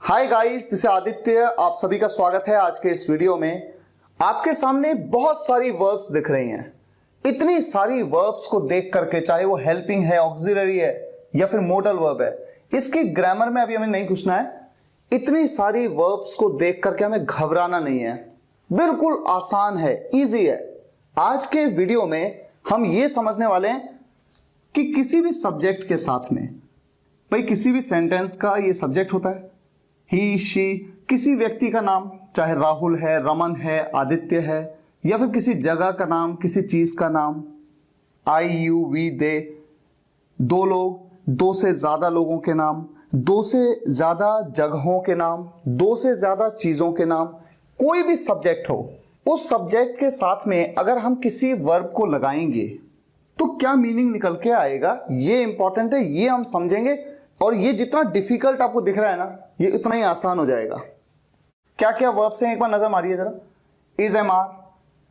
Hi guys, this is Aditya. आप सभी का स्वागत है आज के इस वीडियो में। आपके सामने बहुत सारी वर्ब्स दिख रही हैं। इतनी सारी वर्ब्स को देख करके, चाहे वो हेल्पिंग है, ऑक्सिलरी है या फिर मोडल वर्ब है, इसकी ग्रामर में अभी हमें नहीं घुसना है। इतनी सारी वर्ब्स को देख करके हमें घबराना नहीं है, बिल्कुल आसान है, इजी है। आज के वीडियो में हम ये समझने वाले हैं कि किसी भी सब्जेक्ट के साथ में, भाई किसी भी सेंटेंस का ये सब्जेक्ट होता है, ही शी, किसी व्यक्ति का नाम, चाहे राहुल है, रमन है, आदित्य है, या फिर किसी जगह का नाम, किसी चीज का नाम, आई यू वी दे, दो लोग, दो से ज्यादा लोगों के नाम, दो से ज्यादा जगहों के नाम, दो से ज्यादा चीजों के नाम, कोई भी सब्जेक्ट हो, उस सब्जेक्ट के साथ में अगर हम किसी वर्ब को लगाएंगे तो क्या मीनिंग निकल के आएगा, ये इंपॉर्टेंट है, ये हम समझेंगे। और ये जितना डिफिकल्ट आपको दिख रहा है ना, ये उतना ही आसान हो जाएगा। क्या क्या वर्ब्स हैं, एक बार नजर मारिए जरा। Is, am, are,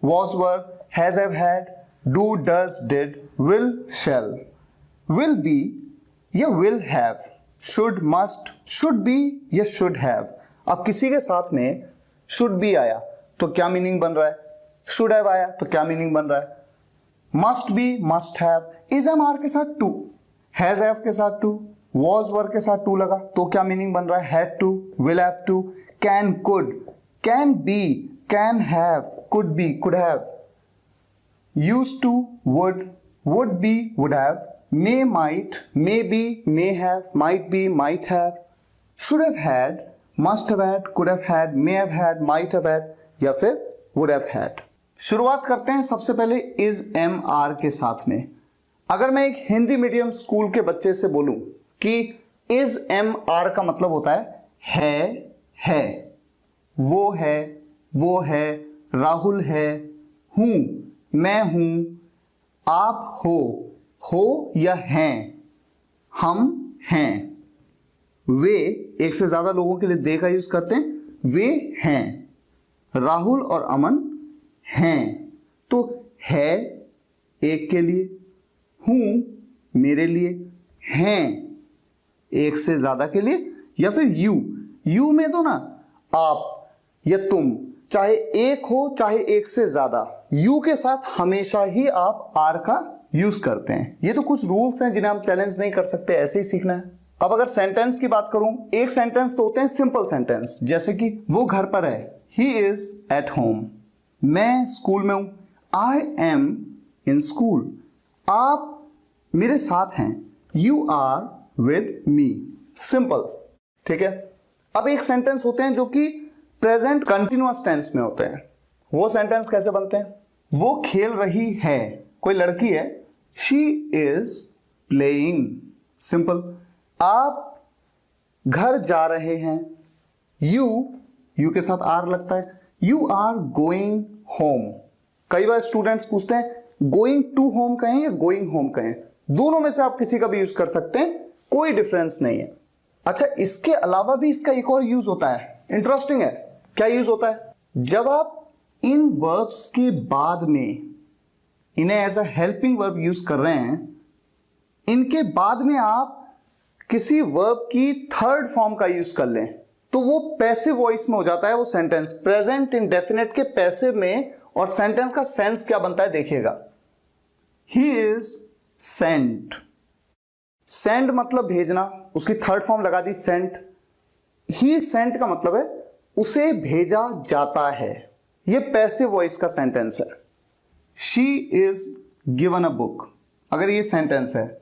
was, were, has, have, had, do, does, did, will, shall, will be या will have, should, must, should be या शुड हैव। अब किसी के साथ में शुड बी आया तो क्या मीनिंग बन रहा है, शुड हैव आया तो क्या मीनिंग बन रहा है, must be, must have, is, am, are के साथ टू, हैज, हैव के साथ टू, वॉज, वर के साथ टू लगा तो क्या मीनिंग बन रहा है, had to, will have to, can, could, can be, can have, could be, could have, used to, would be, would have, may, might, may be, may have, might be, might have, should have had, must have had, could have had, may have had, might have had या फिर would have had. शुरुआत करते हैं सबसे पहले is, am, are के साथ में। अगर मैं एक हिंदी मीडियम स्कूल के बच्चे से बोलूं कि इज, एम, आर का मतलब होता है, वो है, राहुल है, हूं, मैं हूं, आप हो या हैं, हम हैं, वे, एक से ज्यादा लोगों के लिए दे का यूज करते हैं, वे हैं, राहुल और अमन हैं। तो है एक के लिए, हूं मेरे लिए, हैं एक से ज्यादा के लिए, या फिर यू में दो ना, आप या तुम, चाहे एक हो चाहे एक से ज्यादा, यू के साथ हमेशा ही आप आर का यूज करते हैं। ये तो कुछ रूल्स हैं जिन्हें हम चैलेंज नहीं कर सकते, ऐसे ही सीखना है। अब अगर सेंटेंस की बात करूं, एक सेंटेंस तो होते हैं सिंपल सेंटेंस, जैसे कि वो घर पर है, ही इज एट होम, मैं स्कूल में हूं, आई एम इन स्कूल, आप मेरे साथ हैं, you are with me, simple. ठीक है। अब एक सेंटेंस होते हैं जो कि प्रेजेंट कंटिन्यूअस टेंस में होते हैं। वो सेंटेंस कैसे बनते हैं, वो खेल रही है, कोई लड़की है, शी इज प्लेइंग, सिंपल। आप घर जा रहे हैं, यू के साथ आर लगता है, यू आर गोइंग होम। कई बार स्टूडेंट्स पूछते हैं गोइंग टू होम कहें या गोइंग होम कहें, दोनों में से आप किसी का भी यूज कर सकते हैं, कोई डिफरेंस नहीं है। अच्छा, इसके अलावा भी इसका एक और यूज होता है, इंटरेस्टिंग है। क्या यूज होता है, जब आप इन वर्ब्स के बाद में इन्हें as a helping verb use कर रहे हैं, इनके बाद में आप किसी वर्ब की थर्ड फॉर्म का यूज कर लें तो वो पैसिव वॉइस में हो जाता है वो सेंटेंस, प्रेजेंट इंडेफिनिट के पैसिव में। और सेंटेंस का सेंस क्या बनता है देखिएगा, ही इज सेंट, सेंड मतलब भेजना, उसकी थर्ड फॉर्म लगा दी सेंट। ही सेंट का मतलब है उसे भेजा जाता है, यह पैसिव वॉइस का सेंटेंस है। She is given a book, अगर ये सेंटेंस है,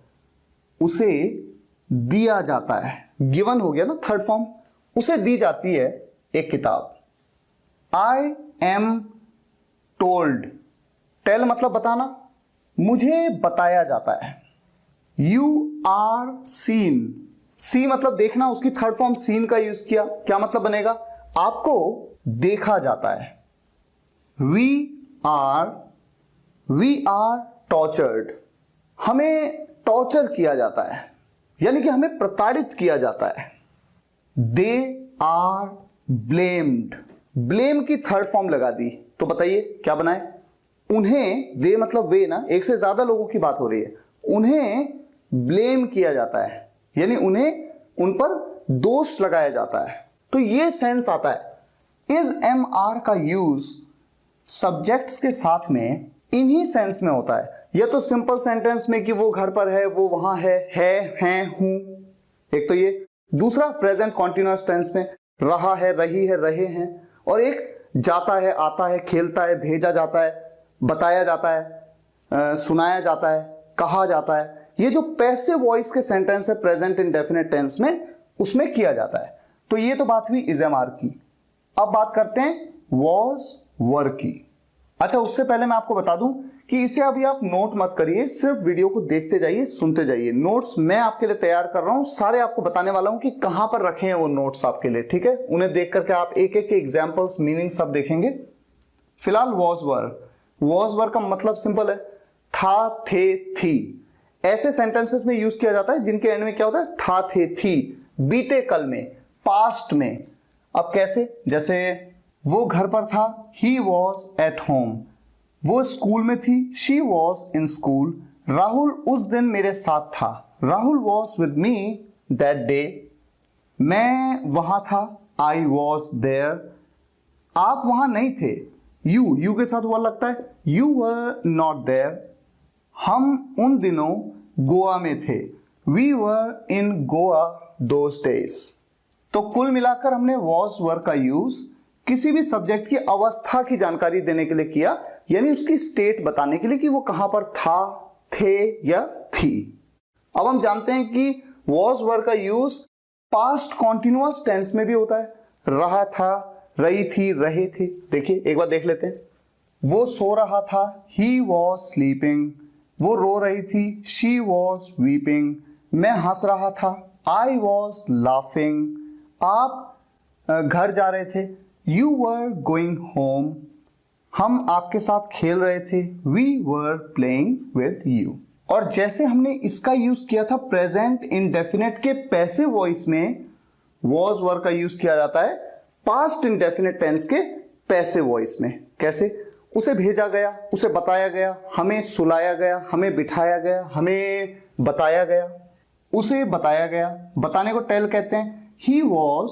उसे दिया जाता है, गिवन हो गया ना थर्ड फॉर्म, उसे दी जाती है एक किताब। आई एम टोल्ड, टेल मतलब बताना, मुझे बताया जाता है। यू आर सीन, सी मतलब देखना, उसकी थर्ड फॉर्म सीन का यूज किया, क्या मतलब बनेगा, आपको देखा जाता है। वी आर टॉर्चर्ड, हमें टॉर्चर किया जाता है, यानी कि हमें प्रताड़ित किया जाता है। दे आर ब्लेम्ड, ब्लेम की थर्ड फॉर्म लगा दी तो बताइए क्या बनाए, उन्हें, दे मतलब वे ना, एक से ज्यादा लोगों की बात हो रही है, उन्हें ब्लेम किया जाता है, यानी उन्हें, उन पर दोष लगाया जाता है। तो ये सेंस आता है। इज एम आर का यूज सब्जेक्ट्स के साथ में इन्हीं सेंस में होता है, या तो सिंपल सेंटेंस में कि वो घर पर है, वो वहां है, हैं, हूं, एक तो ये। दूसरा प्रेजेंट कॉन्टिन्यूअस टेंस में रहा है, रही है, रहे हैं। और एक जाता है, आता है, खेलता है, भेजा जाता है, बताया जाता है, सुनाया जाता है, कहा जाता है। ये जो पैसिव वॉइस के सेंटेंस है प्रेजेंट इंडेफिनिट टेंस में, उसमें किया जाता है। तो ये तो बात हुई इज एम आर की। अब बात करते हैं वॉज वर की। अच्छा, उससे पहले मैं आपको बता दूं कि इसे अभी आप नोट मत करिए, सिर्फ वीडियो को देखते जाइए, सुनते जाइए। नोट्स मैं आपके लिए तैयार कर रहा हूं, सारे आपको बताने वाला हूं कि कहां पर रखे हैं वो नोट्स आपके लिए, ठीक है। उन्हें देख करके आप एक एक के एग्जाम्पल्स, मीनिंग सब देखेंगे। फिलहाल वॉज वर का मतलब सिंपल है, था, थे, थी। ऐसे सेंटेंसेस में यूज किया जाता है जिनके एंड में क्या होता है, था, थे, थी, बीते कल में, पास्ट में। अब कैसे, जैसे वो घर पर था, ही वॉज एट होम। वो स्कूल में थी, she was in school. Rahul उस दिन मेरे साथ था, Rahul was with me that day. मैं वहां था, आई वॉज देयर। आप वहां नहीं थे, यू के साथ वर लगता है, यू वर नॉट देयर। हम उन दिनों गोवा में थे, we were in Goa those days. तो कुल मिलाकर हमने वॉज वर का यूज किसी भी सब्जेक्ट की अवस्था की जानकारी देने के लिए किया, यानी उसकी स्टेट बताने के लिए कि वो कहां पर था, थे या थी। अब हम जानते हैं कि वॉज वर का यूज पास्ट कॉन्टिन्यूअस टेंस में भी होता है। रहा था, रही थी, रहे थे। देखिए एक बार देख लेते हैं। वो सो रहा था, ही वॉज स्लीपिंग। वो रो रही थी, शी वॉज वीपिंग। मैं हंस रहा था, आई वॉज लाफिंग। आप घर जा रहे थे, यू वर गोइंग होम। हम आपके साथ खेल रहे थे, we were playing with you. और जैसे हमने इसका यूज किया था प्रेजेंट इंडेफिनिट के पैसिव वॉइस में, वॉज वर का यूज किया जाता है पास्ट इंडेफिनिट टेंस के पैसिव वॉइस में। कैसे, उसे भेजा गया, उसे बताया गया, हमें सुलाया गया, हमें बिठाया गया, हमें बताया गया, उसे बताया गया। बताने को टेल कहते हैं। ही वॉज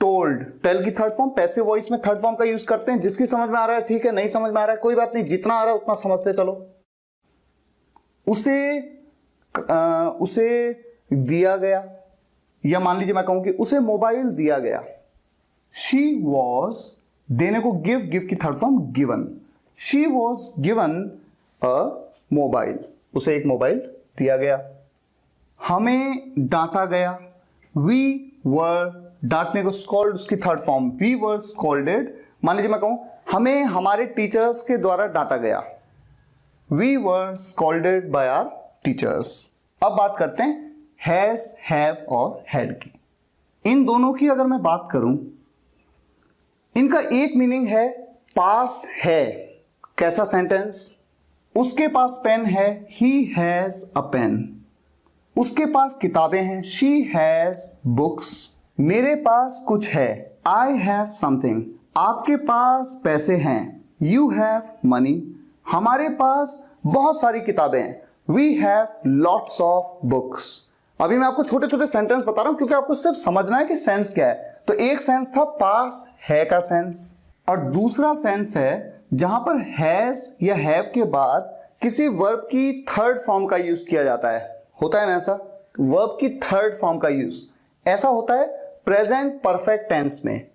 टोल्ड, टेल की थर्ड फॉर्म पैसिव वॉइस में थर्ड फॉर्म का यूज करते हैं। जिसकी समझ में आ रहा है ठीक है, नहीं समझ में आ रहा है कोई बात नहीं, जितना आ रहा है उतना समझते चलो। उसे दिया गया, या मान लीजिए मैं कहूं कि उसे मोबाइल दिया गया। शी वॉज, देने को गिव की third form given. She was given a mobile, उसे एक मोबाइल दिया गया। हमें डांटा गया, वी वर, डांटने को स्कॉल्ड, उसकी third form we were scolded. मान लीजिए मैं कहूं हमें हमारे टीचर्स के द्वारा डांटा गया, we were scolded by our teachers. अब बात करते हैं हैज, हैव और हैड की। इन दोनों की अगर मैं बात करूं, इनका एक मीनिंग है पास है। कैसा सेंटेंस, उसके पास पेन है, ही हैज अ पेन। उसके पास किताबें हैं, शी हैज बुक्स। मेरे पास कुछ है, आई हैव समथिंग। आपके पास पैसे हैं, यू हैव मनी। हमारे पास बहुत सारी किताबें हैं, we have lots of books. अभी मैं आपको छोटे छोटे सेंटेंस बता रहा हूं क्योंकि आपको सिर्फ समझना है कि सेंस क्या है। तो एक सेंस था पास है का सेंस, और दूसरा सेंस है जहां पर हैज या हैव के बाद किसी वर्ब की थर्ड फॉर्म का यूज किया जाता है। होता है ना ऐसा, वर्ब की थर्ड फॉर्म का यूज ऐसा होता है प्रेजेंट परफेक्ट टेंस में।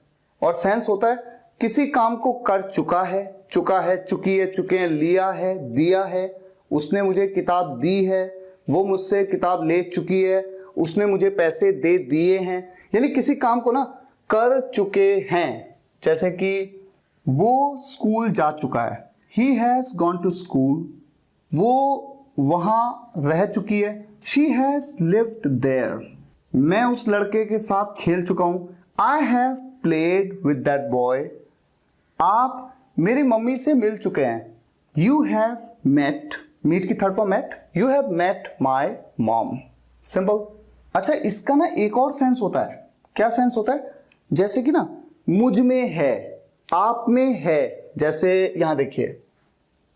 और सेंस होता है किसी काम को कर चुका है, चुकी है, चुके हैं, लिया है, दिया है, उसने मुझे किताब दी है, वो मुझसे किताब ले चुकी है, उसने मुझे पैसे दे दिए हैं। यानी किसी काम को ना कर चुके हैं। जैसे कि वो स्कूल जा चुका है, he has gone to school. वो वहां रह चुकी है, शी हैज लिव्ड देयर। मैं उस लड़के के साथ खेल चुका हूं, I have played with that boy. आप मेरी मम्मी से मिल चुके हैं, यू हैव मेट, मीट की third form met, you have met my mom. Simple. अच्छा, इसका ना एक और सेंस होता है। क्या सेंस होता है, जैसे कि ना मुझ में है, आप में है। जैसे यहां देखिए,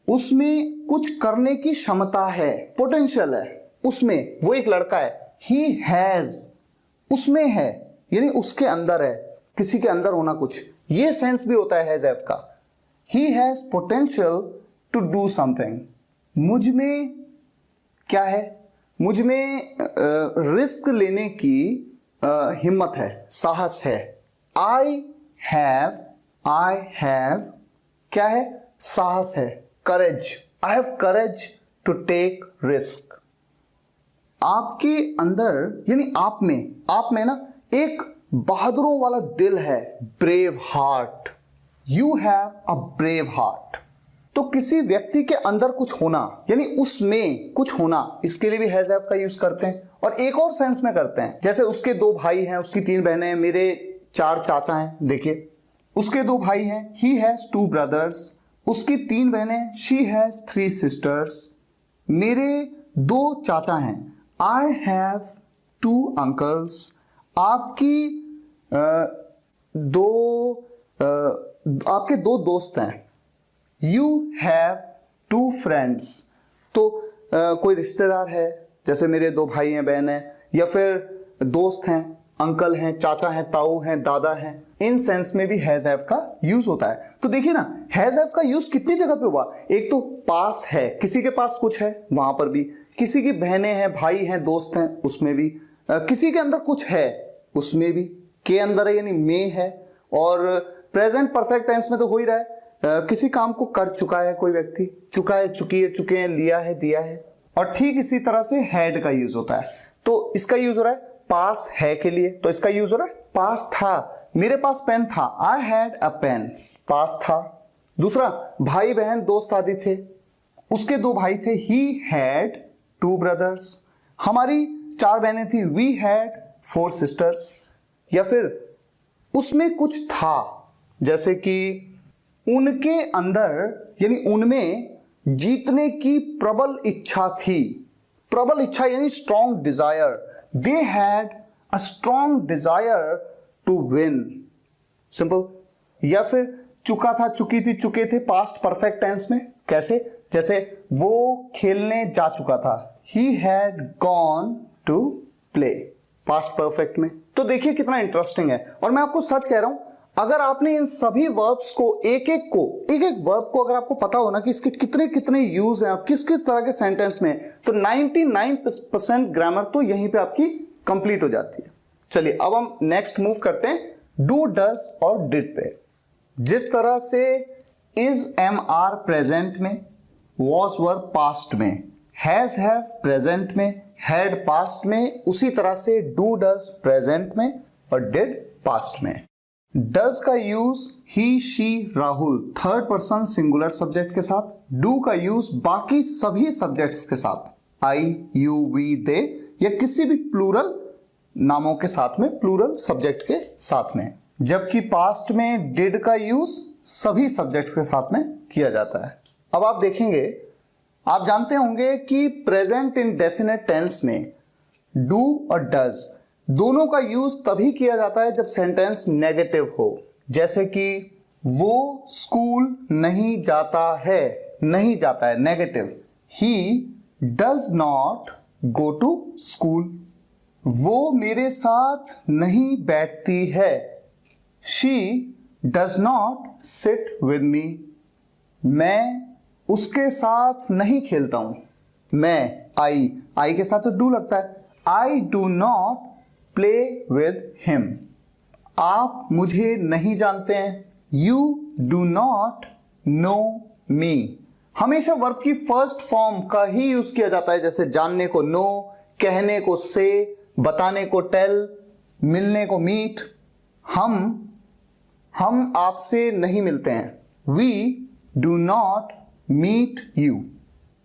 उसमें कुछ करने की क्षमता है, पोटेंशियल है उसमें। वो एक लड़का है, ही हैज, उसमें है यानी उसके अंदर है। किसी के अंदर होना कुछ, ये सेंस भी होता है हैज हैव का। He has potential to do something, मुझ में क्या है, मुझ में रिस्क लेने की हिम्मत है, साहस है। आई हैव क्या है, साहस है, courage, I have courage to take risk. आपके अंदर यानी आप में ना एक बहादुरों वाला दिल है, brave heart, you have a brave heart. तो किसी व्यक्ति के अंदर कुछ होना यानी उसमें कुछ होना, इसके लिए भी हैज हैव का यूज करते हैं। और एक और सेंस में करते हैं, जैसे उसके 2 भाई हैं, उसकी 3 बहनें हैं, मेरे 4 चाचा हैं। देखिए उसके 2 भाई हैं, ही हैज 2 ब्रदर्स, उसकी 3 बहनें, शी हैज 3 सिस्टर्स, मेरे 2 चाचा हैं, आई हैव 2 अंकल्स, आपके 2 दोस्त हैं, यू हैव 2 फ्रेंड्स। तो कोई रिश्तेदार है, जैसे मेरे 2 भाई हैं, बहन है, या फिर दोस्त हैं, अंकल हैं, चाचा हैं, ताऊ हैं, दादा हैं, इन सेंस में भी हैज हैव का यूज होता है। तो देखिए ना, हैज हैव का यूज कितनी जगह पे हुआ। एक तो पास है, किसी के पास कुछ है वहां पर भी, किसी की बहनें हैं, भाई हैं, दोस्त हैं, उसमें भी, किसी के अंदर कुछ है उसमें भी, के अंदर है यानी में है। और प्रेजेंट परफेक्ट टेंस में तो हो ही रहा है, किसी काम को कर चुका है कोई व्यक्ति, चुका है, चुकी है, चुके हैं, लिया है, दिया है। और ठीक इसी तरह से हैड का यूज होता है। तो इसका यूज हो रहा है पास है के लिए, तो इसका यूज हो रहा है पास था, मेरे पास पेन था, आई हैड अ पेन, पास था। दूसरा, भाई बहन दोस्त आदि थे, उसके 2 भाई थे, ही हैड 2 ब्रदर्स, हमारी 4 बहनें थी, वी हैड 4 सिस्टर्स। या फिर उसमें कुछ था, जैसे कि उनके अंदर यानी उनमें जीतने की प्रबल इच्छा थी, प्रबल इच्छा यानी strong desire, they had a strong desire to win, simple. या फिर चुका था, चुकी थी, चुके थे, पास्ट परफेक्ट टेंस में, कैसे, जैसे वो खेलने जा चुका था, he had gone to play, past perfect में। तो देखिए कितना इंटरेस्टिंग है। और मैं आपको सच कह रहा हूं, अगर आपने इन सभी वर्ब्स को एक एक वर्ब को अगर आपको पता हो ना कि इसके कितने कितने यूज हैं, किस किस तरह के सेंटेंस में, तो 99% ग्रामर तो यहीं पे आपकी कंप्लीट हो जाती है। चलिए अब हम नेक्स्ट मूव करते हैं डू, डज और डिड पे। जिस तरह से इज, एम, आर प्रेजेंट में, वॉज, वर्ब पास्ट में, हैज, हैव प्रेजेंट में, हैड पास्ट में, उसी तरह से डू, डज प्रेजेंट में और डिड पास्ट में। डज का use he, she, Rahul third person singular subject के साथ, डू का यूज बाकी सभी सब्जेक्ट्स के साथ, आई, यू, वी, दे या किसी भी प्लूरल नामों के साथ में, प्लूरल सब्जेक्ट के साथ में। जबकि पास्ट में डिड का यूज सभी सब्जेक्ट्स के साथ में किया जाता है। अब आप देखेंगे, आप जानते होंगे कि प्रेजेंट इंडेफिनिट टेंस में डू और डज दोनों का यूज तभी किया जाता है जब सेंटेंस नेगेटिव हो। जैसे कि वो स्कूल नहीं जाता है, नहीं जाता है negative, he does not go to school, वो मेरे साथ नहीं बैठती है, she does not sit with me, मैं उसके साथ नहीं खेलता हूं, मैं, आई के साथ तो डू लगता है, I do not play with him, आप मुझे नहीं जानते हैं, यू डू नॉट नो मी। हमेशा वर्ब की फर्स्ट फॉर्म का ही यूज किया जाता है, जैसे जानने को नो, कहने को से, बताने को टेल, मिलने को मीट। हम आपसे नहीं मिलते हैं, we do not meet you.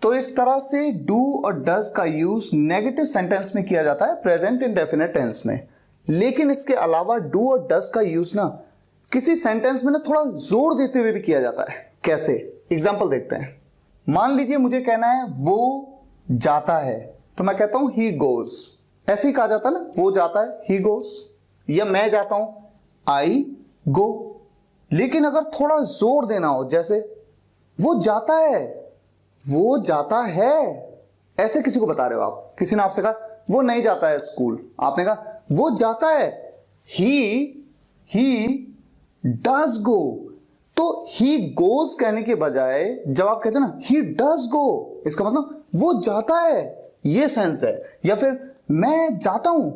तो इस तरह से डू और डज का यूज नेगेटिव सेंटेंस में किया जाता है प्रेजेंट इंडेफिनिट टेंस में। लेकिन इसके अलावा डू और डज का यूज ना किसी सेंटेंस में ना थोड़ा जोर देते हुए भी किया जाता है। कैसे, एग्जांपल देखते हैं। मान लीजिए मुझे कहना है वो जाता है, तो मैं कहता हूं ही गोज, ऐसे ही कहा जाता है ना, वो जाता है, ही गोज। या मैं जाता हूं, आई गो। लेकिन अगर थोड़ा जोर देना हो, जैसे वो जाता है, वो जाता है, ऐसे किसी को बता रहे हो आप, किसी ने आपसे कहा वो नहीं जाता है स्कूल, आपने कहा वो जाता है, ही ही डज गो, तो ही गोज कहने के बजाय जब आप कहते हैं ना ही डज गो, इसका मतलब वो जाता है, ये सेंस है। या फिर मैं जाता हूं,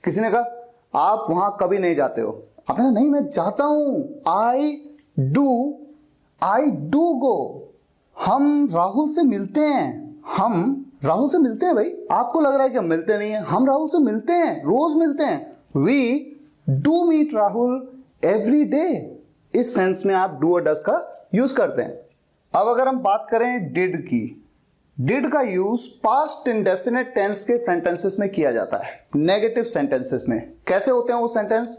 किसी ने कहा आप वहां कभी नहीं जाते हो, आपने कहा नहीं मैं जाता हूं, आई डू गो। हम राहुल से मिलते हैं, हम राहुल से मिलते हैं भाई, आपको लग रहा है कि हम मिलते नहीं हैं, हम राहुल से मिलते हैं, रोज मिलते हैं। We do meet Rahul every day. इस सेंस में आप डू और डज का यूज करते हैं। अब अगर हम बात करें डिड की, डिड का यूज पास्ट इंडेफिनिट टेंस के सेंटेंसेस में किया जाता है, नेगेटिव सेंटेंसेस में। कैसे होते हैं वो सेंटेंस?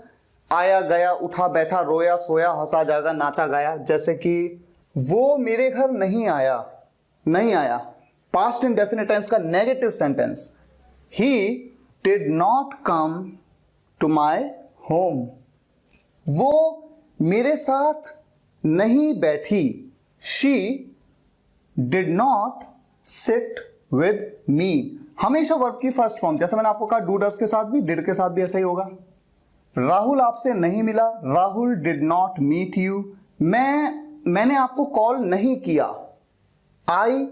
आया गया, उठा बैठा, रोया सोया, हंसा जागा, नाचा गाया। जैसे कि वो मेरे घर नहीं आया, नहीं आया, पास्ट इंडेफिनिट टेंस का negative sentence. He did not come to my home, वो मेरे साथ नहीं बैठी। She did not sit with me. हमेशा वर्ब की फर्स्ट फॉर्म, जैसे मैंने आपको कहा डू डज के साथ भी, डिड के साथ भी ऐसा ही होगा। राहुल आपसे नहीं मिला, Rahul did not meet you. मैंने आपको कॉल नहीं किया, I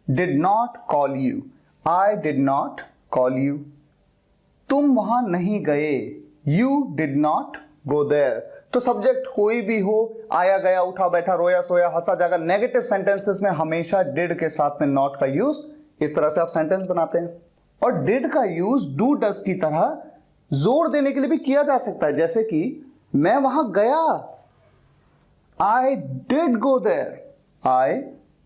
did not call you, I did not call you. तुम वहां नहीं गए, you did not go there. तो सब्जेक्ट कोई भी हो, आया गया, उठा बैठा, रोया सोया, हंसा जागा, नेगेटिव सेंटेंसेस में हमेशा डिड के साथ में नॉट का यूज, इस तरह से आप सेंटेंस बनाते हैं। और डिड का यूज डू डज की तरह जोर देने के लिए भी किया जा सकता है, जैसे कि मैं वहां गया, I did go there, I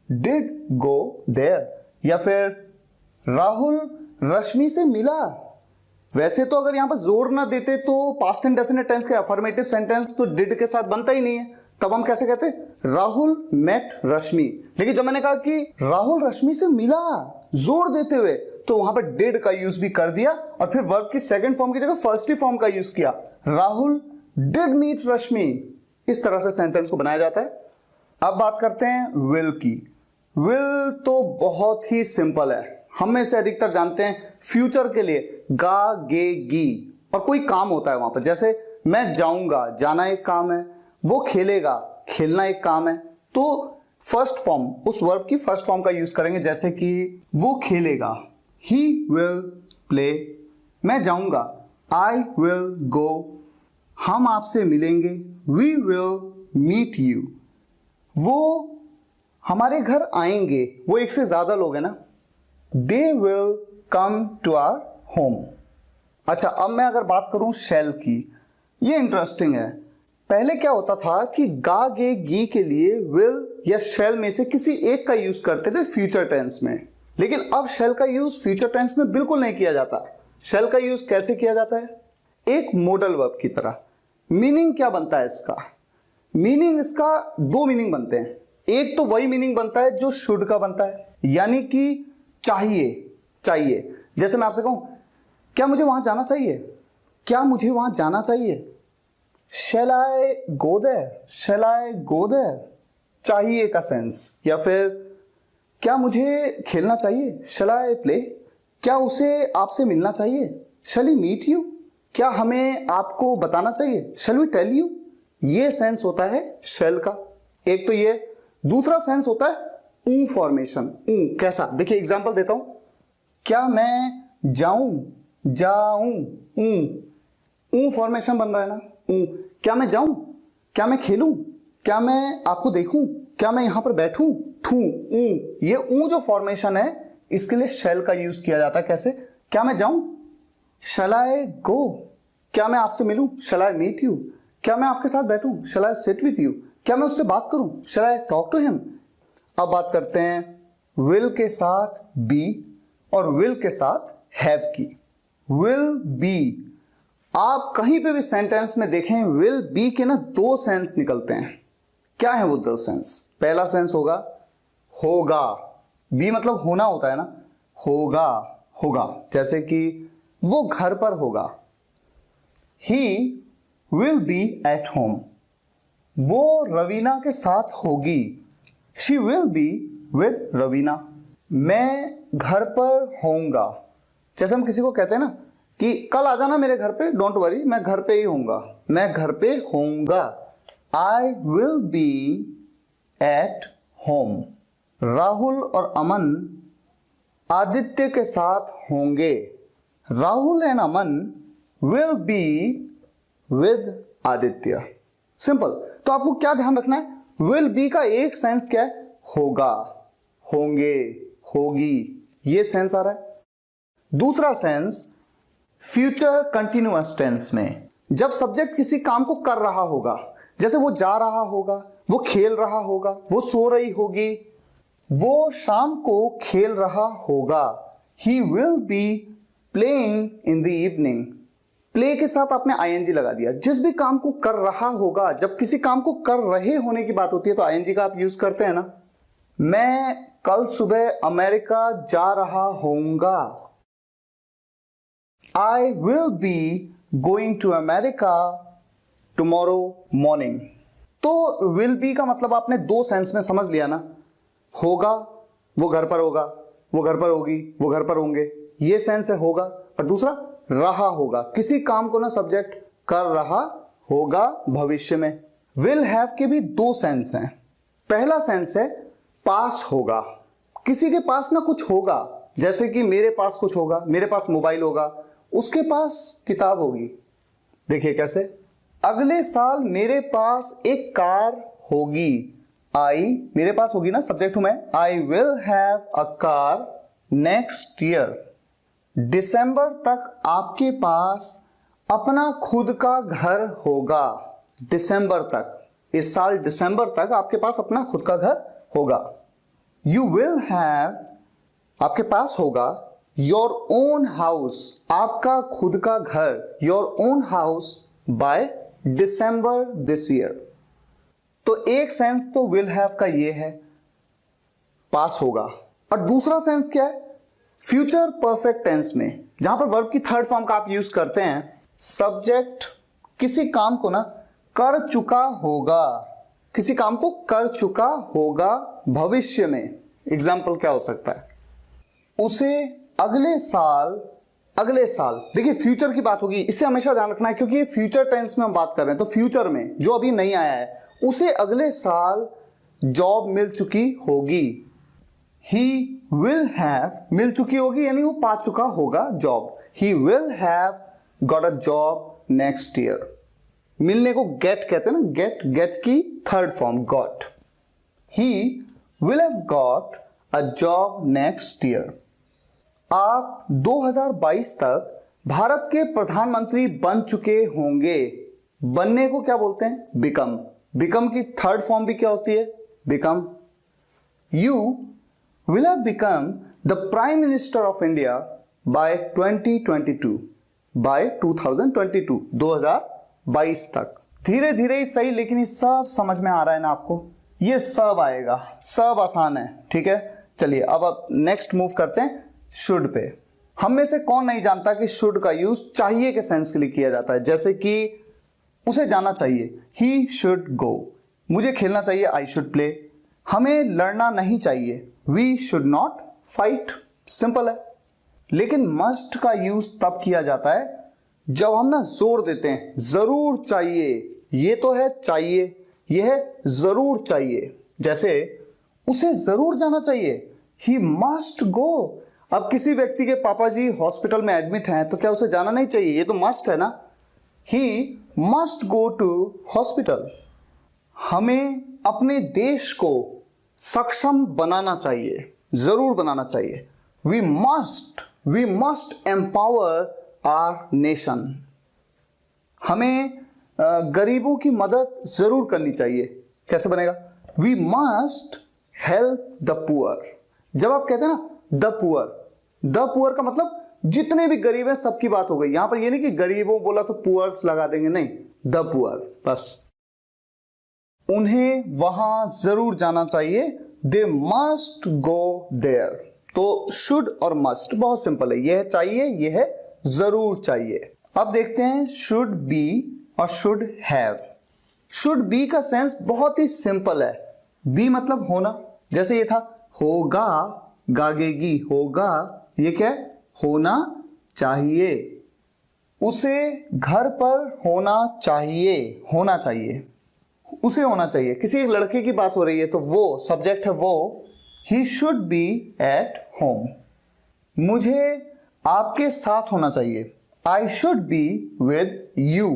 did go there. या फिर राहुल रश्मि से मिला। वैसे तो अगर यहां पर जोर ना देते तो पास्ट इंडेफिनिट टेंस के अफर्मेटिव सेंटेंस तो डिड के साथ बनता ही नहीं है, तब हम कैसे कहते? राहुल मेट रश्मि। लेकिन जब मैंने कहा कि राहुल रश्मि से मिला जोर देते हुए, तो वहां पर डिड का यूज भी कर दिया और फिर वर्ब की सेकंड फॉर्म की जगह फर्स्ट ही फॉर्म का यूज किया, राहुल डिड मीट रश्मि। इस तरह से सेंटेंस को बनाया जाता है। अब बात करते हैं विल की। विल तो बहुत ही सिंपल है, हम में से अधिकतर जानते हैं फ्यूचर के लिए गा गे गी, और कोई काम होता है वहां पर। जैसे मैं जाऊंगा, जाना एक काम है, वो खेलेगा, खेलना एक काम है। तो फर्स्ट फॉर्म, उस वर्ब की फर्स्ट फॉर्म का यूज करेंगे, जैसे कि वो खेलेगा, ही विल प्ले। मैं जाऊंगा, आई विल गो। हम आपसे मिलेंगे, वी विल मीट यू। वो हमारे घर आएंगे, वो एक से ज्यादा लोग हैं ना, they will come to our home. अच्छा, अब मैं अगर बात करूं शेल की, ये इंटरेस्टिंग है। पहले क्या होता था कि गा गे गी के लिए विल या शेल में से किसी एक का यूज करते थे फ्यूचर टेंस में, लेकिन अब शेल का यूज फ्यूचर टेंस में बिल्कुल नहीं किया जाता। शेल का यूज कैसे किया जाता है? एक मॉडल वर्ब की तरह। मीनिंग क्या बनता है इसका? मीनिंग इसका दो मीनिंग बनते हैं। एक तो वही मीनिंग बनता है जो शुड का बनता है, यानी कि चाहिए, चाहिए। जैसे मैं आपसे कहूं, क्या मुझे वहां जाना चाहिए? क्या मुझे वहां जाना चाहिए? Shall I go there? Shall I go there? चाहिए का सेंस। या फिर क्या मुझे खेलना चाहिए? Shall I play? क्या उसे आपसे मिलना चाहिए? Shall we meet you? क्या हमें आपको बताना चाहिए? Shall we tell you? ये सेंस होता है शैल का। एक तो ये, दूसरा सेंस होता है ऊ फॉर्मेशन। ऊ कैसा? देखिए एग्जांपल देता हूं। क्या मैं जाऊं? जाऊं, ऊ फॉर्मेशन बन रहा है ना, ऊ। क्या मैं जाऊं? क्या मैं खेलूं? क्या मैं आपको देखूं? क्या मैं यहां पर बैठूं? ठू, ऊ। ये ऊ जो फॉर्मेशन है, इसके लिए शैल का यूज किया जाता है। कैसे? क्या मैं जाऊं? शैल आई गो? क्या मैं आपसे मिलूं? शैल आई मीट यू? क्या मैं आपके साथ बैठूं? शैल आई सिट विथ यू? क्या मैं उससे बात करूं? शैल आई टॉक टू हिम? अब बात करते हैं विल के साथ बी और विल के साथ हैव की। विल बी, आप कहीं पे भी सेंटेंस में देखें विल बी के ना दो सेंस निकलते हैं। क्या है वो दो सेंस? पहला सेंस होगा होगा, बी मतलब होना होता है ना, होगा, होगा। जैसे कि वो घर पर होगा, he will be at home. वो रवीना के साथ होगी, she will be with Raveena. मैं घर पर होऊंगा। जैसे हम किसी को कहते हैं ना कि कल आ जाना मेरे घर पे, डोंट वरी मैं घर पे ही होऊंगा, मैं घर पे होऊंगा। I will B at home. Rahul और अमन आदित्य के साथ होंगे। Rahul and Aman will be with Aditya. Simple. तो आपको क्या ध्यान रखना है, विल बी का एक सेंस क्या है, होगा, होंगे, होगी, ये सेंस आ रहा है। दूसरा सेंस फ्यूचर कंटिन्यूअस टेंस में, जब सब्जेक्ट किसी काम को कर रहा होगा, जैसे वो जा रहा होगा, वो खेल रहा होगा, वो सो रही होगी, वो शाम को खेल रहा होगा। He will be playing in the evening. Play के साथ आपने आईएनजी लगा दिया। जिस भी काम को कर रहा होगा, जब किसी काम को कर रहे होने की बात होती है तो आईएनजी का आप यूज करते हैं ना। मैं कल सुबह अमेरिका जा रहा होऊंगा। I will be going to America tomorrow morning. तो विल बी का मतलब आपने दो सेंस में समझ लिया ना। होगा, वो घर पर होगा, वो घर पर होगी, वो घर पर होंगे, ये सेंस है होगा। और दूसरा रहा होगा, किसी काम को ना सब्जेक्ट कर रहा होगा भविष्य में। विल हैव के भी दो सेंस हैं। पहला सेंस है पास होगा, किसी के पास ना कुछ होगा, जैसे कि मेरे पास कुछ होगा, मेरे पास मोबाइल होगा, उसके पास किताब होगी। देखिए कैसे, अगले साल मेरे पास एक कार होगी। आई मेरे पास होगी ना, सब्जेक्ट हूं मैं। I will have a car next year. दिसंबर तक आपके पास अपना खुद का घर होगा। दिसंबर तक, इस साल दिसंबर तक आपके पास अपना खुद का घर होगा। यू विल हैव, आपके पास होगा, योर ओन हाउस, आपका खुद का घर, your own house by December this year. तो एक सेंस तो विल हैव का ये है, पास होगा। और दूसरा सेंस क्या है, फ्यूचर परफेक्ट टेंस में, जहां पर वर्ब की थर्ड फॉर्म का आप यूज करते हैं। सब्जेक्ट किसी काम को ना कर चुका होगा, किसी काम को कर चुका होगा भविष्य में। एग्जाम्पल क्या हो सकता है, उसे अगले साल, अगले साल, देखिए फ्यूचर की बात होगी, इसे हमेशा ध्यान रखना है क्योंकि ये फ्यूचर टेंस में हम बात कर रहे हैं। तो फ्यूचर में जो अभी नहीं आया है, उसे अगले साल जॉब मिल चुकी होगी। ही विल हैव, मिल चुकी होगी यानी वो पा चुका होगा job. He will have got a job next year. मिलने को गेट कहते हैं ना, गेट, गेट की third form got. He will have got a job next year. आप 2022 तक भारत के प्रधानमंत्री बन चुके होंगे। बनने को क्या बोलते हैं, बिकम। बिकम की थर्ड फॉर्म भी क्या होती है, become. You will have become the Prime Minister of India by 2022, by 2022, 2022 तक। धीरे धीरे ही सही, लेकिन ये सब समझ में आ रहा है ना आपको, ये सब आएगा, सब आसान है। ठीक है, चलिए अब नेक्स्ट मूव करते हैं शुड पे। हम में से कौन नहीं जानता कि शुड का यूज चाहिए के सेंस के लिए किया जाता है, जैसे कि उसे जाना चाहिए, ही शुड गो। मुझे खेलना चाहिए, आई शुड प्ले। हमें लड़ना नहीं चाहिए, we should not fight. Simple है। लेकिन मस्ट का यूज तब किया जाता है जब हम ना जोर देते हैं, जरूर चाहिए। ये तो है चाहिए, यह है जरूर चाहिए। जैसे उसे जरूर जाना चाहिए, ही मस्ट गो। अब किसी व्यक्ति के पापा जी हॉस्पिटल में एडमिट हैं, तो क्या उसे जाना नहीं चाहिए, ये तो मस्ट है ना। He must go to hospital. हमें अपने देश को सक्षम बनाना चाहिए, जरूर बनाना चाहिए। We must empower our nation. हमें गरीबों की मदद जरूर करनी चाहिए। कैसे बनेगा, we must help the poor. जब आप कहते हैं ना द पुअर का मतलब जितने भी गरीब हैं सबकी बात हो गई। यहां पर ये नहीं कि गरीबों बोला तो पुअर्स लगा देंगे, नहीं, द पुअर बस। उन्हें वहां जरूर जाना चाहिए, दे मस्ट गो देयर। तो शुड और मस्ट बहुत सिंपल है, यह है चाहिए, यह है जरूर चाहिए। अब देखते हैं शुड बी और शुड हैव। शुड बी का सेंस बहुत ही सिंपल है। बी मतलब होना, जैसे ये था होगा, गागेगी, होगा, ये क्या है, होना चाहिए। उसे घर पर होना चाहिए, होना चाहिए, उसे होना चाहिए। किसी एक लड़के की बात हो रही है तो वो सब्जेक्ट है वो, he should be at home. मुझे आपके साथ होना चाहिए, I should be with you.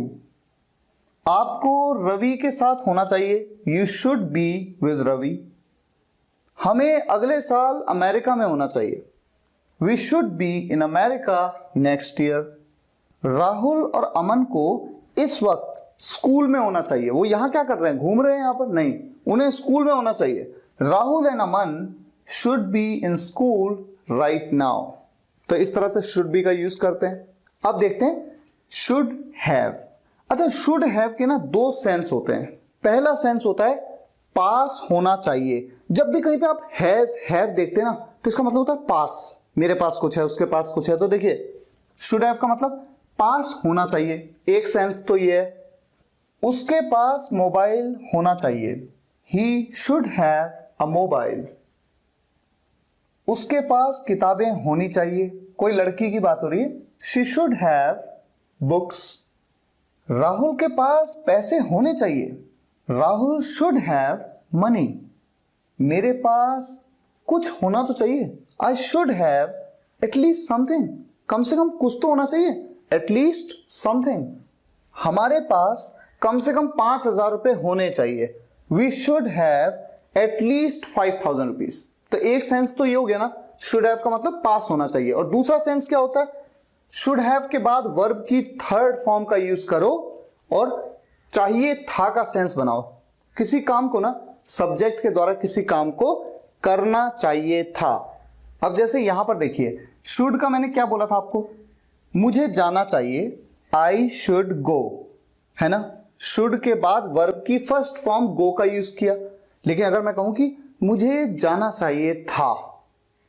आपको रवि के साथ होना चाहिए, you should be with Ravi. हमें अगले साल अमेरिका में होना चाहिए, we should be in America next year. Rahul और अमन को इस वक्त स्कूल में होना चाहिए। वो यहां क्या कर रहे हैं, घूम रहे हैं यहां पर? नहीं, उन्हें स्कूल में होना चाहिए। Rahul and Aman should be in school right now. तो इस तरह से शुड बी का यूज करते हैं। अब देखते हैं शुड हैव। अच्छा, शुड हैव के ना दो सेंस होते हैं। पहला सेंस होता है पास होना चाहिए। जब भी कहीं पे आप हैज हैव देखते हैं ना तो इसका मतलब होता है पास, मेरे पास कुछ है, उसके पास कुछ है। तो देखिए शुड हैव का मतलब पास होना चाहिए, एक सेंस तो ये है। उसके पास मोबाइल होना चाहिए, ही शुड हैव अ मोबाइल। उसके पास किताबें होनी चाहिए, कोई लड़की की बात हो रही है, she should have books. Rahul के पास पैसे होने चाहिए, राहुल शुड हैव मनी। मेरे पास कुछ होना तो चाहिए, I should have at least something. कम से कम कुछ तो होना चाहिए, एटलीस्ट समथिंग। हमारे पास कम से कम 5,000 रुपए होने चाहिए, we should have at least 5,000 rupees. तो एक सेंस तो ये हो गया ना, शुड हैव का मतलब पास होना चाहिए। और दूसरा सेंस क्या होता है, शुड हैव के बाद वर्ब की थर्ड फॉर्म का यूज करो और चाहिए था का सेंस बनाओ। किसी काम को ना सब्जेक्ट के द्वारा किसी काम को करना चाहिए था। अब जैसे यहां पर देखिए, शुड का मैंने क्या बोला था आपको, मुझे जाना चाहिए, आई शुड गो, है ना। शुड के बाद वर्ब की फर्स्ट फॉर्म गो का यूज किया। लेकिन अगर मैं कहूं कि मुझे जाना चाहिए था,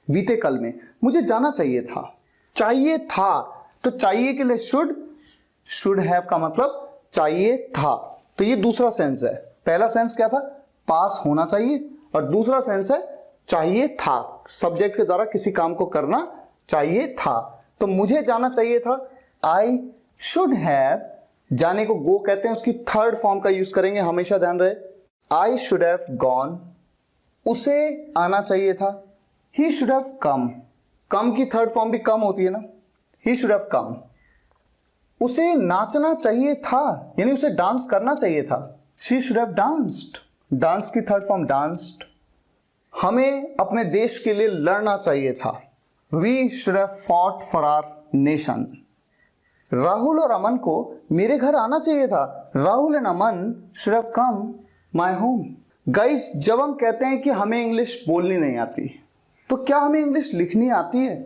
बीते कल में मुझे जाना चाहिए था, चाहिए था, तो चाहिए के लिए शुड हैव का मतलब चाहिए था। तो ये दूसरा सेंस है। पहला सेंस क्या था, पास होना चाहिए, और दूसरा सेंस है चाहिए था, सब्जेक्ट के द्वारा किसी काम को करना चाहिए था। तो मुझे जाना चाहिए था, आई शुड हैव, जाने को गो कहते हैं, उसकी थर्ड फॉर्म का यूज करेंगे, हमेशा ध्यान रहे, आई शुड हैव गॉन। उसे आना चाहिए था, ही शुड हैव कम। कम की थर्ड फॉर्म भी कम होती है ना, ही शुड हैव कम। उसे नाचना चाहिए था, यानी उसे डांस करना चाहिए था, she should have danced. Dance की थर्ड फॉर्म डांस्ड। हमें अपने देश के लिए लड़ना चाहिए था, we should have fought for our nation. Rahul और अमन को मेरे घर आना चाहिए था, Rahul and Aman should have come my home. Guys, जब हम कहते हैं कि हमें इंग्लिश बोलनी नहीं आती, तो क्या हमें इंग्लिश लिखनी आती है?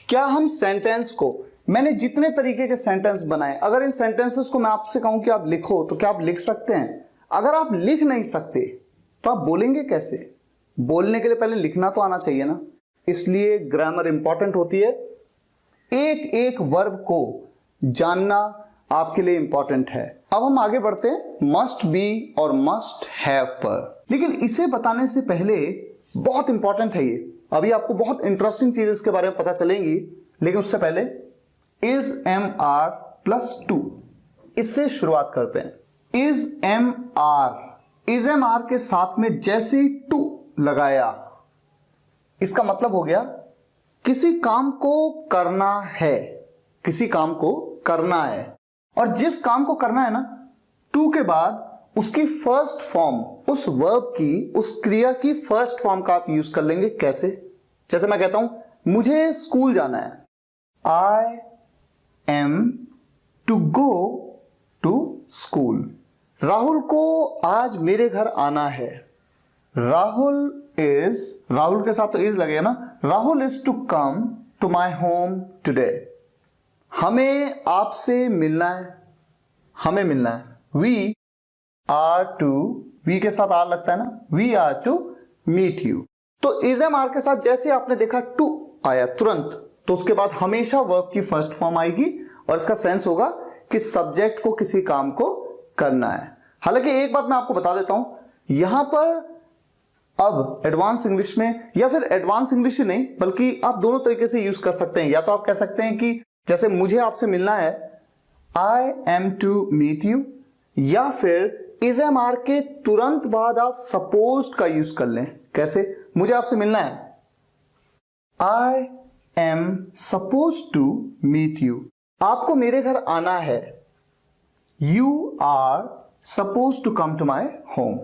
क्या हम सेंटेंस को, मैंने जितने तरीके के सेंटेंस बनाए, अगर इन सेंटेंसेस को मैं आपसे कहूं कि आप लिखो, तो क्या आप लिख सकते हैं? अगर आप लिख नहीं सकते तो आप बोलेंगे कैसे? बोलने के लिए पहले लिखना तो आना चाहिए ना। इसलिए ग्रामर इंपॉर्टेंट होती है। एक एक वर्ब को जानना आपके लिए इंपॉर्टेंट है। अब हम आगे बढ़ते हैं मस्ट बी और मस्ट हैव पर। लेकिन इसे बताने से पहले बहुत इंपॉर्टेंट है ये, अभी आपको बहुत इंटरेस्टिंग चीज इसके बारे में पता चलेंगी, लेकिन उससे पहले is am are plus to, इससे शुरुआत करते हैं। इज एम आर के साथ में जैसे ही टू लगाया, इसका मतलब हो गया किसी काम को करना है, किसी काम को करना है। और जिस काम को करना है ना, टू के बाद उसकी फर्स्ट फॉर्म, उस वर्ब की, उस क्रिया की फर्स्ट फॉर्म का आप यूज कर लेंगे। कैसे? जैसे मैं कहता हूं मुझे स्कूल जाना है, I am to go to school. Rahul को आज मेरे घर आना है, राहुल के साथ तो इज लगेगा ना, Rahul is to come to my home today. हमें आपसे मिलना है, हमें मिलना है, वी आर टू, वी के साथ आर लगता है ना, we are to meet you. तो इज एम आर के साथ जैसे आपने देखा टू आया तुरंत, तो उसके बाद हमेशा वर्ब की फर्स्ट फॉर्म आएगी और इसका सेंस होगा कि सब्जेक्ट को किसी काम को करना है। हालांकि एक बात मैं आपको बता देता हूं, यहां पर अब एडवांस इंग्लिश में, या फिर एडवांस इंग्लिश ही नहीं बल्कि आप दोनों तरीके से यूज कर सकते हैं। या तो आप कह सकते हैं कि जैसे मुझे आपसे मिलना है, I am to meet you, या फिर इज एम आर के तुरंत बाद आप सपोज्ड का यूज कर लें। कैसे? मुझे आपसे मिलना है, I am suppose to meet you, आपको मेरे घर आना है। You are suppose to come to my home.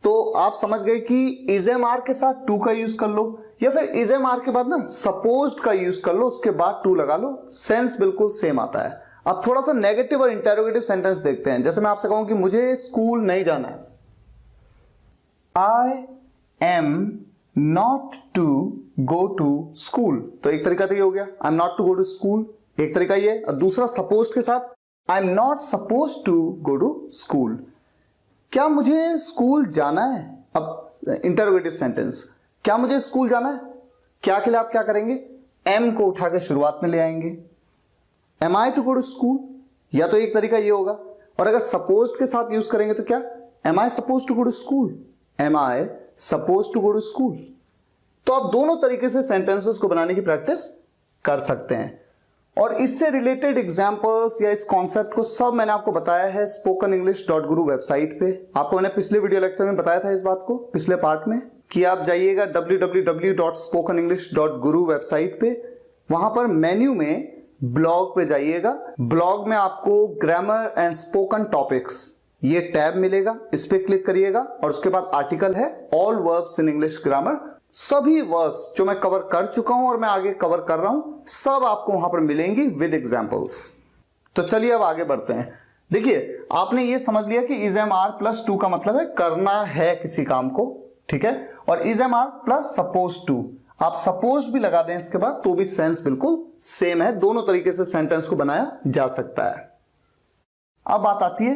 तो आप समझ गए कि इज एम आर के साथ टू का यूज कर लो, या फिर इज एम आर के बाद ना सपोज्ड का यूज कर लो, उसके बाद टू लगा लो, सेंस बिल्कुल सेम आता है। अब थोड़ा सा नेगेटिव और इंटेरोगेटिव सेंटेंस देखते हैं। जैसे मैं आपसे कहूं कि मुझे स्कूल नहीं जाना है, I am not to go to school. तो एक तरीका तो ये हो गया, I am not to go to school, एक तरीका ये। और दूसरा सपोज्ड के साथ, I am not suppose to go to school. क्या मुझे स्कूल जाना है? अब इंटरोगेटिव सेंटेंस, क्या मुझे स्कूल जाना है, क्या के लिए आप क्या करेंगे? एम को उठा के शुरुआत में ले आएंगे, am I to go to school, या तो एक तरीका ये होगा। और अगर सपोज्ड के साथ यूज करेंगे तो क्या, am I suppose to go to school, am I suppose to go to school. तो आप दोनों तरीके से सेंटेंसेस को बनाने की प्रैक्टिस कर सकते हैं। और इससे रिलेटेड एग्जांपल्स या इस कॉन्सेप्ट को सब मैंने आपको बताया है spokenenglish.guru वेबसाइट पे। आपको मैंने पिछले वीडियो लेक्चर में बताया था इस बात को, पिछले पार्ट में, कि आप जाइएगा www.spokenenglish.guru वेबसाइट पे, वहां पर मेन्यू में ब्लॉग पे जाइएगा। ब्लॉग में आपको ग्रामर एंड स्पोकन टॉपिक्स ये टैब मिलेगा, इस पे क्लिक करिएगा और उसके बाद आर्टिकल है all verbs in English grammar. सभी वर्ब्स जो मैं कवर कर चुका हूं और मैं आगे कवर कर रहा हूं, सब आपको वहां पर मिलेंगी विद एग्जांपल्स। तो चलिए अब आगे बढ़ते हैं। देखिए, आपने ये समझ लिया कि is am are plus to का मतलब है करना है किसी काम को, ठीक है। और is am are plus suppose to, आप सपोज भी लगा दें इसके बाद तो भी सेंस बिल्कुल सेम है। दोनों तरीके से सेंटेंस को बनाया जा सकता है। अब बात आती है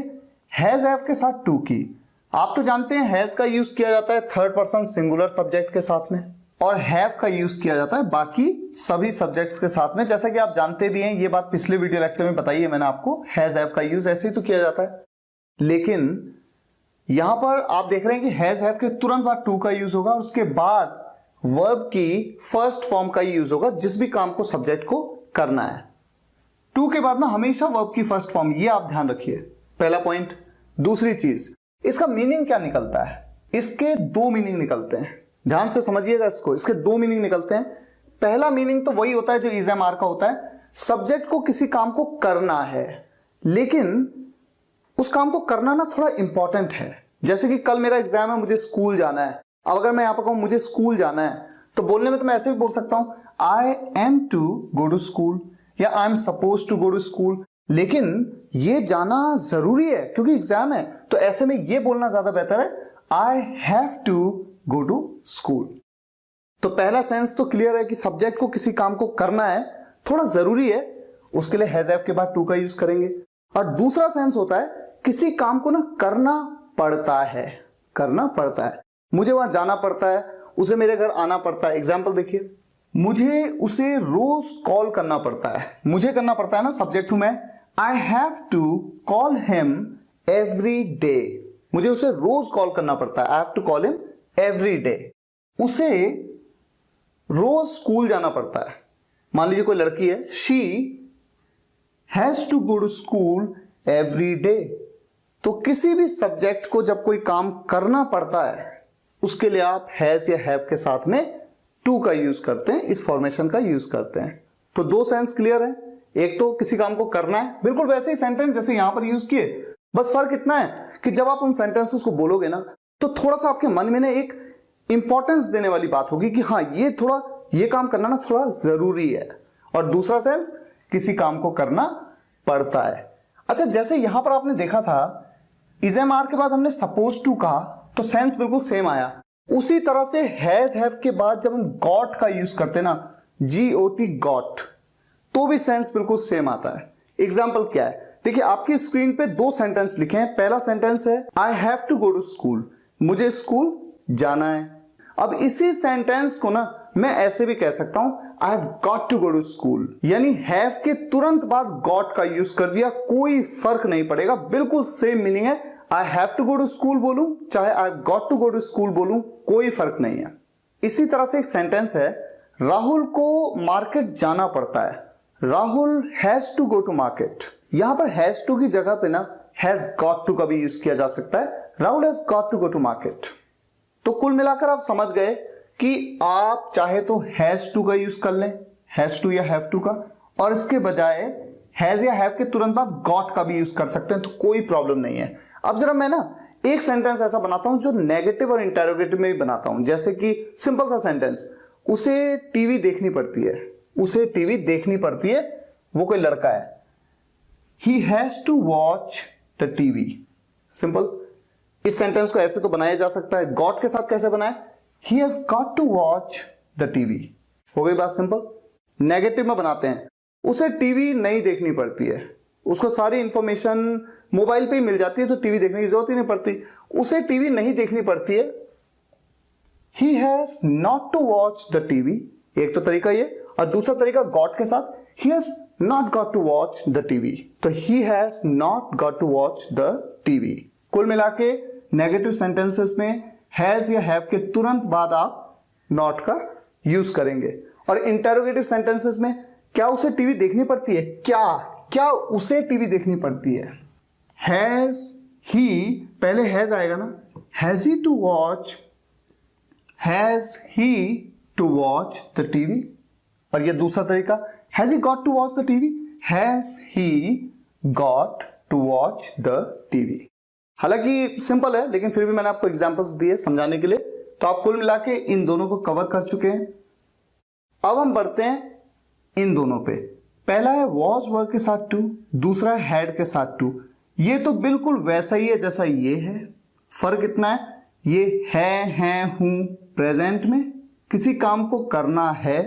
हैज हैव के साथ टू की। आप तो जानते हैं हैज का यूज किया जाता है थर्ड पर्सन सिंगुलर सब्जेक्ट के साथ में, और हैव का यूज किया जाता है बाकी सभी सब्जेक्ट्स के साथ में। जैसा कि आप जानते भी हैं, ये बात पिछले वीडियो लेक्चर में बताई है मैंने आपको, हैज हैव का यूज ऐसे ही तो किया जाता है। लेकिन यहां पर आप देख रहे हैं कि हैज हैव के तुरंत बाद टू का यूज होगा और उसके बाद वर्ब की फर्स्ट फॉर्म का यूज होगा जिस भी काम को सब्जेक्ट को करना है। टू के बाद ना हमेशा वर्ब की फर्स्ट फॉर्म, ये आप ध्यान रखिए, पहला पॉइंट। दूसरी चीज, इसका मीनिंग क्या निकलता है? इसके दो मीनिंग निकलते हैं, ध्यान से समझिएगा इसको। इसके दो मीनिंग निकलते हैं। पहला मीनिंग तो वही होता है जो इज एम आर का होता है, सब्जेक्ट को किसी काम को करना है, लेकिन उस काम को करना ना थोड़ा इंपॉर्टेंट है। जैसे कि कल मेरा एग्जाम है, मुझे स्कूल जाना है। अब अगर मैं यहां पर कहूं मुझे स्कूल जाना है, तो बोलने में तो मैं ऐसे भी बोल सकता हूं I am to go to school या I am suppose to go to school, लेकिन ये जाना जरूरी है क्योंकि एग्जाम है। तो ऐसे में ये बोलना ज्यादा बेहतर है, I have to go to school. तो पहला सेंस तो क्लियर है कि सब्जेक्ट को किसी काम को करना है, थोड़ा जरूरी है, उसके लिए हैज हैव के बाद टू का यूज करेंगे। और दूसरा सेंस होता है किसी काम को ना करना पड़ता है, करना पड़ता है, मुझे वहां जाना पड़ता है, उसे मेरे घर आना पड़ता है। एग्जाम्पल देखिए, मुझे उसे रोज कॉल करना पड़ता है, मुझे करना पड़ता है ना, सब्जेक्ट हूं मैं, I have to call him every day, मुझे उसे रोज कॉल करना पड़ता है, I have to call him every day. उसे रोज स्कूल जाना पड़ता है। मान लीजिए कोई लड़की है, she has to go to school every day. तो किसी भी सब्जेक्ट को जब कोई काम करना पड़ता है, उसके लिए आप हैज या हैव के साथ में टू का यूज करते हैं, इस फॉर्मेशन का यूज करते हैं। तो दो सेंस क्लियर है, एक तो किसी काम को करना है, बिल्कुल वैसे ही सेंटेंस जैसे यहां पर यूज किए, बस फर्क इतना है कि जब आप उन सेंटेंसेस को बोलोगे ना, तो थोड़ा सा आपके मन में ना एक इंपॉर्टेंस देने वाली बात होगी कि हाँ ये काम करना ना थोड़ा जरूरी है। और दूसरा सेंस, किसी काम को करना पड़ता है। अच्छा, जैसे यहां पर आपने देखा था इज एम आर के बाद हमने सपोज टू कहा तो सेंस बिल्कुल सेम आया। उसी तरह से हैज हैव के बाद जब हम गॉट का यूज करते ना, GOT गॉट, तो भी सेंस बिल्कुल सेम आता है। एग्जाम्पल क्या है, देखिए आपकी स्क्रीन पे दो सेंटेंस लिखे हैं। पहला सेंटेंस है I have to go to school, मुझे स्कूल जाना है। अब इसी सेंटेंस को ना मैं ऐसे भी कह सकता हूं I have got to go to school, यानी हैव के तुरंत बाद गॉट का यूज कर दिया, कोई फर्क नहीं पड़ेगा, बिल्कुल सेम मीनिंग है। I have to go to school बोलूं चाहे I have got to go to school बोलूं, कोई फर्क नहीं है। इसी तरह से एक सेंटेंस है राहुल को मार्केट जाना पड़ता है, Rahul has to go to market, यहां पर हैज टू की जगह पे ना हैज गॉट टू का भी यूज किया जा सकता है। Rahul has got to go to market. तो कुल मिलाकर आप समझ गए कि आप चाहे तो हैज टू का यूज कर लें, हैज टू या हैव टू का, और इसके बजाय हैज या हैव के तुरंत बाद गॉट का भी यूज कर सकते हैं, तो कोई प्रॉब्लम नहीं है। अब जरा मैं ना एक सेंटेंस ऐसा बनाता हूं जो नेगेटिव और इंटरोगेटिव में भी बनाता हूं। जैसे कि सिंपल सा सेंटेंस, उसे टीवी देखनी पड़ती है, उसे टीवी देखनी पड़ती है, वो कोई लड़का है। He has to watch the TV. Simple. इस सेंटेंस को ऐसे तो बनाया जा सकता है, गॉट के साथ कैसे बनाए, he has got to watch the TV. हो गई बात सिंपल। नेगेटिव में बनाते हैं, उसे टीवी नहीं देखनी पड़ती है, उसको सारी इंफॉर्मेशन मोबाइल पे ही मिल जाती है, तो टीवी देखने की जरूरत ही नहीं पड़ती, उसे टीवी नहीं देखनी पड़ती है। He has not to watch the TV, एक तो तरीका ये, और दूसरा तरीका गॉट के साथ, he has not got to watch the TV. तो he has not got to watch the TV. कुल मिला के नेगेटिव सेंटेंसेस में हैज या हैव के तुरंत बाद आप नॉट का यूज करेंगे। और इंटरोगेटिव सेंटेंसेस में क्या उसे टीवी देखनी पड़ती है, क्या उसे टीवी देखनी पड़ती है। हैज ही, पहले हैज आएगा ना, has he to watch, has he to watch the TV. और ये दूसरा तरीका, has he got to watch the TV, has he got to watch the TV. हालांकि सिंपल है, लेकिन फिर भी मैंने आपको एग्जांपल्स दिए समझाने के लिए, तो आप कुल मिला के इन दोनों को कवर कर चुके हैं। अब हम बढ़ते हैं इन दोनों पे। पहला है वॉज वर्ब के साथ टू, दूसरा है हैड के साथ टू। ये तो बिल्कुल वैसा ही है जैसा ये है, फर्क इतना है, ये है हूं प्रेजेंट में किसी काम को करना है,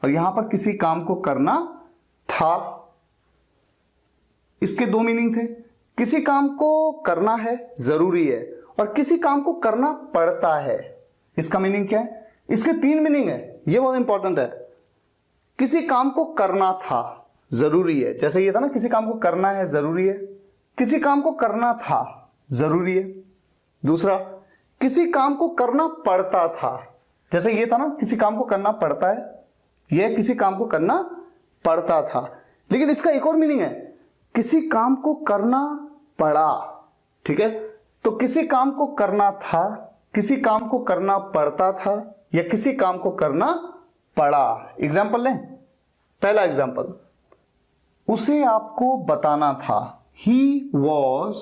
और यहां पर किसी काम को करना था। इसके दो मीनिंग थे, किसी काम को करना है जरूरी है, और किसी काम को करना पड़ता है। इसका मीनिंग क्या है, इसके तीन मीनिंग है, ये बहुत इंपॉर्टेंट है। किसी काम को करना था जरूरी है, जैसे ये था ना, किसी काम को करना है जरूरी है, किसी काम को करना था जरूरी है। दूसरा, किसी काम को करना पड़ता था, जैसे ये था ना, किसी काम को करना पड़ता है, यह किसी काम को करना पड़ता था। लेकिन इसका एक और मीनिंग है, किसी काम को करना पड़ा। ठीक है, तो किसी काम को करना था, किसी काम को करना पड़ता था, या किसी काम को करना पड़ा। एग्जाम्पल लें। पहला एग्जाम्पल, उसे आपको बताना था, he was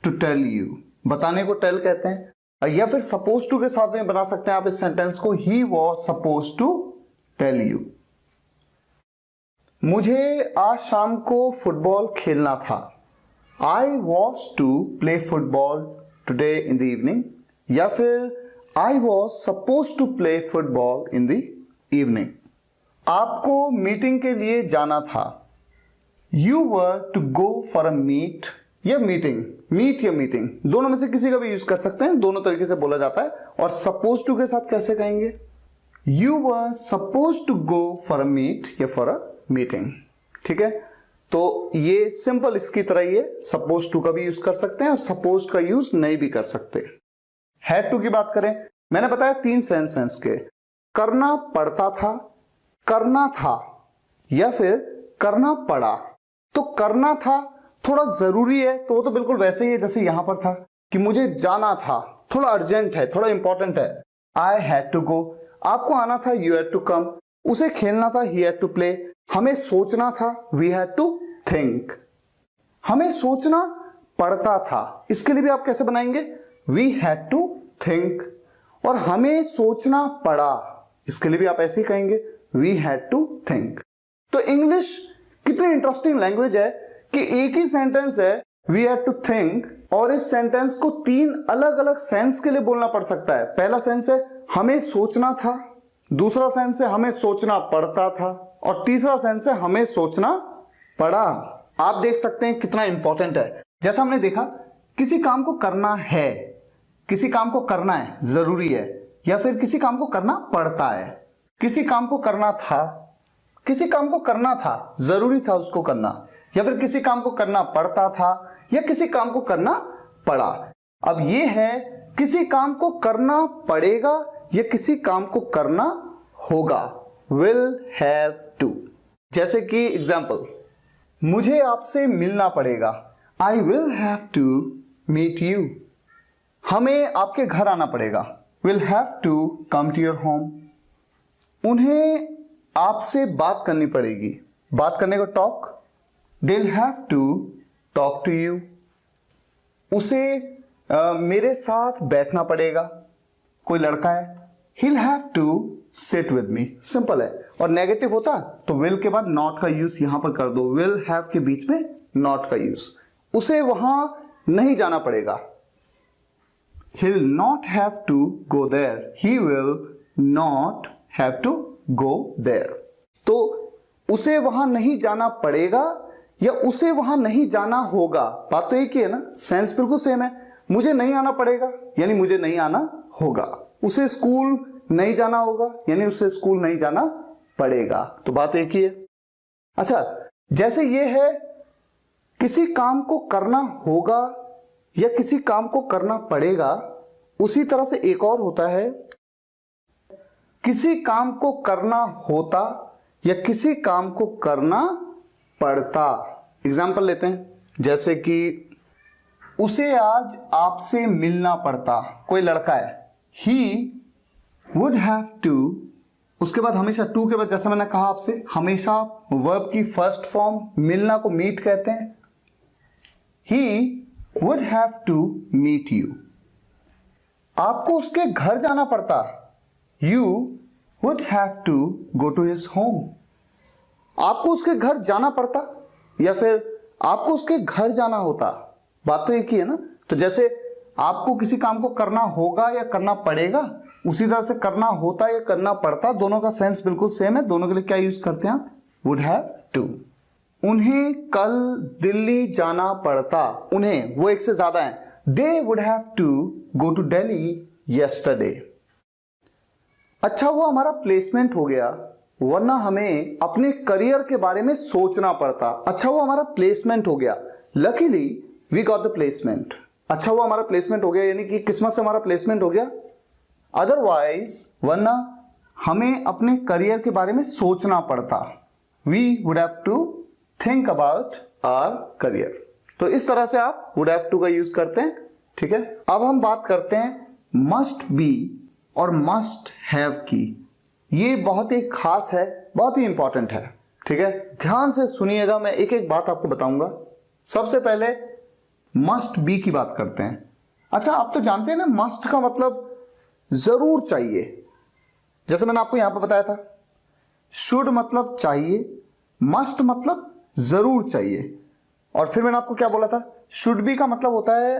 to tell you. बताने को टेल कहते हैं, या फिर सपोज टू के साथ में बना सकते हैं आप इस सेंटेंस को, he was suppose to tell you. मुझे आज शाम को फुटबॉल खेलना था, I was to play football today in the evening, या फिर I was suppose to play football in the evening. आपको मीटिंग के लिए जाना था, you were to go for a meet या मीटिंग, मीट या मीटिंग, दोनों में से किसी का भी यूज कर सकते हैं, दोनों तरीके से बोला जाता है। और सपोज टू के साथ कैसे कहेंगे, you were suppose to go for a meet या फॉर अ मीटिंग। ठीक है, तो ये सिंपल इसकी तरह ही है, सपोज टू का भी यूज कर सकते हैं और सपोज का यूज नहीं भी कर सकते। हैड टू की बात करें, मैंने बताया तीन सेंस के, करना पड़ता था, करना था, या फिर करना पड़ा। तो करना था थोड़ा जरूरी है, तो वो तो बिल्कुल वैसे ही है जैसे यहां पर था कि मुझे जाना था, थोड़ा अर्जेंट है, थोड़ा इंपॉर्टेंट है, आई हैड टू गो। आपको आना था, यू हैड टू कम। उसे खेलना था, ही हैड टू प्ले। हमें सोचना था, वी हैड टू थिंक। हमें सोचना पड़ता था, इसके लिए भी आप कैसे बनाएंगे, वी हैड टू थिंक। और हमें सोचना पड़ा, इसके लिए भी आप ऐसे ही कहेंगे, वी हैड टू थिंक। तो इंग्लिश कितनी इंटरेस्टिंग लैंग्वेज है कि एक ही सेंटेंस है, वी हैड टू थिंक, और इस सेंटेंस को तीन अलग अलग सेंस के लिए बोलना पड़ सकता है। पहला सेंस है हमें सोचना था, दूसरा सेंस है हमें सोचना पड़ता था, और तीसरा सेंस है हमें सोचना पड़ा। आप देख सकते हैं कितना इंपॉर्टेंट है। जैसा हमने देखा, किसी काम को करना है, किसी काम को करना है जरूरी है, या फिर किसी काम को करना पड़ता है। किसी काम को करना था, किसी काम को करना था, जरूरी था उसको करना, या फिर किसी काम को करना पड़ता था, या किसी काम को करना पड़ा। अब ये है किसी काम को करना पड़ेगा या किसी काम को करना होगा, विल हैव टू। जैसे कि एग्जाम्पल, मुझे आपसे मिलना पड़ेगा। I will have to meet you. हमें आपके घर आना पड़ेगा। Will have to come to your home. उन्हें आपसे बात करनी पड़ेगी। बात करने को talk. They'll have to talk to you. उसे मेरे साथ बैठना पड़ेगा। कोई लड़का है, he'll have to sit with me. Simple है। और नेगेटिव होता तो will के बाद not का यूज यहां पर कर दो। will have के बीच में not का यूज। उसे वहां नहीं जाना पड़ेगा। He'll not have to go there. He will not have to go there. तो उसे वहां नहीं जाना पड़ेगा या उसे वहां नहीं जाना होगा, बात तो एक ही है ना, सेंस बिल्कुल सेम है। मुझे नहीं आना पड़ेगा यानी मुझे नहीं आना होगा। उसे स्कूल नहीं जाना होगा यानी उसे स्कूल नहीं जाना पड़ेगा, तो बात एक ही है। अच्छा, जैसे ये है किसी काम को करना होगा या किसी काम को करना पड़ेगा, उसी तरह से एक और होता है किसी काम को करना होता या किसी काम को करना पड़ता। एग्जाम्पल लेते हैं, जैसे कि उसे आज आपसे मिलना पड़ता। कोई लड़का है, ही वुड हैव टू, उसके बाद हमेशा टू के बाद, जैसा मैंने कहा आपसे, हमेशा वर्ब की फर्स्ट फॉर्म मिलना को मीट कहते हैं। He would have to meet you. आपको उसके घर जाना पड़ता। You would have to go to his home. आपको उसके घर जाना पड़ता या फिर आपको उसके घर जाना होता, बात तो एक ही है ना। तो जैसे आपको किसी काम को करना होगा या करना पड़ेगा, उसी तरह से करना होता या करना पड़ता, दोनों का सेंस बिल्कुल सेम है। दोनों के लिए क्या यूज करते हैं आप? Would have to. उन्हें कल दिल्ली जाना पड़ता। उन्हें, वो एक से ज्यादा है। They would have to go to Delhi yesterday. अच्छा, वो हमारा प्लेसमेंट हो गया, वरना हमें अपने करियर के बारे में सोचना पड़ता। अच्छा, वो हमारा प्लेसमेंट हो गया, luckily we got the placement. अच्छा, वो हमारा प्लेसमेंट हो गया यानी कि किस्मत से हमारा प्लेसमेंट हो गया। अदरवाइज, वरना हमें अपने करियर के बारे में सोचना पड़ता। We would have to think about our career. तो इस तरह से आप वुड हैव टू का यूज करते हैं, ठीक है। अब हम बात करते हैं मस्ट बी और मस्ट हैव की। ये बहुत ही खास है, बहुत ही इंपॉर्टेंट है, ठीक है। ध्यान से सुनिएगा, मैं एक एक बात आपको बताऊंगा। सबसे पहले मस्ट बी की बात करते हैं। अच्छा, आप तो जानते हैं ना, मस्ट का मतलब जरूर चाहिए। जैसे मैंने आपको यहां पर बताया था, शुड मतलब चाहिए, मस्ट मतलब जरूर चाहिए। और फिर मैंने आपको क्या बोला था? शुड बी का मतलब होता है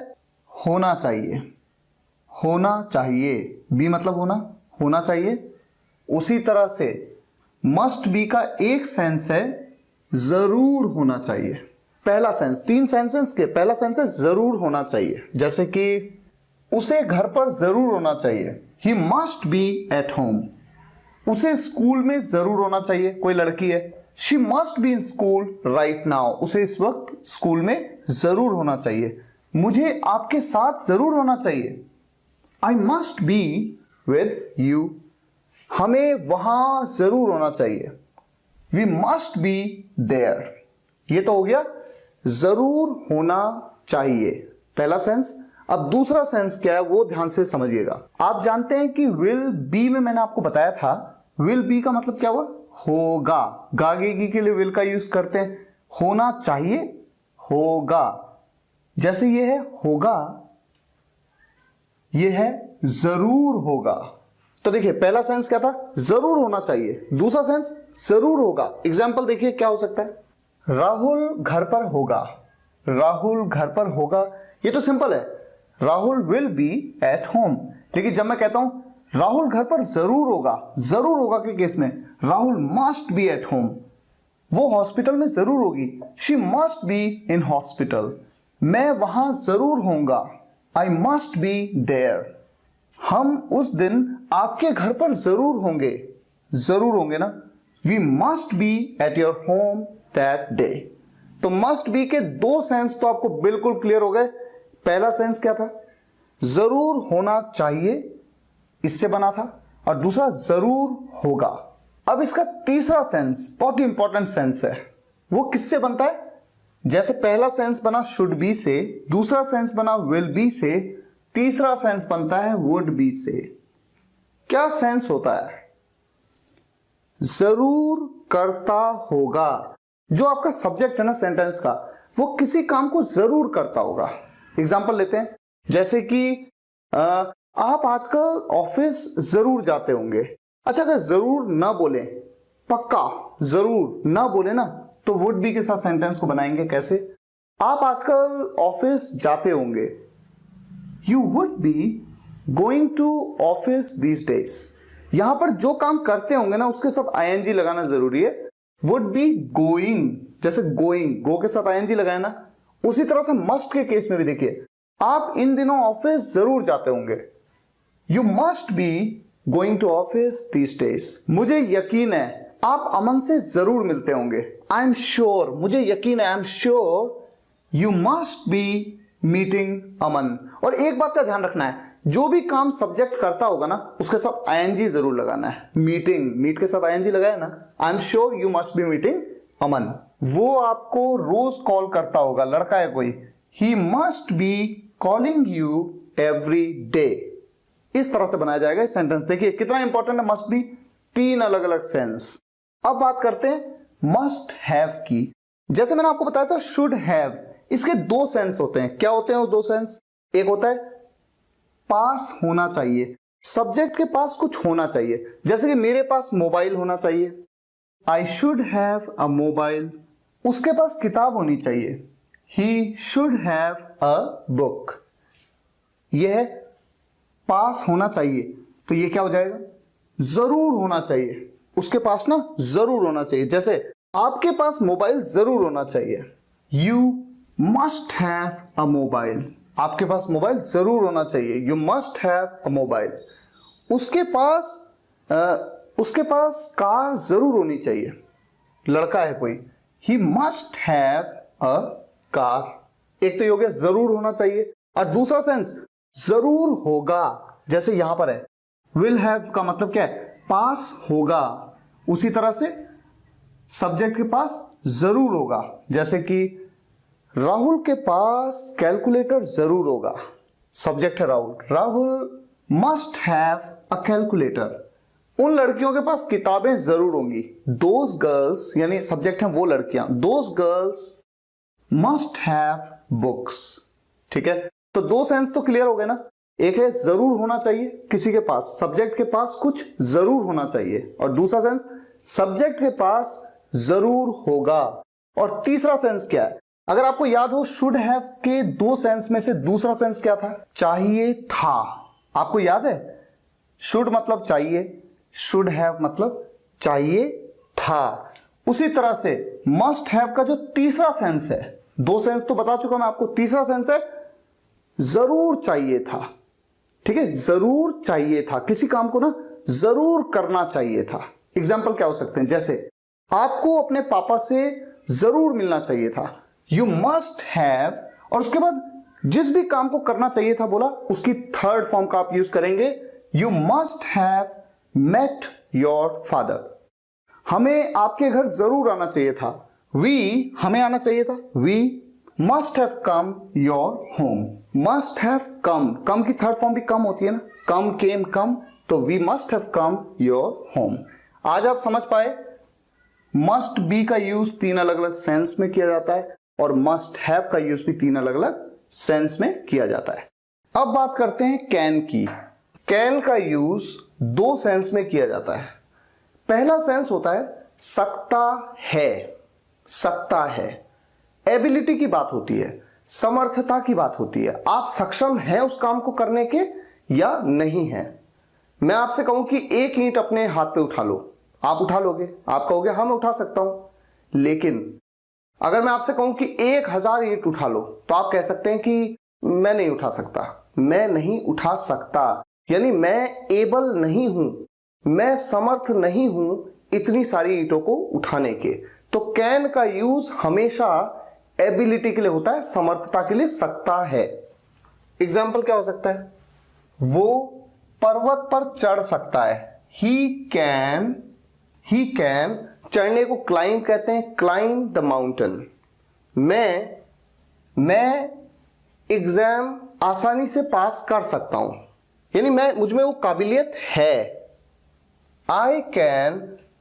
होना चाहिए। होना चाहिए, बी मतलब होना, होना चाहिए। उसी तरह से मस्ट बी का एक सेंस है जरूर होना चाहिए। पहला सेंस, तीन सेंसेस के पहला सेंस है जरूर होना चाहिए। जैसे कि उसे घर पर जरूर होना चाहिए, ही मस्ट बी एट होम। उसे स्कूल में जरूर होना चाहिए। कोई लड़की है, she must be in school right now. उसे इस वक्त स्कूल में जरूर होना चाहिए। मुझे आपके साथ जरूर होना चाहिए, I must be with you. हमें वहां जरूर होना चाहिए, वी मस्ट बी देयर। ये तो हो गया जरूर होना चाहिए, पहला सेंस। अब दूसरा सेंस क्या है वो ध्यान से समझिएगा। आप जानते हैं कि विल बी में मैंने आपको बताया था, विल बी का मतलब क्या हुआ? होगा। गागेगी के लिए विल का यूज करते हैं। होना चाहिए, होगा। जैसे ये है होगा, ये है जरूर होगा। तो देखिए, पहला सेंस क्या था? जरूर होना चाहिए। दूसरा सेंस जरूर होगा। एग्जाम्पल देखिए क्या हो सकता है। राहुल घर पर होगा। राहुल घर पर होगा, ये तो सिंपल है, Rahul will be at home. लेकिन जब मैं कहता हूं राहुल घर पर जरूर होगा, जरूर होगा के केस में Rahul must be at home, वो हॉस्पिटल में जरूर होगी, she must be in hospital. मैं वहां जरूर होऊंगा, आई मस्ट बी देयर। हम उस दिन आपके घर पर जरूर होंगे, जरूर होंगे ना। We must be at your home that day. तो मस्ट बी के दो सेंस तो आपको बिल्कुल क्लियर हो गए। पहला सेंस क्या था? जरूर होना चाहिए, इससे बना था। और दूसरा जरूर होगा। अब इसका तीसरा सेंस बहुत ही इंपॉर्टेंट सेंस है। वो किससे बनता है? जैसे पहला सेंस बना शुड बी से, दूसरा सेंस बना विल बी से, तीसरा सेंस बनता है वुड बी से। क्या सेंस होता है? जरूर करता होगा। जो आपका सब्जेक्ट है ना सेंटेंस का, वो किसी काम को जरूर करता होगा। एग्जाम्पल लेते हैं, जैसे कि आप आजकल ऑफिस जरूर जाते होंगे। अच्छा, अगर जरूर ना बोले, पक्का जरूर ना बोले ना, तो वुड बी के साथ सेंटेंस को बनाएंगे कैसे? आप आजकल ऑफिस जाते होंगे। You would be going to office these days. यहां पर जो काम करते होंगे ना, उसके साथ आईएनजी लगाना जरूरी है। वुड बी गोइंग, जैसे गोइंग, गो के साथ आईएनजी लगाया ना। उसी तरह से मस्ट के केस में भी देखिए, आप इन दिनों ऑफिस जरूर जाते होंगे। You must be going to office these days. मुझे यकीन है आप अमन से जरूर मिलते होंगे। आई एम श्योर, मुझे यकीन है, I am sure you must be meeting Aman. और एक बात का ध्यान रखना है, जो भी काम सब्जेक्ट करता होगा ना, उसके साथ आईएनजी जरूर लगाना है। मीटिंग, मीट के साथ आईएनजी लगाया ना। I am sure you must be meeting Aman. वो आपको रोज कॉल करता होगा, लड़का है कोई, he must be calling you every day. इस तरह से बनाया जाएगा ये सेंटेंस। देखिए कितना इंपॉर्टेंट है मस्ट बी, 3 अलग अलग सेंस। अब बात करते हैं मस्ट हैव की। जैसे मैंने आपको बताया था शुड हैव, इसके 2 सेंस होते हैं। क्या होते हैं वो 2 सेंस? एक होता है पास होना चाहिए, सब्जेक्ट के पास कुछ होना चाहिए। जैसे कि मेरे पास मोबाइल होना चाहिए, I should have a mobile. उसके पास किताब होनी चाहिए, ही शुड हैव अ बुक। यह पास होना चाहिए, तो ये क्या हो जाएगा? जरूर होना चाहिए। उसके पास ना जरूर होना चाहिए। जैसे आपके पास मोबाइल जरूर होना चाहिए, you must have a mobile. आपके पास मोबाइल जरूर होना चाहिए, you must have a mobile. उसके पास कार जरूर होनी चाहिए, लड़का है कोई, he must have a car. एक तो ये हो गया जरूर होना चाहिए, और दूसरा सेंस जरूर होगा। जैसे यहां पर है विल हैव का मतलब क्या है? पास होगा। उसी तरह से सब्जेक्ट के पास जरूर होगा। जैसे कि राहुल के पास कैलकुलेटर जरूर होगा। सब्जेक्ट है Rahul, Rahul must have a calculator. उन लड़कियों के पास किताबें जरूर होंगी। दोज गर्ल्स, यानी सब्जेक्ट हैं वो लड़कियां, those girls must have books. ठीक है, तो 2 सेंस तो क्लियर हो गए ना। एक है जरूर होना चाहिए किसी के पास, सब्जेक्ट के पास कुछ जरूर होना चाहिए, और दूसरा सेंस सब्जेक्ट के पास जरूर होगा। और तीसरा सेंस क्या है? अगर आपको याद हो, शुड हैव के 2 सेंस में से दूसरा सेंस क्या था? चाहिए था। आपको याद है? शुड मतलब चाहिए, शुड हैव मतलब चाहिए था। उसी तरह से मस्ट हैव का जो तीसरा सेंस है, 2 सेंस तो बता चुका मैं आपको, तीसरा सेंस है जरूर चाहिए था। ठीक है, जरूर चाहिए था, किसी काम को ना जरूर करना चाहिए था। एग्जाम्पल क्या हो सकते हैं? जैसे आपको अपने पापा से जरूर मिलना चाहिए था, यू मस्ट हैव, और उसके बाद जिस भी काम को करना चाहिए था बोला, उसकी थर्ड फॉर्म का आप यूज करेंगे, you must have met your father. हमें आपके घर जरूर आना चाहिए था, वी हमें आना चाहिए था, we must have come your home. Must have come की थर्ड फॉर्म भी कम होती है ना, कम, केम, कम, तो we must have come your home. आज आप समझ पाए मस्ट बी का यूज 3 अलग अलग सेंस में किया जाता है, और मस्ट हैव का यूज भी 3 अलग अलग सेंस में किया जाता है। अब बात करते हैं कैन की। कैन का यूज 2 सेंस में किया जाता है। पहला सेंस होता है सकता है, सकता है, एबिलिटी की बात होती है, समर्थता की बात होती है। आप सक्षम हैं उस काम को करने के या नहीं है। मैं आपसे कहूं कि 1 ईंट अपने हाथ पे उठा लो, आप उठा लोगे? आप कहोगे हाँ मैं उठा सकता हूं। लेकिन अगर मैं आपसे कहूं कि 1000 ईंट उठा लो, तो आप कह सकते हैं कि मैं नहीं उठा सकता, मैं नहीं उठा सकता, यानी मैं एबल नहीं हूं, मैं समर्थ नहीं हूं इतनी सारी ईंटों को उठाने के। तो कैन का यूज हमेशा एबिलिटी के लिए होता है, समर्थता के लिए सकता है। एग्जाम्पल क्या हो सकता है? वो पर्वत पर चढ़ सकता है, ही कैन, चढ़ने को क्लाइंब कहते हैं, क्लाइंब द माउंटेन। मैं एग्जाम आसानी से पास कर सकता हूं, यानी मुझ में वो काबिलियत है। I can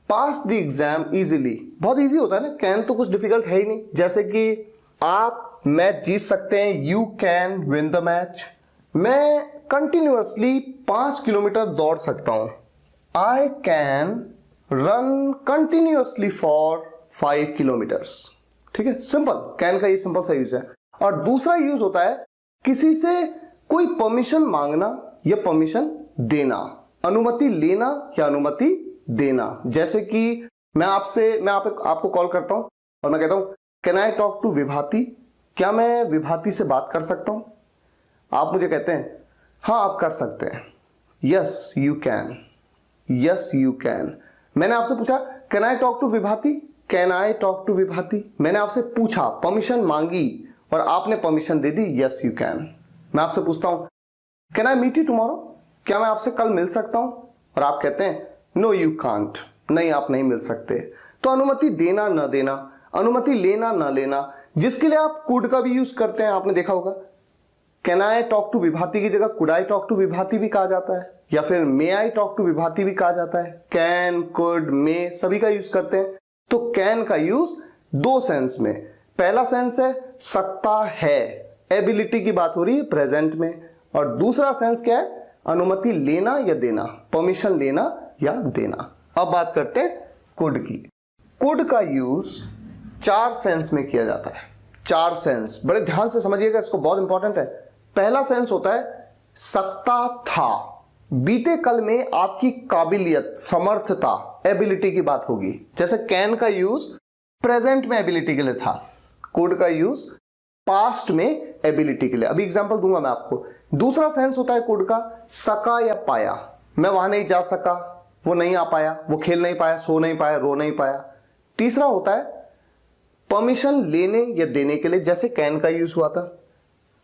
pass the exam easily, बहुत इजी होता है ना, कैन तो कुछ डिफिकल्ट है ही नहीं। जैसे कि आप मैच जीत सकते हैं, you can win the match. मैं कंटिन्यूअसली 5 किलोमीटर दौड़ सकता हूं, I can run continuously for 5 kilometres. ठीक है, सिंपल, कैन का ये सिंपल सा यूज है। और दूसरा यूज होता है किसी से कोई परमिशन मांगना या परमिशन देना, अनुमति लेना या अनुमति देना। जैसे कि आपको कॉल करता हूं और मैं कहता हूं कैन आई टॉक टू विभाति, क्या मैं विभाति से बात कर सकता हूं? आप मुझे कहते हैं हाँ आप कर सकते हैं, yes you can, yes you can. मैंने आपसे पूछा can I talk to Vibhati, can I talk to Vibhati. मैंने आपसे पूछा, परमिशन मांगी और आपने परमिशन दे दी, यस यू कैन। मैं आपसे पूछता हूं can I meet you tomorrow, क्या मैं आपसे कल मिल सकता हूं? और आप कहते हैं नो यू कांट, नहीं आप नहीं मिल सकते। तो अनुमति देना न देना, अनुमति लेना न लेना, जिसके लिए आप कुड का भी यूज करते हैं, आपने देखा होगा। कैन आई टॉक टू विभाति की जगह कुड आई टॉक टू विभाति भी कहा जाता है, या फिर मे आई टॉक टू विभाति भी कहा जाता है। कैन, कुड, मे सभी का यूज करते हैं। तो कैन का यूज दो सेंस में, पहला सेंस है सकता है, एबिलिटी की बात हो रही है प्रेजेंट में, और दूसरा सेंस क्या है, अनुमति लेना या देना, परमिशन लेना या देना। अब बात करते हैं कुड की। कुड का यूज 4 सेंस में किया जाता है। 4 सेंस, बड़े ध्यान से समझिएगा, इसको, बहुत इंपॉर्टेंट है। पहला सेंस होता है सकता था, बीते कल में आपकी काबिलियत, समर्थता, एबिलिटी की बात होगी। जैसे कैन का यूज प्रेजेंट में एबिलिटी के लिए था, कुड का यूज पास्ट में एबिलिटी के लिए। अभी एग्जांपल दूंगा मैं आपको। दूसरा सेंस होता है कुड का सका या पाया, मैं वहां नहीं जा सका, वो नहीं आ पाया, वो खेल नहीं पाया, सो नहीं पाया, रो नहीं पाया। तीसरा होता है परमिशन लेने या देने के लिए, जैसे कैन का यूज हुआ था,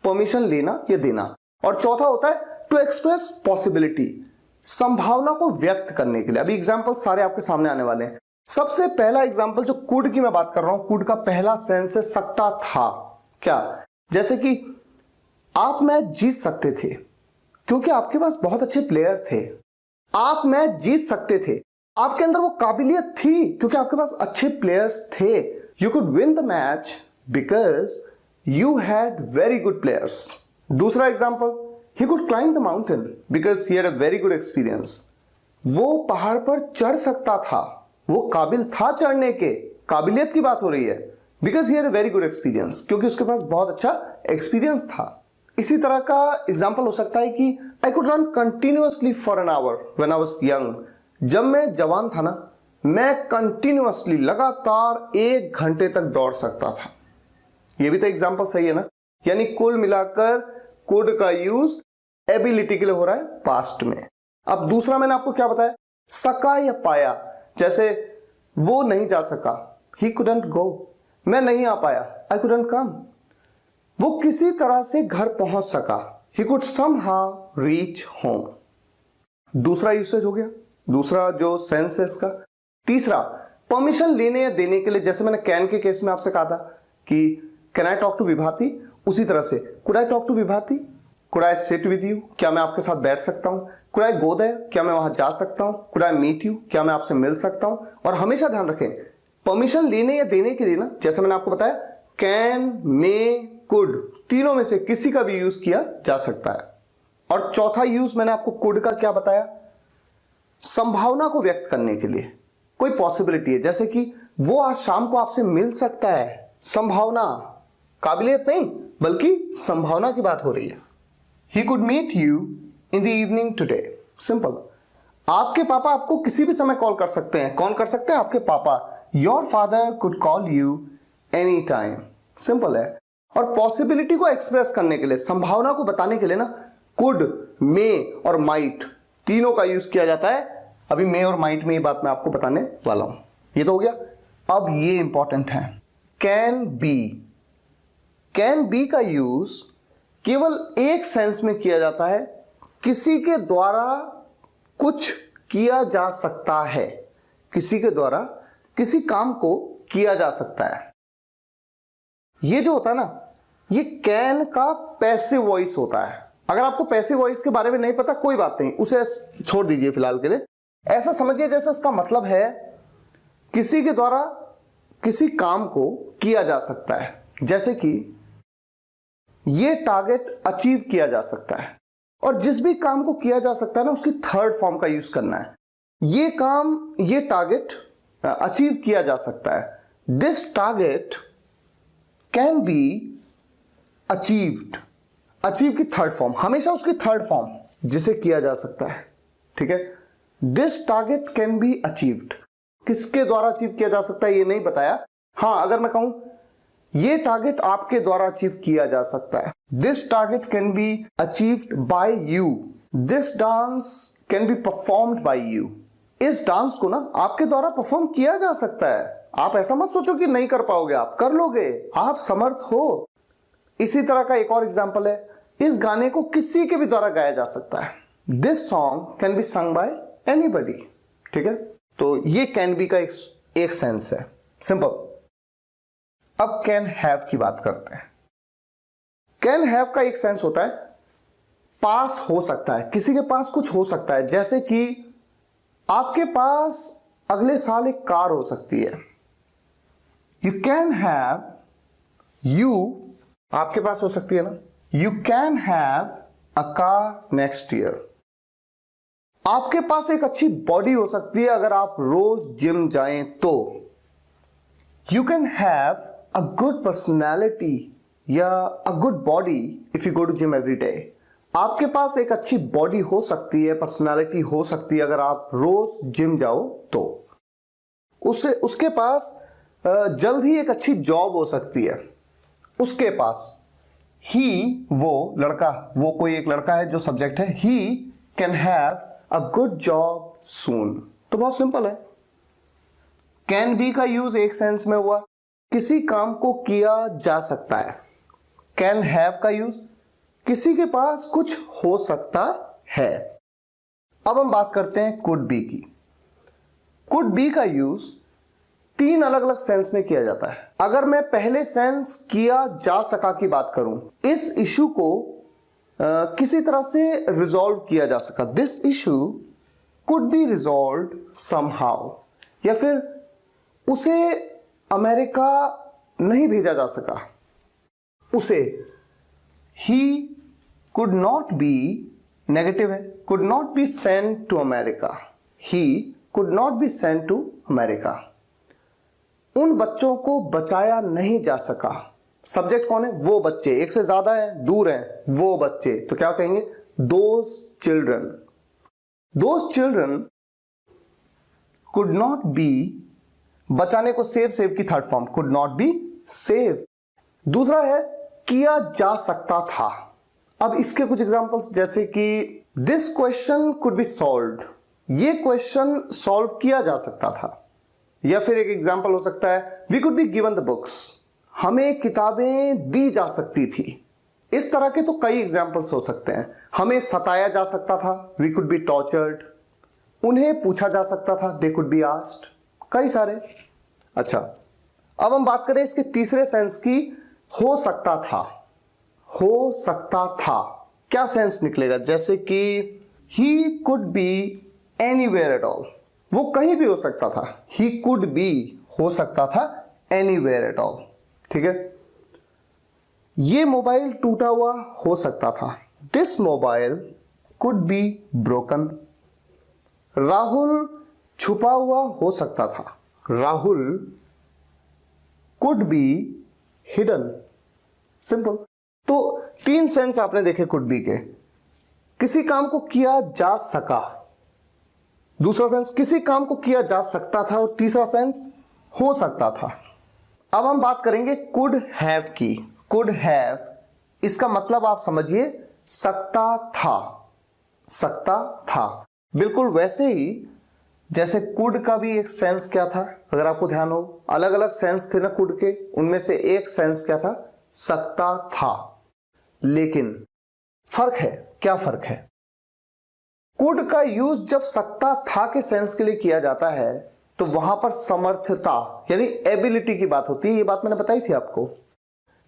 परमिशन लेना या देना। और चौथा होता है टू एक्सप्रेस पॉसिबिलिटी, संभावना को व्यक्त करने के लिए। अभी एग्जांपल सारे आपके सामने आने वाले हैं। सबसे पहला एग्जांपल जो कुड की मैं बात कर रहा हूं, कुड का पहला सेंस है सकता था। क्या? जैसे कि आप मैच जीत सकते थे क्योंकि आपके पास बहुत अच्छे प्लेयर थे। आप मैच जीत सकते थे, आपके अंदर वो काबिलियत थी क्योंकि आपके पास अच्छे प्लेयर्स थे। You could win the match because you had very good players. दूसरा example, he could climb the mountain because he had a very good experience. वो पहाड़ पर चढ़ सकता था, वो काबिल था चढ़ने के, काबिलियत की बात हो रही है। because he had a very good experience, क्योंकि उसके पास बहुत अच्छा एक्सपीरियंस था। इसी तरह का एग्जाम्पल हो सकता है कि I could run continuously for an hour when I was young. जब मैं जवान था ना, मैं कंटिन्यूअसली, लगातार 1 घंटे तक दौड़ सकता था। ये भी तो एग्जाम्पल सही है ना। यानी कुल मिलाकर कुड का यूज एबिलिटी के लिए हो रहा है पास्ट में। अब दूसरा मैंने आपको क्या बताया, सका या पाया। जैसे वो नहीं जा सका, he couldn't go, मैं नहीं आ पाया, I couldn't come। वो किसी तरह से घर पहुंच सका, he could somehow reach home। दूसरा यूसेज हो गया, दूसरा जो सेंस है इसका। तीसरा, परमिशन लेने या देने के लिए, जैसे मैंने कैन के केस में आपसे कहा था कि can I talk to Vibhati, उसी तरह से could I talk to Vibhati, could I sit with you, क्या मैं आपके साथ बैठ सकता हूं, कुड आई गो देयर, क्या मैं वहां जा सकता हूं, कुड आई मीट यू, क्या मैं आपसे मिल सकता हूं। और हमेशा ध्यान रखें, परमिशन लेने या देने के लिए ना, जैसे मैंने आपको बताया कैन, मे, कुड, तीनों में से किसी का भी यूज किया जा सकता है। और चौथा यूज मैंने आपको कुड का क्या बताया, संभावना को व्यक्त करने के लिए, कोई पॉसिबिलिटी है, जैसे कि वो आज शाम को आपसे मिल सकता है, संभावना, काबिलियत नहीं बल्कि संभावना की बात हो रही है। He could meet you in the evening today। Simple, आपके पापा आपको किसी भी समय कॉल कर सकते हैं। कौन कर सकते हैं? आपके पापा। Your father could call you any time। Simple है। और पॉसिबिलिटी को एक्सप्रेस करने के लिए, संभावना को बताने के लिए ना, कुड, मे और माइट तीनों का यूज किया जाता है। अभी मे और माइट में ये बात मैं आपको बताने वाला हूं। ये तो हो गया। अब ये इंपॉर्टेंट है, कैन बी। कैन बी का यूज केवल एक सेंस में किया जाता है, किसी के द्वारा कुछ किया जा सकता है, किसी के द्वारा किसी काम को किया जा सकता है। ये जो होता है ना, ये कैन का पैसिव वॉइस होता है। अगर आपको पैसिव वॉइस के बारे में नहीं पता कोई बात नहीं, उसे छोड़ दीजिए फिलहाल के लिए। ऐसा समझिए जैसे इसका मतलब है किसी के द्वारा किसी काम को किया जा सकता है, जैसे कि ये टारगेट अचीव किया जा सकता है। और जिस भी काम को किया जा सकता है ना, उसकी थर्ड फॉर्म का यूज करना है। ये काम, ये टारगेट अचीव किया जा सकता है। This target can be achieved. Achieve की थर्ड फॉर्म, हमेशा उसकी थर्ड फॉर्म जिसे किया जा सकता है, ठीक है। This target can be achieved, किसके द्वारा अचीव किया जा सकता है ये नहीं बताया। हाँ, अगर मैं कहूं ये टारगेट आपके द्वारा अचीव किया जा सकता है, this target can be achieved by you, this dance can be performed by you. इस डांस को ना आपके द्वारा परफॉर्म किया जा सकता है। आप ऐसा मत सोचो कि नहीं कर पाओगे, आप कर लोगे, आप समर्थ हो। इसी तरह का एक और एग्जांपल है, इस गाने को किसी के भी द्वारा गाया जा सकता है। This song can be sung by anybody, ठीक है। तो ये कैन बी का एक सेंस है, सिंपल। अब कैन हैव की बात करते हैं। कैन हैव का एक सेंस होता है पास हो सकता है, किसी के पास कुछ हो सकता है। जैसे कि आपके पास अगले साल एक कार हो सकती है। यू कैन हैव, यू आपके पास हो सकती है ना, you can have a car next year. आपके पास एक अच्छी बॉडी हो सकती है अगर आप रोज जिम जाएं तो। You can have a good personality या a good body if you go to gym every day। आपके पास एक अच्छी बॉडी हो सकती है, पर्सनालिटी हो सकती है अगर आप रोज जिम जाओ तो। उसके पास जल्द ही एक अच्छी जॉब हो सकती है। उसके पास ही, वो लड़का, वो कोई एक लड़का है जो सब्जेक्ट है, he can have a good job soon. तो बहुत सिंपल है। कैन बी का यूज एक सेंस में हुआ, किसी काम को किया जा सकता है। कैन हैव का यूज, किसी के पास कुछ हो सकता है। अब हम बात करते हैं कुड बी की। कुड बी का यूज तीन अलग अलग सेंस में किया जाता है। अगर मैं पहले सेंस किया जा सका की बात करूं, इस इशू को किसी तरह से रिजॉल्व किया जा सका, this issue could be resolved somehow. या फिर उसे अमेरिका नहीं भेजा जा सका, उसे, he could not be, negative है, could not be sent to America, he could not be sent to America. उन बच्चों को बचाया नहीं जा सका। सब्जेक्ट कौन है? वो बच्चे, एक से ज्यादा है, दूर है, वो बच्चे, तो क्या कहेंगे? Those children. Those children could not B, बचाने को सेव की third form, could not B save. दूसरा है किया जा सकता था। अब इसके कुछ एग्जांपल्स, जैसे कि this question could be solved, ये क्वेश्चन सॉल्व किया जा सकता था। या फिर एक एग्जांपल हो सकता है we could be given the books, हमें किताबें दी जा सकती थी। इस तरह के तो कई एग्जांपल्स हो सकते हैं। हमें सताया जा सकता था, वी कुड बी टॉर्चर्ड। उन्हें पूछा जा सकता था, दे कुड बी आस्क्ड। कई सारे। अच्छा, अब हम बात करें इसके तीसरे सेंस की, हो सकता था। हो सकता था क्या सेंस निकलेगा? जैसे कि he could be anywhere at all, वो कहीं भी हो सकता था। ही कुड बी हो सकता था एनीवेयर एट ऑल, ठीक है। ये मोबाइल टूटा हुआ हो सकता था, this mobile could be broken. Rahul छुपा हुआ हो सकता था, Rahul could be hidden. Simple. तो तीन सेंस आपने देखे कुड बी के। किसी काम को किया जा सका, दूसरा सेंस किसी काम को किया जा सकता था, और तीसरा सेंस हो सकता था। अब हम बात करेंगे कुड हैव की। कुड हैव, इसका मतलब आप समझिए सकता था, सकता था। बिल्कुल वैसे ही जैसे कुड का भी एक सेंस क्या था, अगर आपको ध्यान हो, अलग अलग सेंस थे ना कुड के, उनमें से एक सेंस क्या था? सकता था। लेकिन फर्क है, क्या फर्क है? कुड का यूज जब सकता था के सेंस के लिए किया जाता है तो वहां पर समर्थता यानी एबिलिटी की बात होती है। ये बात मैंने बताई थी आपको।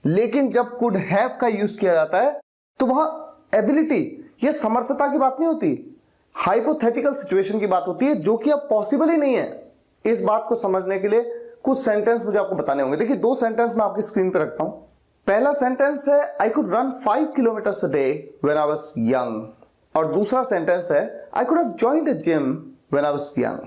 लेकिन जब कुड हैव का यूज किया जाता है तो वहां एबिलिटी, ये समर्थता की बात नहीं होती, हाइपोथेटिकल सिचुएशन की बात होती है जो कि अब पॉसिबल ही नहीं है। इस बात को समझने के लिए कुछ सेंटेंस मुझे आपको बताने होंगे। देखिए 2 सेंटेंस मैं आपकी स्क्रीन पे रखता हूं। पहला सेंटेंस है I could run 5 kilometres a day when I was young, और दूसरा सेंटेंस है I could have joined a gym when I was young.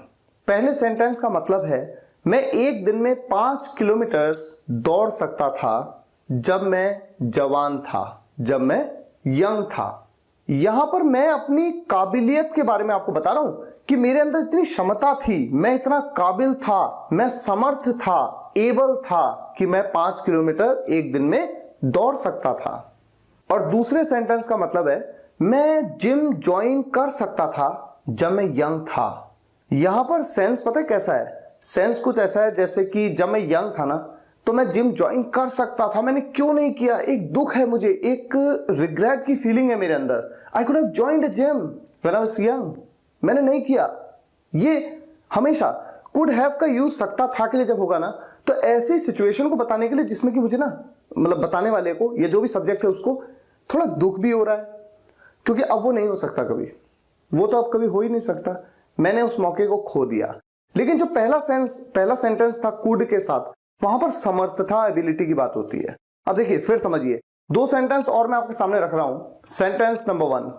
पहले सेंटेंस का मतलब है मैं एक दिन में 5 किलोमीटर्स दौड़ सकता था जब मैं जवान था, जब मैं यंग था। यहां पर मैं अपनी काबिलियत के बारे में आपको बता रहा हूं कि मेरे अंदर इतनी क्षमता थी, मैं इतना काबिल था, मैं समर्थ था, एबल था कि मैं 5 किलोमीटर एक दिन में दौड़ सकता था। और दूसरे सेंटेंस का मतलब है मैं जिम ज्वाइन कर सकता था जब मैं यंग था। यहां पर सेंस पता है कैसा है? सेंस कुछ ऐसा है जैसे कि जब मैं यंग था ना तो मैं जिम ज्वाइन कर सकता था, मैंने क्यों नहीं किया, एक दुख है मुझे, एक रिग्रेट की फीलिंग है मेरे अंदर। I could have joined a gym when I was young, मैंने नहीं किया। ये हमेशा कुड हैव का यूज सकता था के लिए जब होगा ना तो ऐसी सिचुएशन को बताने के लिए जिसमें कि मुझे ना मतलब बताने वाले को, ये जो भी सब्जेक्ट है उसको थोड़ा दुख भी हो रहा है क्योंकि अब वो नहीं हो सकता, कभी वो तो अब कभी हो ही नहीं सकता, मैंने उस मौके को खो दिया। लेकिन जो पहला सेंटेंस था कुड के साथ, वहां पर समर्थता, एबिलिटी की बात होती है। अब देखिए फिर समझिए, 2 सेंटेंस और मैं आपके सामने रख रहा हूं। सेंटेंस नंबर 1,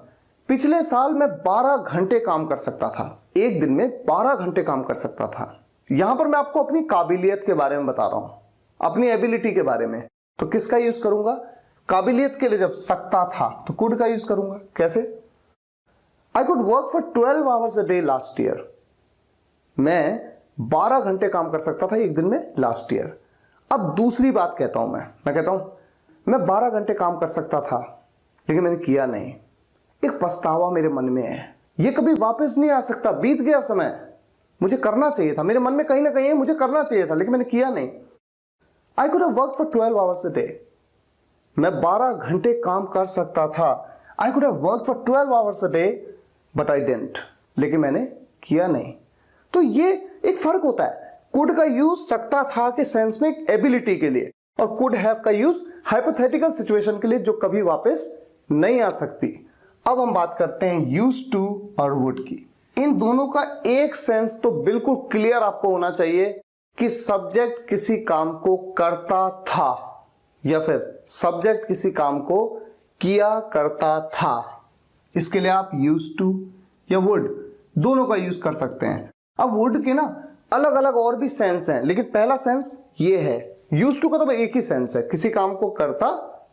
पिछले साल मैं 12 घंटे काम कर सकता था, एक दिन में 12 घंटे काम कर सकता था। यहां पर मैं आपको अपनी काबिलियत के बारे में बता रहा हूं, अपनी एबिलिटी के बारे में। तो किसका यूज करूंगा? काबिलियत के लिए जब सकता था तो कुड का यूज करूंगा। कैसे? I could work for 12 hours a day last year, मैं 12 घंटे काम कर सकता था एक दिन में लास्ट ईयर। अब दूसरी बात कहता हूं मैं कहता हूं मैं 12 घंटे काम कर सकता था लेकिन मैंने किया नहीं। एक पछतावा मेरे मन में है, ये कभी वापस नहीं आ सकता, बीत गया समय, मुझे करना चाहिए था, मेरे मन में कहीं ना कहीं मुझे करना चाहिए था लेकिन मैंने किया नहीं। I could have worked for 12 hours a day, मैं 12 घंटे काम कर सकता था। I could have worked for 12 hours a day but I didn't, लेकिन मैंने किया नहीं। तो ये एक फर्क होता है। कुड का यूज सकता था के सेंस में एबिलिटी के लिए, और कुड हैव का यूज हाइपोथेटिकल सिचुएशन के लिए जो कभी वापस नहीं आ सकती। अब हम बात करते हैं यूज टू और वुड की। इन दोनों का एक सेंस तो बिल्कुल क्लियर आपको होना चाहिए कि सब्जेक्ट किसी काम को करता था या फिर सब्जेक्ट किसी काम को किया करता था। इसके लिए आप यूज टू या वुड दोनों का यूज कर सकते हैं। अब वुड के ना अलग अलग और भी सेंस हैं, लेकिन पहला सेंस ये है। यूज टू का तो एक ही सेंस है, किसी काम को करता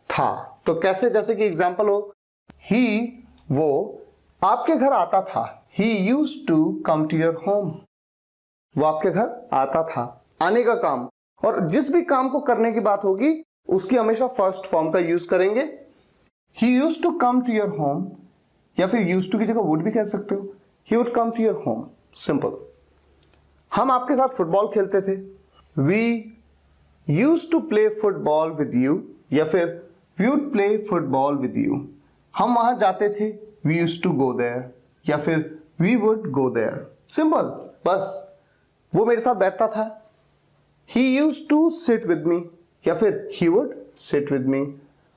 था। तो कैसे? जैसे कि एग्जांपल हो, ही वो आपके घर आता था, he use to come to your home, वो आपके घर आता था, आने का काम। और जिस भी काम को करने की बात होगी उसकी हमेशा फर्स्ट फॉर्म का यूज करेंगे। He use to come to your home, या फिर यूज टू की जगह वुड भी कह सकते हो, he would come to your home. Simple. हम आपके साथ फुटबॉल खेलते थे, we use to play football with you, या फिर we would play football with you. हम वहां जाते थे, we use to go there, या फिर we would go there. Simple, बस। वो मेरे साथ बैठता था, he use to sit with me, या फिर he would sit with me.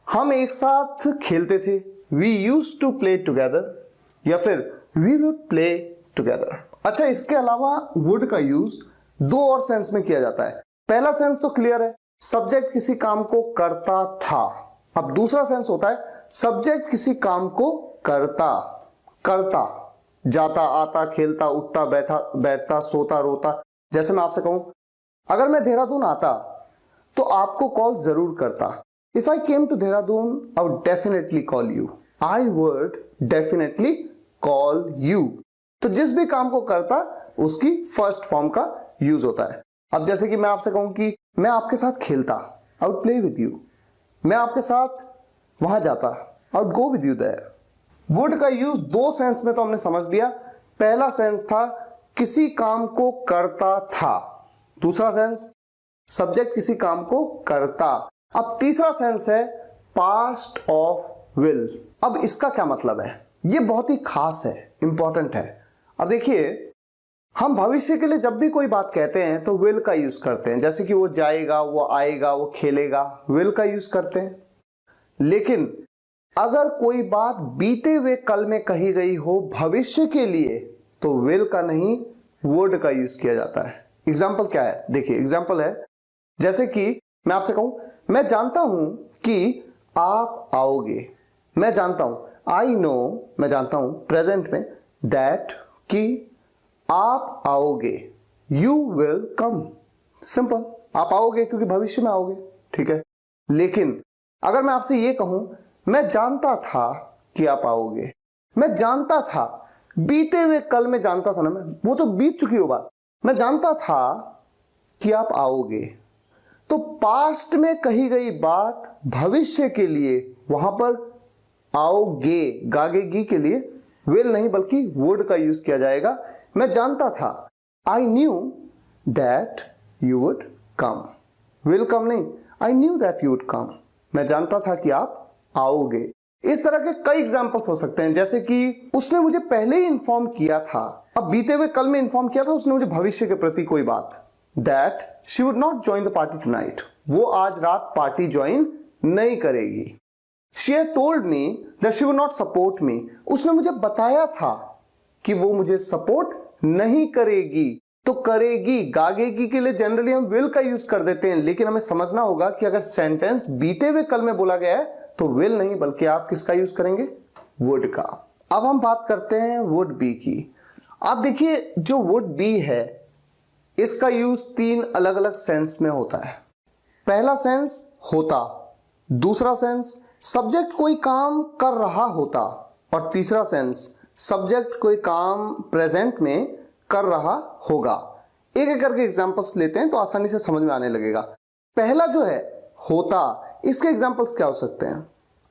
हम एक साथ खेलते थे, we use to play together, या फिर वी वुड प्ले टुगेदर। अच्छा, इसके अलावा वुड का यूज 2 और सेंस में किया जाता है। पहला सेंस तो क्लियर है, सब्जेक्ट किसी काम को करता था। अब दूसरा सेंस होता है सब्जेक्ट किसी काम को करता, जाता, आता, खेलता, उठता, बैठता, सोता, रोता। जैसे मैं आपसे कहूं, अगर मैं देहरादून आता तो आपको कॉल जरूर करता। If I came to Dehradun I would definitely call you, I would definitely call you. तो जिस भी काम को करता उसकी फर्स्ट फॉर्म का यूज होता है। अब जैसे कि मैं आपसे कहूं कि मैं आपके साथ खेलता, I would play with you. मैं आपके साथ वहां जाता, I would go with you there. Would का यूज 2 सेंस में तो हमने समझ लिया। पहला सेंस था किसी काम को करता था, दूसरा सेंस सब्जेक्ट किसी काम को करता। अब तीसरा सेंस है पास्ट ऑफ विल। अब इसका क्या मतलब है? ये बहुत ही खास है, इंपॉर्टेंट है। अब देखिए, हम भविष्य के लिए जब भी कोई बात कहते हैं तो विल का यूज करते हैं, जैसे कि वो जाएगा, वो आएगा, वो खेलेगा, विल का यूज करते हैं। लेकिन अगर कोई बात बीते हुए कल में कही गई हो भविष्य के लिए तो विल का नहीं, वुड का यूज किया जाता है। एग्जाम्पल क्या है, देखिए एग्जाम्पल है, जैसे कि मैं आपसे कहूं मैं जानता हूं कि आप आओगे, मैं जानता हूं, आई नो, मैं जानता हूं प्रेजेंट में, दैट कि आप आओगे, यू विल कम, सिंपल, आप आओगे क्योंकि भविष्य में आओगे, ठीक है। लेकिन अगर मैं आपसे ये कहूं मैं जानता था कि आप आओगे, मैं जानता था, बीते हुए कल में जानता था ना मैं, वो तो बीत चुकी हो बात, मैं जानता था कि आप आओगे, तो पास्ट में कही गई बात भविष्य के लिए वहां पर आओगे, गागेगी के लिए विल नहीं बल्कि वुड का यूज किया जाएगा। मैं जानता था, I knew that you would come, will come नहीं, I knew that you would come, मैं जानता था कि आप आओगे। इस तरह के कई एग्जाम्पल्स हो सकते हैं, जैसे कि उसने मुझे पहले ही इंफॉर्म किया था, अब बीते हुए कल में इंफॉर्म किया था उसने मुझे भविष्य के प्रति कोई बात, that she would not join the party tonight, वो आज रात पार्टी ज्वाइन नहीं करेगी। She had told me that she would not support me, उसने मुझे बताया था कि वो मुझे सपोर्ट नहीं करेगी। तो करेगी, गागेगी के लिए जनरली हम विल का यूज कर देते हैं, लेकिन हमें समझना होगा कि अगर सेंटेंस बीते हुए कल में बोला गया है तो विल नहीं बल्कि आप किसका यूज करेंगे, वुड का। अब हम बात करते हैं वुड बी की। आप देखिए जो वुड बी है इसका यूज 3 अलग अलग सेंस में होता है। पहला सेंस होता, दूसरा सेंस सब्जेक्ट कोई काम कर रहा होता, और तीसरा सेंस सब्जेक्ट कोई काम प्रेजेंट में कर रहा होगा। एक एक करके एग्जांपल्स लेते हैं तो आसानी से समझ में आने लगेगा। पहला जो है होता, इसके एग्जांपल्स क्या हो सकते हैं,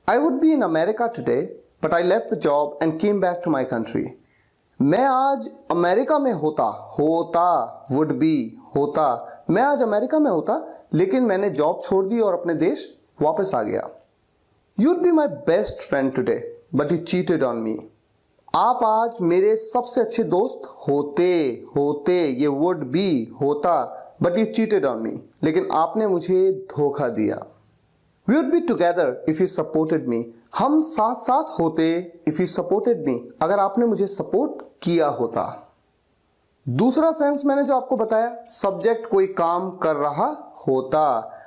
I would be in America today but I left the job and came back to my country, मैं आज अमेरिका में होता, होता वुड बी होता, मैं आज अमेरिका में होता लेकिन मैंने जॉब छोड़ दी और अपने देश वापस आ गया। You'd be my best friend today but you cheated on me, आप आज मेरे सबसे अच्छे दोस्त होते, होते ये वुड बी होता, but you cheated on me, लेकिन आपने मुझे धोखा दिया। We would be together if you supported me, हम साथ साथ होते इफ यू सपोर्टेड मी, अगर आपने मुझे सपोर्ट किया होता। दूसरा सेंस मैंने जो आपको बताया, सब्जेक्ट कोई काम कर रहा होता,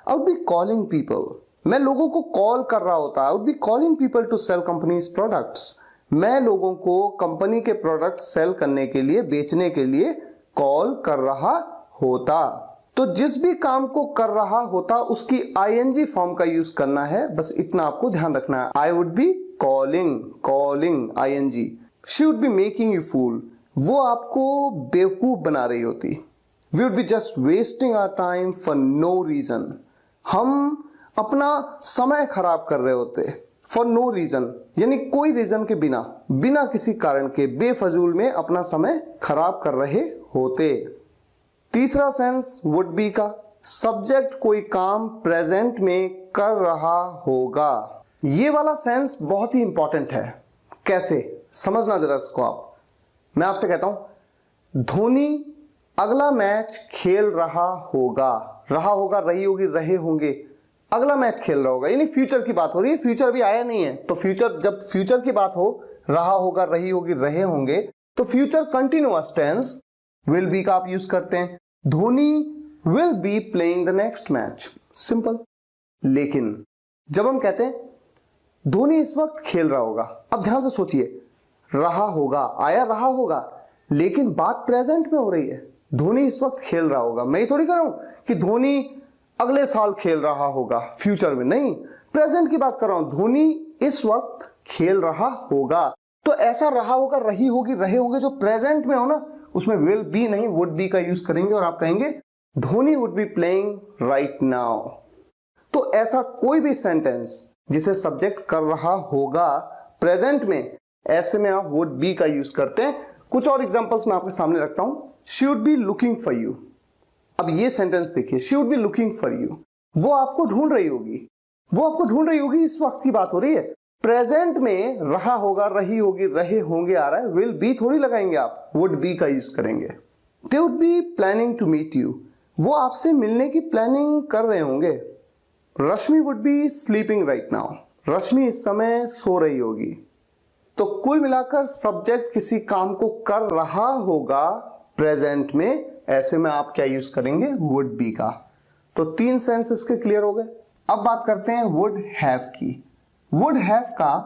I would be calling people, मैं लोगों को कॉल कर रहा होता, I would be calling people to sell companies products, मैं लोगों को कंपनी के प्रोडक्ट सेल करने के लिए, बेचने के लिए कॉल कर रहा होता। तो जिस भी काम को कर रहा होता उसकी आईएनजी फॉर्म का यूज करना है, बस इतना आपको ध्यान रखना है। I would be calling, calling ING. She would be making you fool, वो आपको बेवकूफ बना रही होती। We would be just wasting our time for no reason, हम अपना समय खराब कर रहे होते, फॉर नो रीजन यानी कोई रीजन के बिना, बिना किसी कारण के बेफजूल में अपना समय खराब कर रहे होते। तीसरा सेंस वुड बी का, सब्जेक्ट कोई काम प्रेजेंट में कर रहा होगा। ये वाला सेंस बहुत ही इंपॉर्टेंट है। कैसे, समझना जरा इसको आप। मैं आपसे कहता हूं धोनी अगला मैच खेल रहा होगा, रहा होगा, रही होगी, रहे होंगे, अगला मैच खेल रहा होगा, यानी फ्यूचर की बात हो रही है, फ्यूचर भी आया नहीं है। तो फ्यूचर, जब फ्यूचर की बात हो, रहा होगा, रही होगी, रहे होंगे, तो future continuous tense will be का आप यूज करते हैं। Dhoni will be playing the next match, simple. लेकिन जब हम कहते हैं धोनी इस वक्त खेल रहा होगा, अब ध्यान से सोचिए, रहा होगा आया, रहा होगा, लेकिन बात प्रेजेंट में हो रही है। धोनी इस वक्त खेल रहा होगा, मैं ये थोड़ी कह रहा हूं कि धोनी अगले साल खेल रहा होगा, फ्यूचर में नहीं, प्रेजेंट की बात कर रहा हूं। धोनी इस वक्त खेल रहा होगा, तो ऐसा रहा होगा, रही होगी, रहे होंगे जो प्रेजेंट में हो ना, उसमें विल बी नहीं वुड बी का यूज करेंगे और आप कहेंगे Dhoni would be playing right now. तो ऐसा कोई भी सेंटेंस जिसे सब्जेक्ट कर रहा होगा प्रेजेंट में, ऐसे में आप वुड बी का यूज करते हैं। कुछ और एग्जांपल्स मैं आपके सामने रखता हूं। She would B looking for you, अब ये सेंटेंस देखिए, she would B looking for you, वो आपको ढूंढ रही होगी, वो आपको ढूंढ रही होगी, इस वक्त की बात हो रही है। प्रेजेंट में रहा होगा, रही होगी, रहे होंगे आ रहा है, विल बी थोड़ी लगाएंगे आप, वुड बी का यूज करेंगे। They would be planning to meet you, वो आपसे मिलने की प्लानिंग कर रहे होंगे। Rashmi would be sleeping right now, Rashmi इस समय सो रही होगी। तो कुल मिलाकर सब्जेक्ट किसी काम को कर रहा होगा प्रेजेंट में, ऐसे में आप क्या यूज करेंगे, वुड बी का। तो 3 सेंस इसके क्लियर हो गए। अब बात करते हैं वुड हैव की। वुड हैव का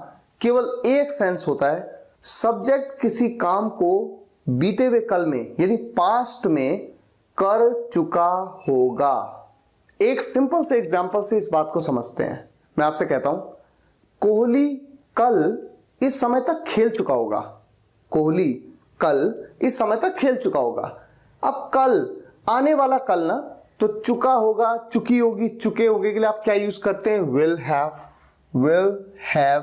केवल एक सेंस होता है, सब्जेक्ट किसी काम को बीते हुए कल में यानी पास्ट में कर चुका होगा। एक सिंपल से एग्जांपल से इस बात को समझते हैं। मैं आपसे कहता हूं कोहली कल इस समय तक खेल चुका होगा, कोहली कल इस समय तक खेल चुका होगा। अब कल आने वाला कल ना, तो चुका होगा, चुकी होगी, चुके होगे के लिए आप क्या यूज करते हैं, विल हैव, विल हैव।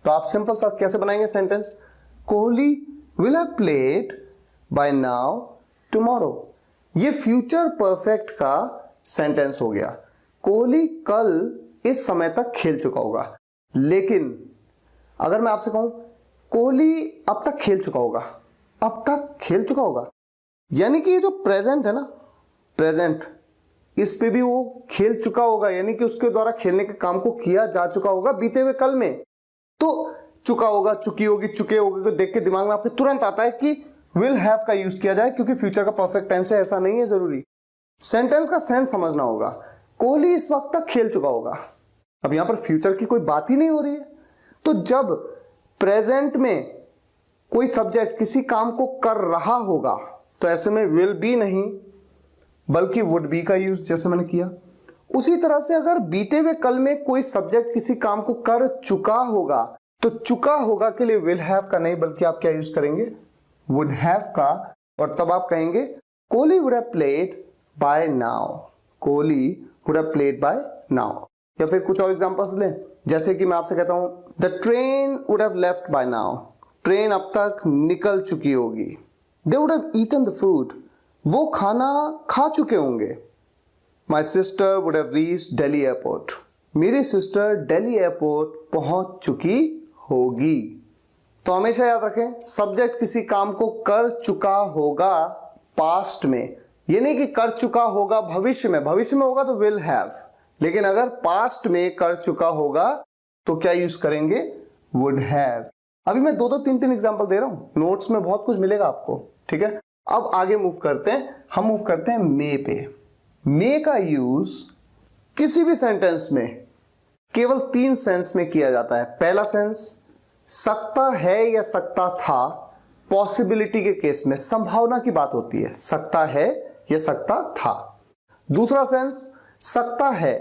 तो आप सिंपल सा कैसे बनाएंगे sentence, Kohli will have played by now tomorrow. ये फ्यूचर परफेक्ट का सेंटेंस हो गया। कोहली कल इस समय तक खेल चुका होगा। लेकिन अगर मैं आपसे कहूं कोहली अब तक खेल चुका होगा, अब तक खेल चुका होगा, यानी कि ये जो प्रेजेंट है ना, प्रेजेंट, इस पे भी वो खेल चुका होगा, यानी कि उसके द्वारा खेलने के काम को किया जा चुका होगा बीते हुए कल में। तो चुका होगा, चुकी होगी, चुके होगे को देख के दिमाग में आपके तुरंत आता है कि विल हैव का यूज किया जाए, क्योंकि फ्यूचर का परफेक्ट टेंस है, ऐसा नहीं है जरूरी। सेंटेंस का सेंस समझना होगा। कोहली इस वक्त तक खेल चुका होगा, अब यहां पर फ्यूचर की कोई बात ही नहीं हो रही है। तो जब प्रेजेंट में कोई सब्जेक्ट किसी काम को कर रहा होगा, तो ऐसे में विल बी नहीं बल्कि वुड बी का यूज जैसे मैंने किया। उसी तरह से अगर बीते हुए कल में कोई सब्जेक्ट किसी काम को कर चुका होगा, तो चुका होगा के लिए विल हैव का नहीं बल्कि आप क्या यूज करेंगे, वुड हैव का। और तब आप कहेंगे Kohli would have played by now, Kohli would have played by now. या फिर कुछ और एग्जांपल्स लें, जैसे कि मैं आपसे कहता हूं the train would have left by now, train अब तक निकल चुकी होगी। They would have eaten the food, वो खाना खा चुके होंगे। My sister would have reached Delhi airport, मेरी सिस्टर दिल्ली एयरपोर्ट पहुंच चुकी होगी। तो हमेशा याद रखें सब्जेक्ट किसी काम को कर चुका होगा पास्ट में, ये नहीं कि कर चुका होगा भविष्य में, भविष्य में होगा तो विल हैव, लेकिन अगर पास्ट में कर चुका होगा तो क्या यूज करेंगे, वुड हैव। अभी मैं 2-2, 3-3 एग्जांपल दे रहा हूं, नोट्स में बहुत कुछ मिलेगा आपको, ठीक है। अब आगे मूव करते हैं, हम मूव करते हैं मे पे। मे का यूज किसी भी सेंटेंस में केवल 3 सेंस में किया जाता है। पहला सेंस सकता है या सकता था, पॉसिबिलिटी के केस में संभावना की बात होती है, सकता है या सकता था। दूसरा सेंस सकता है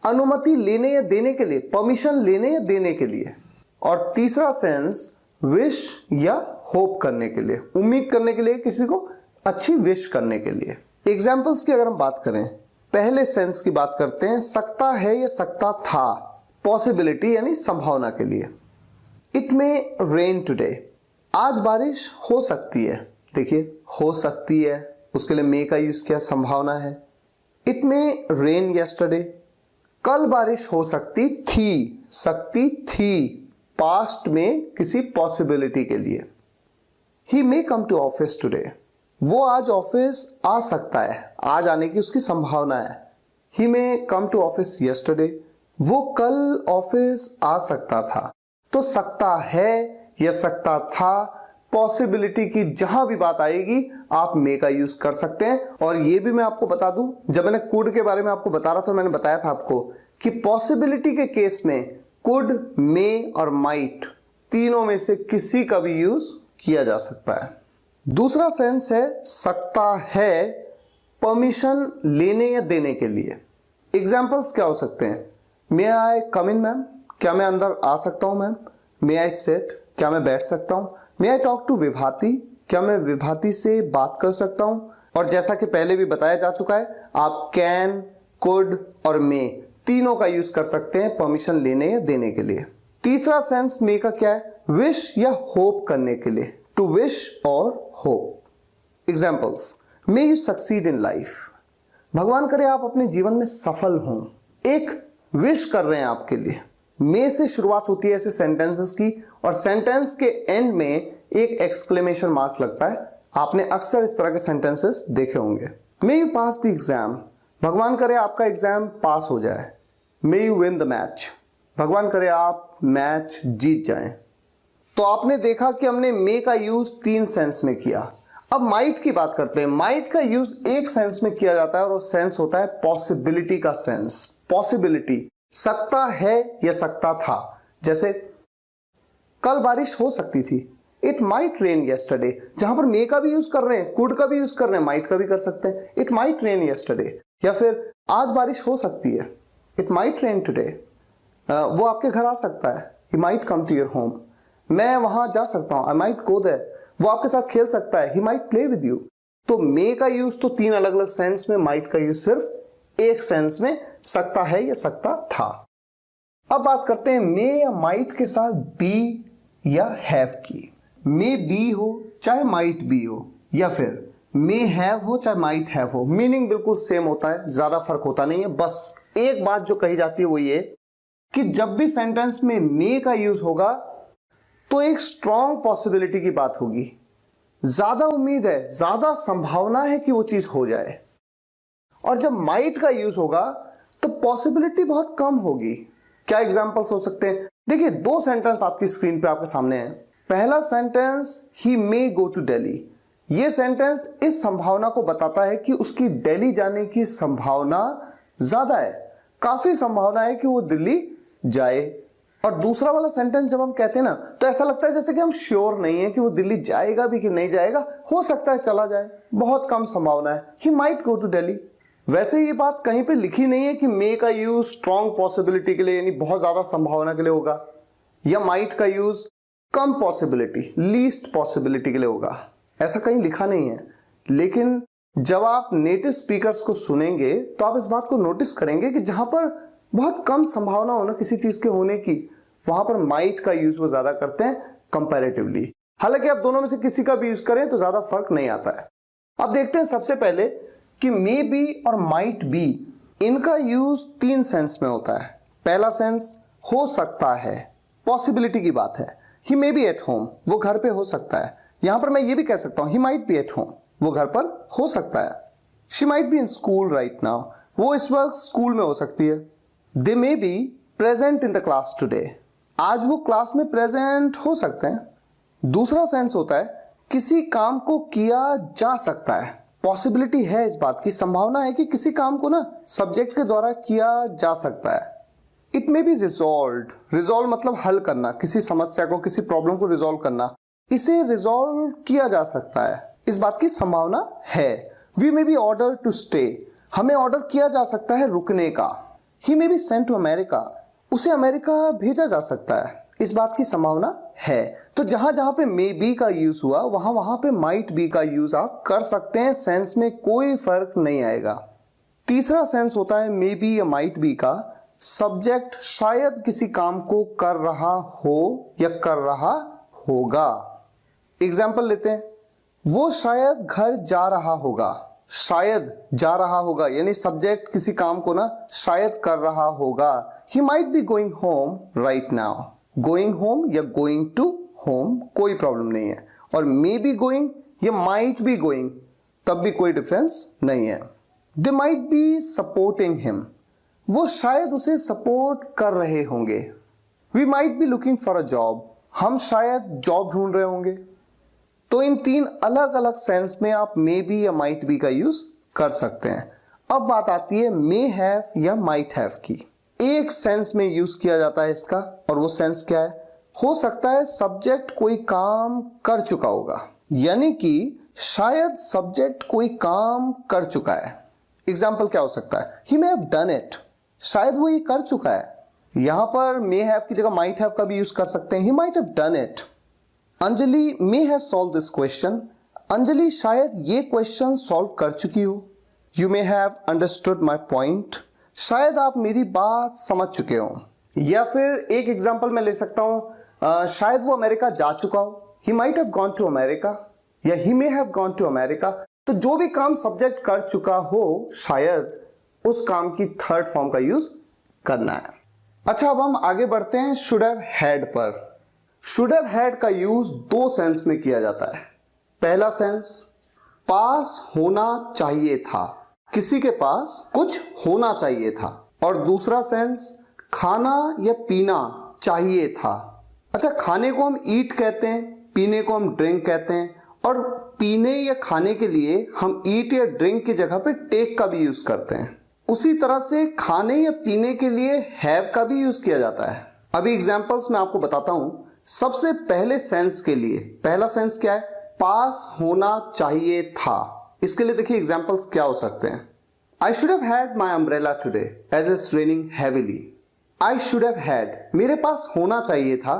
अनुमति लेने या देने के लिए, परमिशन लेने या देने के लिए। और तीसरा सेंस विश या होप करने के लिए, उम्मीद करने के लिए, किसी को अच्छी विश करने के लिए। एग्जाम्पल्स की अगर हम बात करें, पहले सेंस की बात करते हैं, सकता है या सकता था, पॉसिबिलिटी यानी संभावना के लिए। इट मे रेन टुडे, आज बारिश हो सकती है। देखिए हो सकती है, उसके लिए मे का यूज किया, संभावना है। इट मे रेन यस्टरडे, कल बारिश हो सकती थी, पास्ट में किसी पॉसिबिलिटी के लिए। ही मे कम टू ऑफिस टुडे, वो आज ऑफिस आ सकता है, आज आने की उसकी संभावना है। ही मे कम टू ऑफिस यस्टरडे, वो कल ऑफिस आ सकता था। तो सकता है या सकता था, पॉसिबिलिटी की जहां भी बात आएगी आप मे का यूज कर सकते हैं। और ये भी मैं आपको बता दूं, जब मैंने कुड के बारे में आपको बता रहा था, मैंने बताया था आपको कि पॉसिबिलिटी के केस में कुड, मे और माइट तीनों में से किसी का भी यूज किया जा सकता है। दूसरा सेंस है सकता है परमिशन लेने या देने के लिए। एग्जाम्पल्स क्या हो सकते हैं, मे आई कम इन मैम, क्या मैं अंदर आ सकता हूं मैम। मे आई सिट, क्या मैं बैठ सकता हूं। मे आई टॉक टू विभाती, क्या मैं विभाती से बात कर सकता हूं। और जैसा कि पहले भी बताया जा चुका है, आप कैन, कुड और मे तीनों का यूज कर सकते हैं परमिशन लेने या देने के लिए। तीसरा सेंस मे का क्या है, विश या होप करने के लिए, टू विश और hope. Examples, may you succeed in life, भगवान करे आप अपने जीवन में सफल हों। एक विश कर रहे हैं आपके लिए। मे से शुरुआत होती है ऐसे सेंटेंसेस की, और सेंटेंस के एंड में एक एक्सक्लेमेशन मार्क लगता है। आपने अक्सर इस तरह के सेंटेंसेस देखे होंगे। May you pass the exam, भगवान करे आपका एग्जाम पास हो जाए। May you win the match, भगवान करे आप मैच जीत जाएं। तो आपने देखा कि हमने मे का यूज 3 सेंस में किया। अब माइट की बात करते हैं। माइट का यूज एक सेंस में किया जाता है और वो सेंस होता है पॉसिबिलिटी का सेंस। पॉसिबिलिटी, सकता है या सकता था। जैसे कल बारिश हो सकती थी, इट माइट रेन येस्टरडे। जहां पर मे का भी यूज कर रहे हैं, कुड का भी यूज कर रहे हैं, माइट का भी कर सकते हैं, इट माइट रेन येस्टरडे। या फिर आज बारिश हो सकती है, इट माइट रेन टुडे। वो आपके घर आ सकता है, he might come to your home. मैं वहां जा सकता हूं, आई माइट गो देयर। वो आपके साथ खेल सकता है, he might play with you. तो मे का यूज तो 3 अलग अलग सेंस में, माइट का यूज सिर्फ एक सेंस में, सकता है या सकता था। अब बात करते हैं मे या माइट के साथ बी या हैव की। मे बी हो चाहे माइट बी हो, या फिर मे हैव हो चाहे माइट हैव हो, मीनिंग बिल्कुल सेम होता है, ज्यादा फर्क होता नहीं है। बस एक बात जो कही जाती है वो ये कि जब भी सेंटेंस में मे का यूज होगा तो एक स्ट्रॉन्ग पॉसिबिलिटी की बात होगी, ज्यादा उम्मीद है, ज्यादा संभावना है कि वो चीज हो जाए। और जब माइट का यूज होगा तो पॉसिबिलिटी बहुत कम होगी। क्या एग्जांपल्स हो सकते हैं? देखिए 2 सेंटेंस आपकी स्क्रीन पे आपके सामने है। पहला sentence, he may go to Delhi. ये सेंटेंस इस संभावना को बताता है कि उसकी दिल्ली जाने की संभावना ज्यादा है, काफी संभावना है कि वो दिल्ली जाए। और दूसरा वाला सेंटेंस जब हम कहते हैं ना, तो ऐसा लगता है जैसे कि हम श्योर नहीं है कि वो दिल्ली जाएगा भी कि नहीं जाएगा, हो सकता है चला जाए, बहुत कम संभावना है, he might go to Delhi. वैसे ये बात कहीं पे लिखी नहीं है कि मे का यूज स्ट्रॉन्ग पॉसिबिलिटी के लिए यानी बहुत ज्यादा संभावना के लिए होगा, या माइट का यूज कम पॉसिबिलिटी, लीस्ट पॉसिबिलिटी के लिए होगा, ऐसा कहीं लिखा नहीं है। लेकिन जब आप नेटिव स्पीकर्स को सुनेंगे तो आप इस बात को नोटिस करेंगे कि जहां पर बहुत कम संभावना हो ना किसी चीज के होने की, वहां पर माइट का यूज वो ज्यादा करते हैं कंपैरेटिवली। हालांकि आप दोनों में से किसी का भी यूज करें तो ज्यादा फर्क नहीं आता है। अब देखते हैं सबसे पहले कि मे बी और माइट बी, इनका यूज 3 सेंस में होता है। पहला सेंस, हो सकता है, पॉसिबिलिटी की बात है। ही मे बी एट होम, वो घर पे हो सकता है। यहां पर मैं ये भी कह सकता हूं, he might be at home, वो घर पर हो सकता है। She might be in school right now, वो इस वक्त स्कूल में हो सकती है। They may be present in the class today, आज वो क्लास में प्रेजेंट हो सकते हैं। दूसरा सेंस होता है, किसी काम को किया जा सकता है, पॉसिबिलिटी है, इस बात की संभावना है कि किसी काम को ना सब्जेक्ट के द्वारा किया जा सकता है। It may be resolved, resolve मतलब हल करना, किसी समस्या को, किसी प्रॉब्लम को रिजॉल्व करना, इसे रिजॉल्व किया जा सकता है, इस बात की संभावना है। We may be order to stay, हमें ऑर्डर किया जा सकता है रुकने का। He may be sent to America, उसे अमेरिका भेजा जा सकता है, इस बात की संभावना है। तो जहां जहां पे मे बी का यूज हुआ वहां वहां पे माइट बी का यूज आप कर सकते हैं, सेंस में कोई फर्क नहीं आएगा। तीसरा सेंस होता है मे बी या माइट बी का, सब्जेक्ट शायद किसी काम को कर रहा हो या कर रहा होगा। एग्जाम्पल लेते हैं, वो शायद घर जा रहा होगा, शायद जा रहा होगा यानी सब्जेक्ट किसी काम को ना शायद कर रहा होगा। He might be going home right now, going home या गोइंग टू होम कोई प्रॉब्लम नहीं है। और मे बी गोइंग या माइट बी गोइंग, तब भी कोई डिफरेंस नहीं है। They might be supporting him, वो शायद उसे सपोर्ट कर रहे होंगे। We might be looking for a job, हम शायद जॉब ढूंढ रहे होंगे। तो इन 3 अलग अलग सेंस में आप मे बी या माइट बी का यूज कर सकते हैं। अब बात आती है मे हैव या माइट हैव की। एक सेंस में यूज किया जाता है इसका, और वो सेंस क्या है? हो सकता है सब्जेक्ट कोई काम कर चुका होगा, यानी कि शायद सब्जेक्ट कोई काम कर चुका है। एग्जाम्पल क्या हो सकता है? ही मे हैव डन इट, शायद वो ये कर चुका है। यहां पर मे हैव की जगह माइट हैव का भी यूज कर सकते हैं, ही might have done it. Anjali may have solve this question, Anjali शायद ये क्वेश्चन सॉल्व कर चुकी हो। You may have understood my point, शायद आप मेरी बात समझ चुके हो। या फिर एक एग्जाम्पल मैं ले सकता हूं, शायद वो अमेरिका जा चुका हो, he might have gone to America, या he may have gone to America. तो जो भी काम सब्जेक्ट कर चुका हो, शायद उस काम की थर्ड फॉर्म का यूज करना है। अच्छा, अब हम आगे बढ़ते हैं शुड हैव हैड पर। शुड हैव हैड का यूज 2 सेंस में किया जाता है। पहला सेंस पास होना चाहिए था, किसी के पास कुछ होना चाहिए था। और दूसरा सेंस खाना या पीना चाहिए था। अच्छा, खाने को हम ईट कहते हैं, पीने को हम ड्रिंक कहते हैं, और पीने या खाने के लिए हम ईट या ड्रिंक की जगह पे टेक का भी यूज करते हैं। उसी तरह से खाने या पीने के लिए हैव का भी यूज किया जाता है। अभी एग्जांपल्स मैं आपको बताता हूं। सबसे पहले सेंस के लिए पहला सेंस क्या है? पास होना चाहिए था। इसके लिए देखिए एग्जांपल्स क्या हो सकते हैं। I should have had my umbrella today as it's raining heavily. I should have had, मेरे पास होना चाहिए था,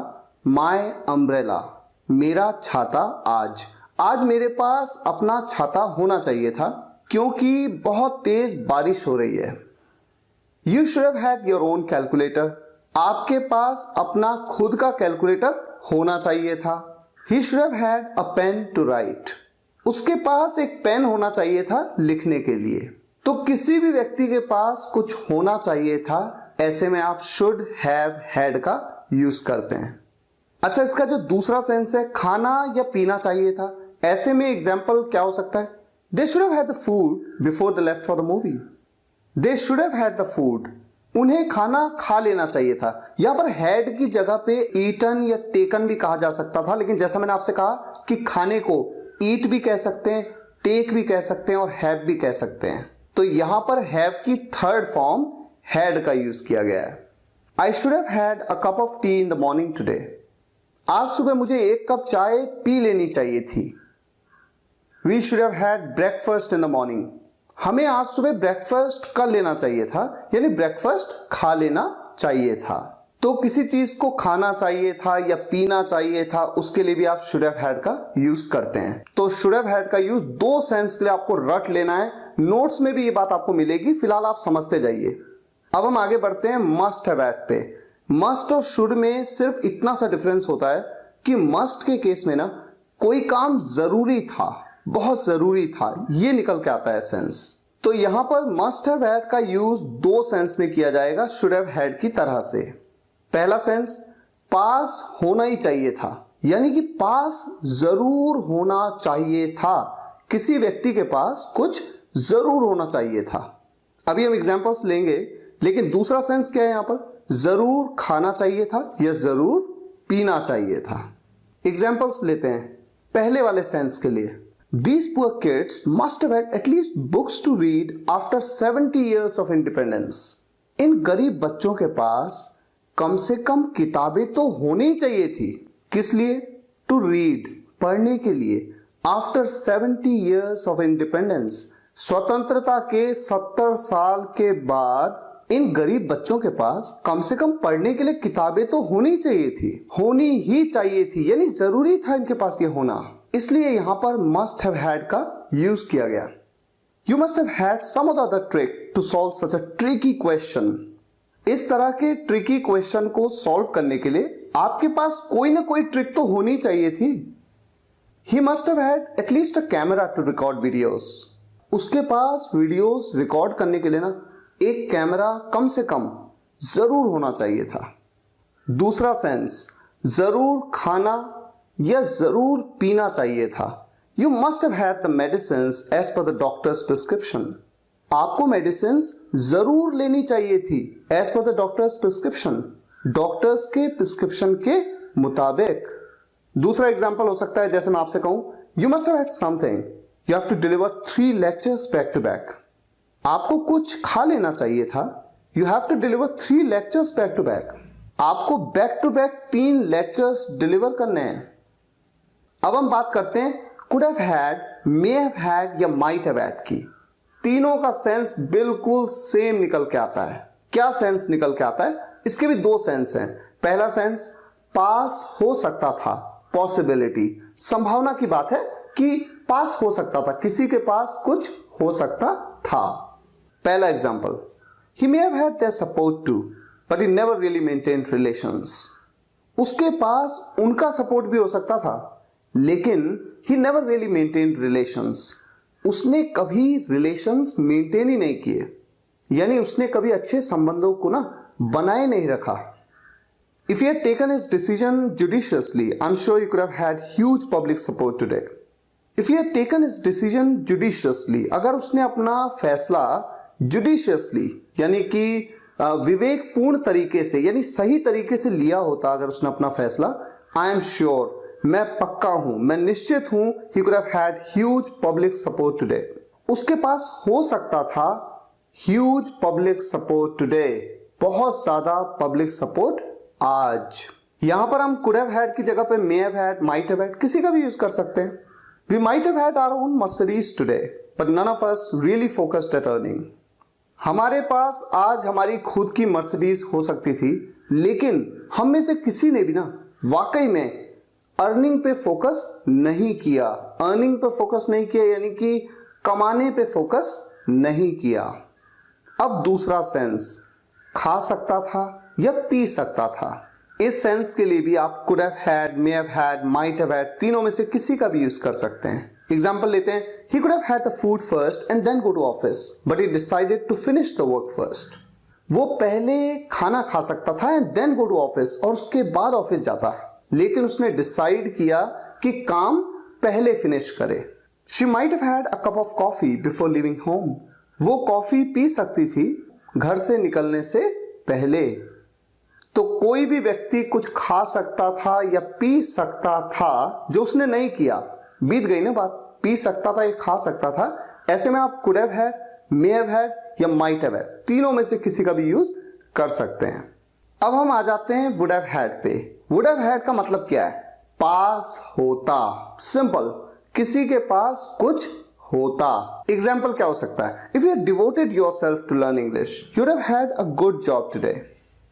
माई अम्ब्रेला, मेरा छाता आज मेरे पास अपना छाता होना चाहिए था क्योंकि बहुत तेज बारिश हो रही है। You should have had your own calculator, आपके पास अपना खुद का कैलकुलेटर होना चाहिए था। He should have had a pen to write, उसके पास एक पेन होना चाहिए था लिखने के लिए। तो किसी भी व्यक्ति के पास कुछ होना चाहिए था, ऐसे में आप शुड हैव हैड का यूज करते हैं। अच्छा, इसका जो दूसरा सेंस है खाना या पीना चाहिए था, ऐसे में एग्जाम्पल क्या हो सकता है? They should have had the food before they left for the movie. They should have had the food, उन्हें खाना खा लेना चाहिए था। यहां पर हैड की जगह पे ईटन या टेकन भी कहा जा सकता था, लेकिन जैसा मैंने आपसे कहा कि खाने को ईट भी कह सकते हैं, टेक भी कह सकते हैं और हैव भी कह सकते हैं। तो यहां पर हैव की थर्ड फॉर्म हैड का यूज किया गया है। आई should have had a cup of T in the morning today, आज सुबह मुझे एक कप चाय पी लेनी चाहिए थी। We should have had breakfast in the morning, हमें आज सुबह ब्रेकफास्ट कर लेना चाहिए था, यानी ब्रेकफास्ट खा लेना चाहिए था। तो किसी चीज को खाना चाहिए था या पीना चाहिए था, उसके लिए भी आप शुड हैव हैड का यूज करते हैं। तो शुड हैव हैड का यूज दो सेंस के लिए आपको रट लेना है। नोट्स में भी ये बात आपको मिलेगी, फिलहाल आप समझते जाइए। अब हम आगे बढ़ते हैं मस्ट हैव हैड पे। मस्ट और शुड में सिर्फ इतना सा डिफरेंस होता है कि मस्ट के केस में ना कोई काम जरूरी था, बहुत जरूरी था, ये निकल के आता है सेंस। तो यहां पर मस्ट हैव हैड का यूज दो सेंस में किया जाएगा शुड हैव हैड की तरह से। पहला सेंस पास होना ही चाहिए था, यानी कि पास जरूर होना चाहिए था, किसी व्यक्ति के पास कुछ जरूर होना चाहिए था। अभी हम एग्जांपल्स लेंगे, लेकिन दूसरा सेंस क्या है यहां पर? जरूर खाना चाहिए था या जरूर पीना चाहिए था। एग्जाम्पल्स लेते हैं पहले वाले सेंस के लिए। These poor kids must have had at least books to read after 70 years of independence. इन गरीब बच्चों के पास कम से कम किताबें तो होनी ही चाहिए थी, किस लिए? टू रीड, पढ़ने के लिए। आफ्टर 70 years ऑफ इंडिपेंडेंस, स्वतंत्रता के 70 साल के बाद इन गरीब बच्चों के पास कम से कम पढ़ने के लिए किताबें तो होनी चाहिए थी, होनी ही चाहिए थी, यानी जरूरी था इनके पास ये होना। इसलिए यहां पर मस्ट हैव हैड का यूज किया गया। You must have had some other trick to solve such a tricky question. इस तरह के ट्रिकी क्वेश्चन को सॉल्व करने के लिए आपके पास कोई ना कोई ट्रिक तो होनी चाहिए थी। He must have had at least a camera to record videos. उसके पास वीडियोस रिकॉर्ड करने के लिए ना एक कैमरा कम से कम जरूर होना चाहिए था। दूसरा सेंस जरूर खाना या जरूर पीना चाहिए था। You must have had the medicines as per the doctor's prescription. आपको मेडिसिन्स जरूर लेनी चाहिए थी as per the doctor's prescription, doctor's के प्रिस्क्रिप्शन के मुताबिक। दूसरा एग्जाम्पल हो सकता है, जैसे मैं आपसे कहूं you must have had something, you have to deliver 3 lectures back to back. आपको कुछ खा लेना चाहिए था, you have to deliver 3 lectures back to back. आपको back to back 3 lectures deliver करने हैं। अब हम बात करते हैं could have had, may have had या माइट हैव हैड की। तीनों का सेंस बिल्कुल सेम निकल के आता है। क्या सेंस निकल के आता है? इसके भी दो सेंस हैं। पहला सेंस पास हो सकता था, पॉसिबिलिटी, संभावना की बात है कि पास हो सकता था, किसी के पास कुछ हो सकता था। पहला example, he may have had their support too, but he never really maintained relations. उसके पास उनका सपोर्ट भी हो सकता था, लेकिन he never really maintained relations. उसने कभी रिलेशंस मेंटेन ही नहीं किए, यानी उसने कभी अच्छे संबंधों को ना बनाए नहीं रखा। If he had taken his decision judiciously, I'm sure he could have had huge public support today. If he had taken his decision judiciously, अगर उसने अपना फैसला जुडिशियसली यानी कि विवेकपूर्ण तरीके से यानी सही तरीके से लिया होता, अगर उसने अपना फैसला, आई एम श्योर, मैं पक्का हूं, मैं निश्चित हूं, ही could have had huge public support today, उसके पास हो सकता था ह्यूज पब्लिक सपोर्ट टुडे, बहुत ज्यादा पब्लिक सपोर्ट आज। यहां पर हम कुड हैव हैड की जगह पे may have had, might have had किसी का भी यूज कर सकते हैं। We might have had our own Mercedes today but none of us really focused at earning. हमारे पास आज हमारी खुद की मर्सिडीज हो सकती थी, लेकिन हम में से किसी ने भी ना वाकई में अर्निंग पे फोकस नहीं किया, अर्निंग पे फोकस नहीं किया यानी कि कमाने पे फोकस नहीं किया। अब दूसरा सेंस, खा सकता था या पी सकता था। इस सेंस के लिए भी आप could have had, may have had, might have had, तीनों में से किसी का भी यूज कर सकते हैं। एग्जाम्पल लेते हैं, he could have had the food first and then go to office, but he decided to finish the work first. वो पहले खाना खा सकता था and then go to office, और उसके बाद ऑफिस जाता, लेकिन उसने डिसाइड किया कि काम पहले फिनिश करे। She might have had a cup of coffee before leaving home. वो कॉफी पी सकती थी घर से निकलने से पहले। तो कोई भी व्यक्ति कुछ खा सकता था या पी सकता था, जो उसने नहीं किया, बीत गई ना बात, पी सकता था या खा सकता था। ऐसे में आप could have had, may have had या माइट हैव हैड, तीनों में से किसी का भी यूज कर सकते हैं। अब हम आ जाते हैं वुड हैव हैड पे। वुड हैव हैड का मतलब क्या है? पास होता, सिंपल, किसी के पास कुछ होता। एग्जाम्पल क्या हो सकता है? If you had devoted yourself to learn English, you would have had a good job today.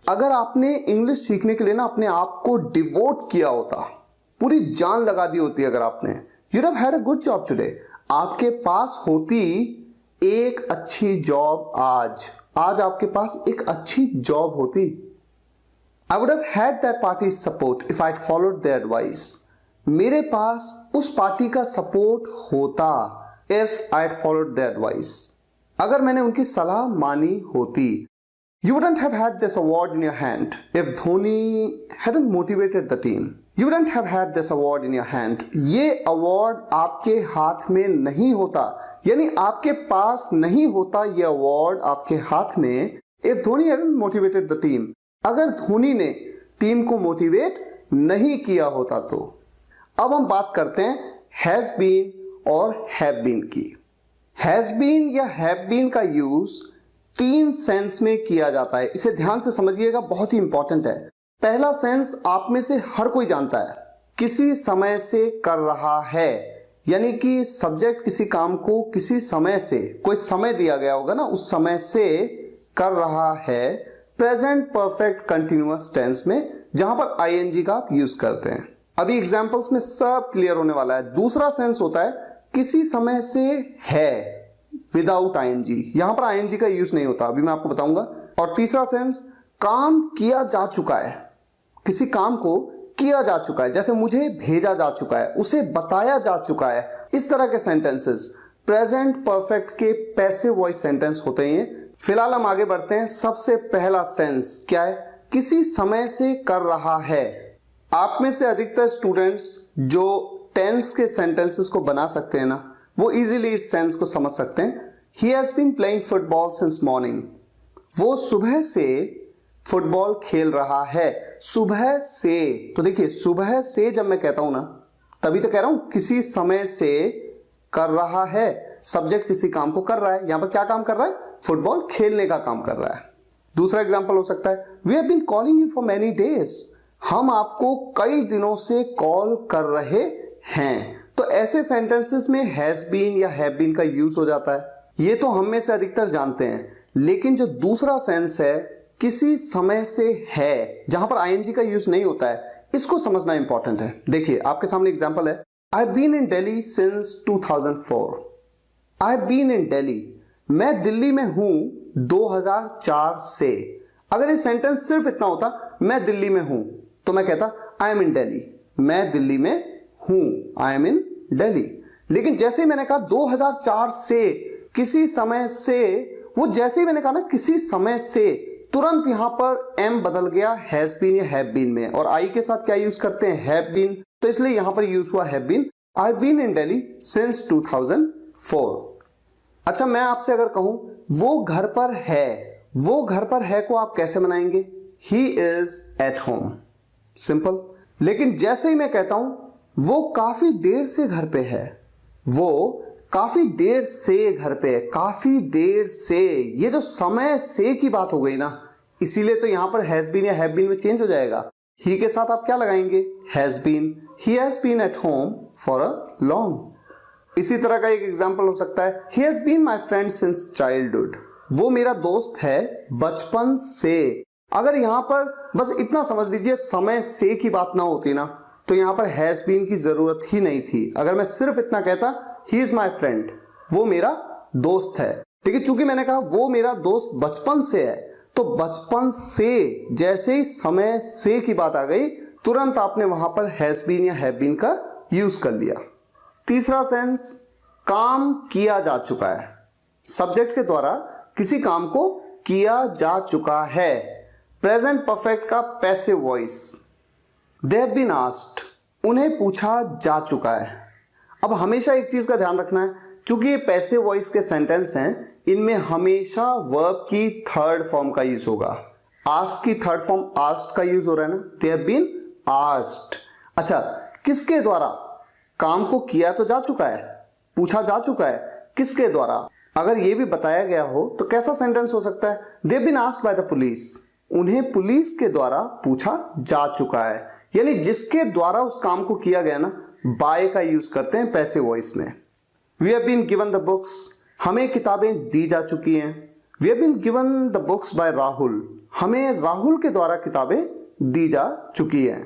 अगर आपने इंग्लिश सीखने के लिए ना अपने आप को डिवोट किया होता, पूरी जान लगा दी होती, अगर आपने, you'd have had a good job today, आपके पास होती एक अच्छी जॉब आज आपके पास एक अच्छी जॉब होती। I would have had that party's support if I'd followed their advice. मेरे पास उस पार्टी का सपोर्ट होता if I'd followed their advice, अगर मैंने उनकी सलाह मानी होती। You wouldn't have had this award in your hand if Dhoni hadn't motivated the team. You wouldn't have had this award in your hand. ये award आपके हाथ में नहीं होता, यानी आपके पास नहीं होता ये अवार्ड आपके हाथ में if Dhoni hadn't motivated the team. अगर धोनी ने टीम को मोटिवेट नहीं किया होता तो। अब हम बात करते हैं हैज बीन और हैव बीन की। हैज बीन या हैव बीन का यूज तीन सेंस में किया जाता है, इसे ध्यान से समझिएगा, बहुत ही इंपॉर्टेंट है। पहला सेंस आप में से हर कोई जानता है, किसी समय से कर रहा है, यानी कि सब्जेक्ट किसी काम को किसी समय से, कोई समय दिया गया होगा ना, उस समय से कर रहा है। प्रेजेंट परफेक्ट कंटिन्यूअस टेंस में, जहां पर आईएनजी का आप यूज करते हैं। अभी एग्जांपल्स में सब क्लियर होने वाला है। दूसरा सेंस होता है किसी समय से है विदाउट आईएनजी, यहां पर आईएनजी का यूज नहीं होता, अभी मैं आपको बताऊंगा। और तीसरा सेंस काम किया जा चुका है, किसी काम को किया जा चुका है, जैसे मुझे भेजा जा चुका है, उसे बताया जा चुका है। इस तरह के सेंटेंसेस प्रेजेंट परफेक्ट के पैसिव वॉइस सेंटेंस होते हैं। फिलहाल हम आगे बढ़ते हैं। सबसे पहला सेंस क्या है? किसी समय से कर रहा है। आप में से अधिकतर स्टूडेंट्स जो टेंस के सेंटेंसेस को बना सकते हैं ना, वो इजीली इस सेंस को समझ सकते हैं। He has been playing football since morning, वो सुबह से फुटबॉल खेल रहा है। सुबह से, तो देखिए सुबह से जब मैं कहता हूं ना, तभी तो कह रहा हूं किसी समय से कर रहा है। सब्जेक्ट किसी काम को कर रहा है, यहां पर क्या काम कर रहा है? फुटबॉल खेलने का काम कर रहा है। दूसरा एग्जांपल हो सकता है, we have been calling you for many days, हम आपको कई दिनों से कॉल कर रहे हैं। तो ऐसे सेंटेंसेस में हैज बीन या हैव बीन का यूज हो जाता है। ये तो हम में से अधिकतर जानते हैं, लेकिन जो दूसरा सेंस है किसी समय से है, जहां पर आईएनजी का यूज नहीं होता है, इसको समझना इंपॉर्टेंट है। देखिए आपके सामने एग्जांपल है, I have been in Delhi since 2004। I have been in Delhi, मैं दिल्ली में हूं 2004 से। अगर ये सेंटेंस सिर्फ इतना होता, मैं दिल्ली में हूं, तो मैं कहता आई एम इन दिल्ली, मैं दिल्ली में हूं, आई एम इन दिल्ली। लेकिन जैसे ही मैंने कहा 2004 से, किसी समय से, वो जैसे ही मैंने कहा ना किसी समय से, तुरंत यहां पर एम बदल गया हैज बीन या हैव बीन में, और आई के साथ क्या यूज करते हैं? Have been. तो इसलिए यहां पर यूज हुआ have been. I been in Delhi since 2004। अच्छा, मैं आपसे अगर कहूं वो घर पर है, वो घर पर है को आप कैसे बनाएंगे? He is at home, simple. लेकिन जैसे ही मैं कहता हूं वो काफी देर से घर पे है, वो काफी देर से घर पे है, काफी देर से, ये जो समय से की बात हो गई ना, इसीलिए तो यहां पर हैज बीन या हैव बीन में चेंज हो जाएगा। ही के साथ आप क्या लगाएंगे? Has been. He has been at home for a long. इसी तरह का एक एग्जांपल हो सकता है, he has been my friend since childhood. वो मेरा दोस्त है बचपन से। अगर यहां पर बस इतना समझ लीजिए समय से की बात ना होती ना, तो यहां पर हैज बीन की जरूरत ही नहीं थी। अगर मैं सिर्फ इतना कहता ही इज माई फ्रेंड, वो मेरा दोस्त है। लेकिन चूंकि मैंने कहा वो मेरा दोस्त बचपन से है, तो बचपन से जैसे ही समय से की बात आ गई, तुरंत आपने वहां पर हैज बीन या हैव बीन का यूज कर लिया। तीसरा सेंस, काम किया जा चुका है। सब्जेक्ट के द्वारा किसी काम को किया जा चुका है। प्रेजेंट परफेक्ट का passive voice, they have been asked, उन्हें पूछा जा चुका है। अब हमेशा एक चीज का ध्यान रखना है, चूंकि ये पैसिव वॉइस के सेंटेंस हैं, इनमें हमेशा वर्ब की थर्ड फॉर्म का यूज होगा। आस्क की थर्ड फॉर्म आस्क्ड का यूज हो रहा है ना, दे हैव बीन आस्क्ड। अच्छा, किसके द्वारा? काम को किया तो जा चुका है, पूछा जा चुका है, किसके द्वारा? अगर ये भी बताया गया हो तो कैसा सेंटेंस हो सकता है? They have been asked by the police, उन्हें पुलिस के द्वारा पूछा जा चुका है। यानी जिसके द्वारा उस काम को किया गया ना, बाय का यूज करते हैं पैसिव वॉइस में। We have been given the books, हमें किताबें दी जा चुकी हैं। We have been given the books by Rahul, हमें राहुल के द्वारा किताबें दी जा चुकी हैं।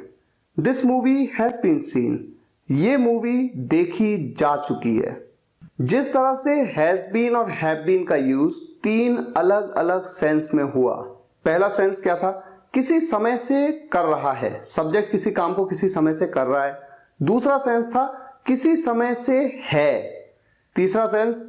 This movie has been seen, ये मूवी देखी जा चुकी है। जिस तरह से हैज बीन और हैव बीन का यूज तीन अलग अलग सेंस में हुआ। पहला सेंस क्या था? किसी समय से कर रहा है, सब्जेक्ट किसी काम को किसी समय से कर रहा है। दूसरा सेंस था किसी समय से है। तीसरा सेंस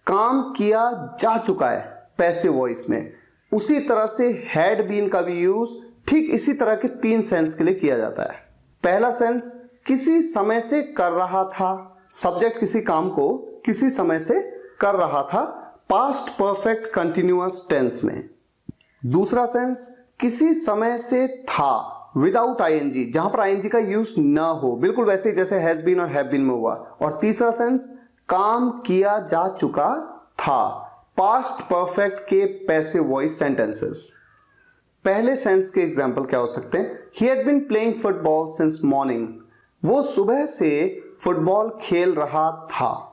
काम किया जा चुका है पैसिव वॉइस में। उसी तरह से हैड बीन का भी यूज ठीक इसी तरह के तीन सेंस के लिए किया जाता है। पहला सेंस किसी समय से कर रहा था, सब्जेक्ट किसी काम को किसी समय से कर रहा था, पास्ट परफेक्ट कंटिन्यूअस टेंस में। दूसरा सेंस किसी समय से था विदाउट आईएनजी, जहां पर आईएनजी का यूज ना हो, बिल्कुल वैसे ही जैसे हैज बीन और हैव बीन में हुआ। और तीसरा सेंस काम किया जा चुका था, पास्ट परफेक्ट के पैसिव वॉइस सेंटेंसेस। पहले सेंस के एग्जांपल क्या हो सकते हैं? He had been playing football since morning, वो सुबह से फुटबॉल खेल रहा था।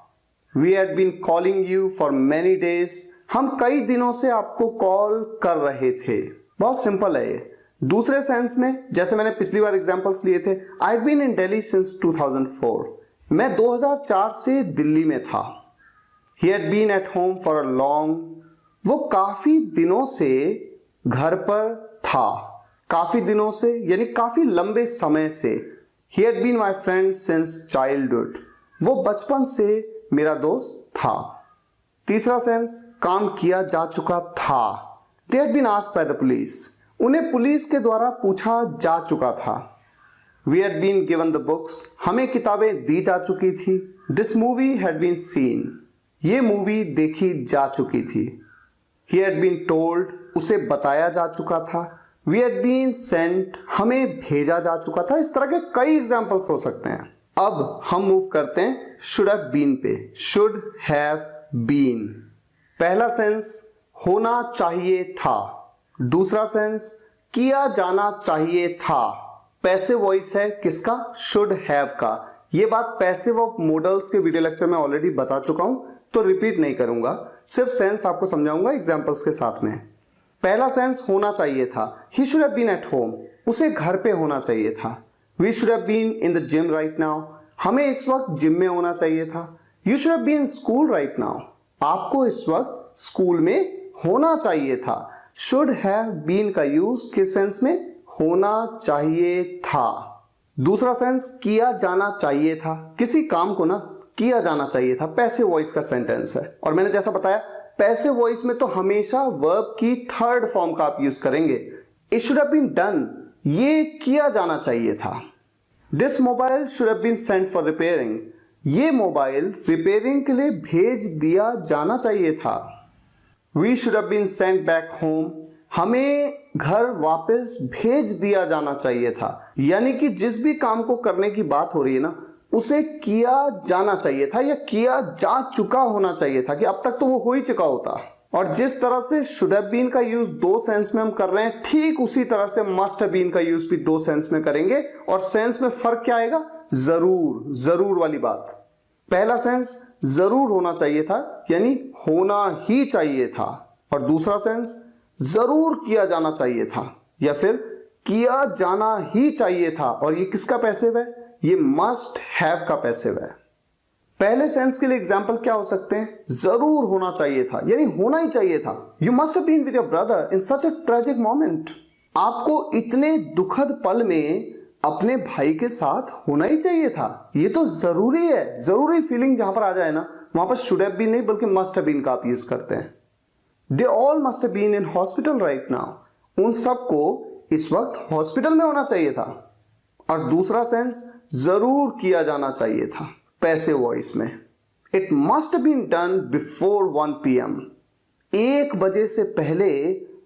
We had been calling you for many days, हम कई दिनों से आपको कॉल कर रहे थे। बहुत सिंपल है ये। दूसरे सेंस में, जैसे मैंने पिछली बार एग्जांपल्स लिए थे, I had been in Delhi since 2004, मैं 2004 से दिल्ली में था। He had been at home for a long, वो काफी दिनों से घर पर था। काफी दिनों से यानी काफी लंबे समय से। He had been my friend since childhood, वो बचपन से मेरा दोस्त था। तीसरा सेंस काम किया जा चुका था। They had been asked by the police, उन्हें पुलिस के द्वारा पूछा जा चुका था। We had been given the books, हमें किताबें दी जा चुकी थी। This movie had been seen, ये मूवी देखी जा चुकी थी। ही हैड बीन टोल्ड, उसे बताया जा चुका था। वी हैड बीन सेंट, हमें भेजा जा चुका था। इस तरह के कई एग्जाम्पल्स हो सकते हैं। अब हम मूव करते हैं शुड हैव बीन पे। शुड हैव बीन, पहला सेंस होना चाहिए था। दूसरा सेंस किया जाना चाहिए था। पैसिव वॉइस है किसका? शुड हैव का। ये बात पैसिव ऑफ मॉडल्स के वीडियो लेक्चर में ऑलरेडी बता चुका हूं, तो रिपीट नहीं करूंगा, सिर्फ सेंस आपको समझाऊंगा एग्जांपल्स के साथ में। पहला सेंस होना चाहिए था, he should have been at home, उसे घर पे होना चाहिए था। We should have been in the gym right now, हमें इस वक्त जिम में होना चाहिए था। You should have been school right now, आपको इस वक्त स्कूल में होना चाहिए था। शुड हैव बीन का यूज किस सेंस में? होना चाहिए था। दूसरा सेंस किया जाना चाहिए था, किसी काम को ना किया जाना चाहिए था, पैसिव वॉइस का सेंटेंस है। और मैंने जैसा बताया पैसिव वॉइस में तो हमेशा वर्ब की थर्ड फॉर्म का आप यूज करेंगे। It should have been done, ये किया जाना चाहिए था। This mobile should have been sent for repairing, ये मोबाइल रिपेयरिंग के लिए भेज दिया जाना चाहिए था। We should have been sent back home. हमें घर वापस भेज दिया जाना चाहिए था। यानी कि जिस भी काम को करने की बात हो रही है ना, उसे किया जाना चाहिए था या किया जा चुका होना चाहिए था, कि अब तक तो वो हो ही चुका होता। और जिस तरह से शुड हैव बीन का यूज दो सेंस में हम कर रहे हैं, ठीक उसी तरह से मस्ट हैव बीन का यूज भी दो सेंस में करेंगे। और सेंस में फर्क क्या आएगा? जरूर, जरूर वाली बात। पहला सेंस जरूर होना चाहिए था, यानी होना ही चाहिए था। और दूसरा सेंस जरूर किया जाना चाहिए था या फिर किया जाना ही चाहिए था। और ये किसका पैसिव है? ये मस्ट हैव का पैसिव है। पहले सेंस के लिए एग्जाम्पल क्या हो सकते हैं? जरूर होना चाहिए था, यानी होना ही चाहिए था। You must have been with your brother in such a tragic moment. आपको इतने दुखद पल में अपने भाई के साथ होना ही चाहिए था। ये तो जरूरी है। जरूरी फीलिंग जहां पर आ जाए ना, वहां पर शुड हैव बीन नहीं बल्कि मस्ट हैव बीन का आप यूज करते हैं। They all must have been in hospital right now. उन सबको इस वक्त हॉस्पिटल में होना चाहिए था। और दूसरा सेंस जरूर किया जाना चाहिए था, पैसिव वॉइस में। It must have been done before 1 PM। 1 बजे से पहले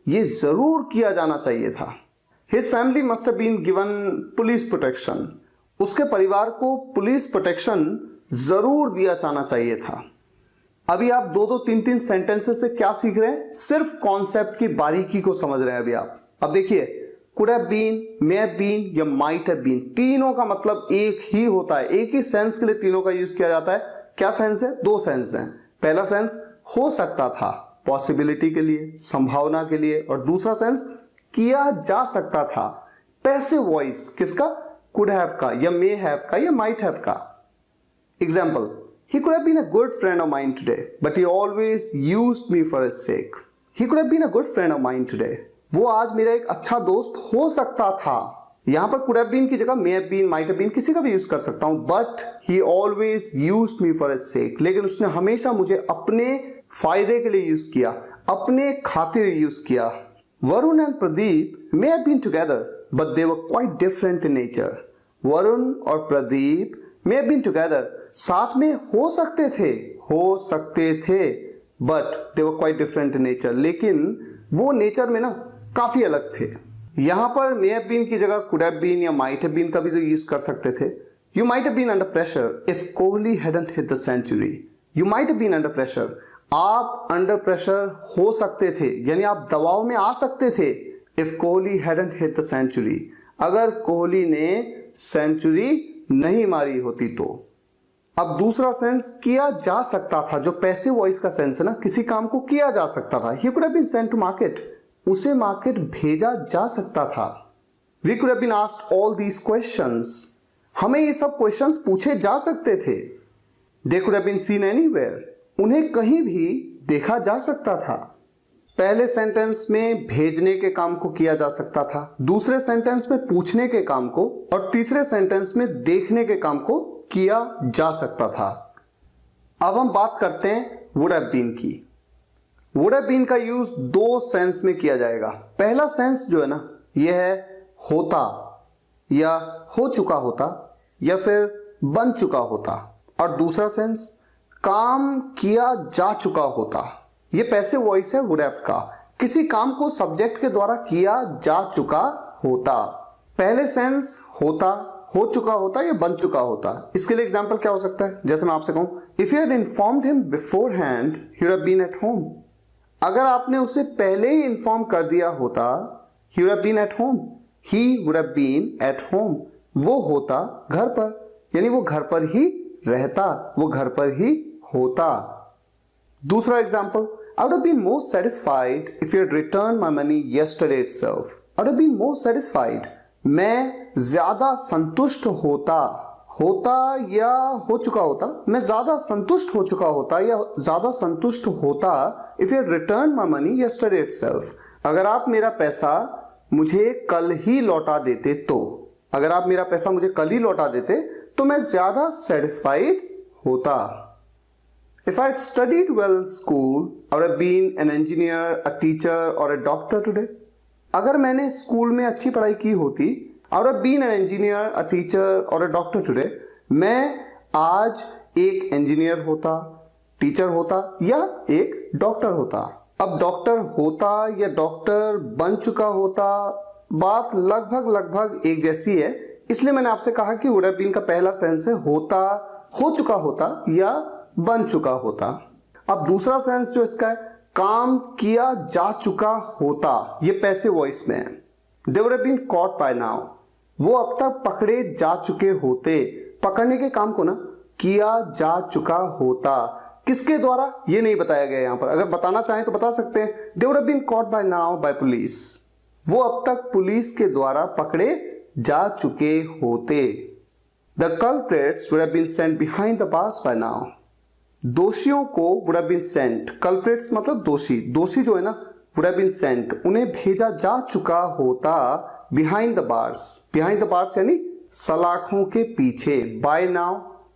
ये जरूर किया जाना चाहिए था। His family must have been given police protection. उसके परिवार को पुलिस प्रोटेक्शन जरूर दिया जाना चाहिए था। अभी आप 2-2, 3-3 सेंटेंसेस से क्या सीख रहे हैं? सिर्फ कॉन्सेप्ट की बारीकी को समझ रहे हैं अभी आप। अब देखिए, could have been, may have been या माइट हैव बीन, तीनों का मतलब एक ही होता है। एक ही सेंस के लिए तीनों का यूज किया जाता है। क्या सेंस है? 2 सेंस हैं। पहला सेंस हो सकता था, पॉसिबिलिटी के लिए, संभावना के लिए। और दूसरा सेंस किया जा सकता था, पैसिव वॉइस किसका? कुड हैव का या मे हैव का या माइट हैव का। Example, he could have been a good friend of mine today but he always used me for his sake. He could have been a good friend of mine today. वो आज मेरा एक अच्छा दोस्त हो सकता था। यहां पर could have been की जगह may have been, might have been किसी का भी यूज कर सकता हूं। but he always used me for his sake. लेकिन उसने हमेशा मुझे अपने फायदे के लिए यूज किया, अपने खातिर यूज किया। Varun and Pradeep may have been together, but they were quite different in nature. Varun और Pradeep may have been together, साथ में हो सकते थे, but they were quite different in nature. लेकिन वो नेचर में ना काफी अलग थे। यहां पर may have been की जगह could have been या might have been का भी तो यूज कर सकते थे। You might have been under pressure if Kohli hadn't hit the century. You might have been under pressure. आप अंडर प्रेशर हो सकते थे, यानी आप दबाव में आ सकते थे। If Kohli hadn't hit the century, अगर कोहली ने सेंचुरी नहीं मारी होती तो। अब दूसरा सेंस किया जा सकता था, जो पैसिव वॉइस का सेंस है ना, किसी काम को किया जा सकता था। He could have been sent to market, उसे मार्केट भेजा जा सकता था। We could have been asked all these questions, हमें ये सब क्वेश्चंस पूछे जा सकते थे। They could have been seen anywhere, उन्हें कहीं भी देखा जा सकता था। पहले सेंटेंस में भेजने के काम को किया जा सकता था, दूसरे सेंटेंस में पूछने के काम को, और तीसरे सेंटेंस में देखने के काम को किया जा सकता था। अब हम बात करते हैं वुड हैव बीन की। वुड हैव बीन का यूज 2 सेंस में किया जाएगा। पहला सेंस जो है ना, यह है होता या हो चुका होता या फिर बन चुका होता। और दूसरा सेंस काम किया जा चुका होता। ये पैसिव वॉइस है वुड हैव का। किसी काम को सब्जेक्ट के द्वारा किया जा चुका होता। पहले सेंस होता, हो चुका होता या बन चुका होता। इसके लिए एग्जांपल क्या हो सकता है? जैसे मैं आपसे कहूं, if you had informed him beforehand he would have been at home. अगर आपने उसे पहले ही इन्फॉर्म कर दिया होता, he would have been at home, he would have been at home. वो होता घर पर, यानी वो घर पर ही रहता, वो घर पर ही होता। दूसरा example, I would have been more satisfied if you had returned my money yesterday itself. I would have been more satisfied. मैं ज्यादा संतुष्ट होता या हो चुका होता, मैं ज्यादा संतुष्ट हो चुका होता या ज्यादा संतुष्ट होता if you had returned my money yesterday itself. अगर आप मेरा पैसा मुझे कल ही लौटा देते तो, अगर आप मेरा पैसा मुझे कल ही लौटा देते तो मैं ज्यादा सेटिस्फाइड होता। If I had studied well in school, I would have been an engineer, a teacher or a doctor today. अगर मैंने स्कूल में अच्छी पढ़ाई की होती, I would have been an engineer, a teacher or a doctor today. मैं आज एक इंजीनियर होता, टीचर होता या एक डॉक्टर होता। अब डॉक्टर होता या डॉक्टर बन चुका होता, बात लगभग एक जैसी है, इसलिए मैंने आपसे कहा कि वुड हैव बीन का पहला सेंस है होता, हो चुका होता या बन चुका होता। अब दूसरा सेंस जो इसका है, काम किया जा चुका होता, ये पैसिव वॉइस में है। They would have been caught by now, वो अब तक पकड़े जा चुके होते। पकड़ने के काम को ना किया जा चुका होता, किसके द्वारा ये नहीं बताया गया यहां पर। अगर बताना चाहें तो बता सकते हैं, they would have been caught by now by police, वो अब तक पुलिस के द्वारा पकड़े जा चुके होते। The culprits would have been sent behind the bars by now, दोषियों को would have been sent, culprits मतलब दोषी, दोषी जो है ना वुड हैव बीन सेंट, उन्हें भेजा जा चुका होता behind the bars, behind the bars यानी सलाखों के पीछे, बाय नाउ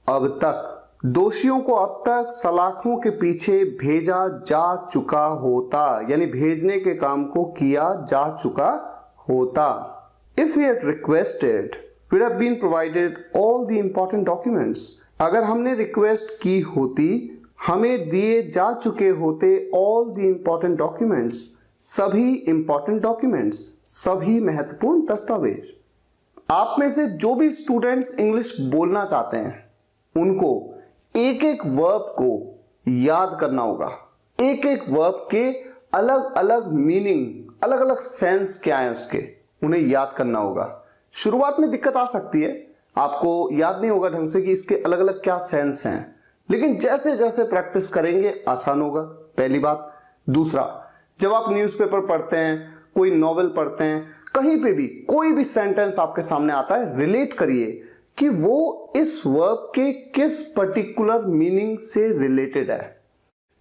अब तक, दोषियों को अब तक सलाखों के पीछे भेजा जा चुका होता, यानी भेजने के काम को किया जा चुका होता। If we had requested we have been provided all the important documents, अगर हमने रिक्वेस्ट की होती हमें दिए जा चुके होते ऑल द इंपॉर्टेंट डॉक्यूमेंट्स, सभी इंपॉर्टेंट डॉक्यूमेंट्स, सभी महत्वपूर्ण दस्तावेज। आप में से जो भी स्टूडेंट्स इंग्लिश बोलना चाहते हैं उनको एक एक वर्ब को याद करना होगा, एक एक वर्ब के अलग अलग मीनिंग, अलग अलग सेंस क्या है उसके, उन्हें याद करना होगा। शुरुआत में दिक्कत आ सकती है, आपको याद नहीं होगा ढंग से कि इसके अलग अलग क्या सेंस हैं, लेकिन जैसे जैसे प्रैक्टिस करेंगे आसान होगा, पहली बात। दूसरा, जब आप न्यूज़पेपर पढ़ते हैं, कोई नॉवेल पढ़ते हैं, कहीं पे भी कोई भी सेंटेंस आपके सामने आता है, रिलेट करिए कि वो इस वर्ब के किस पर्टिकुलर मीनिंग से रिलेटेड है।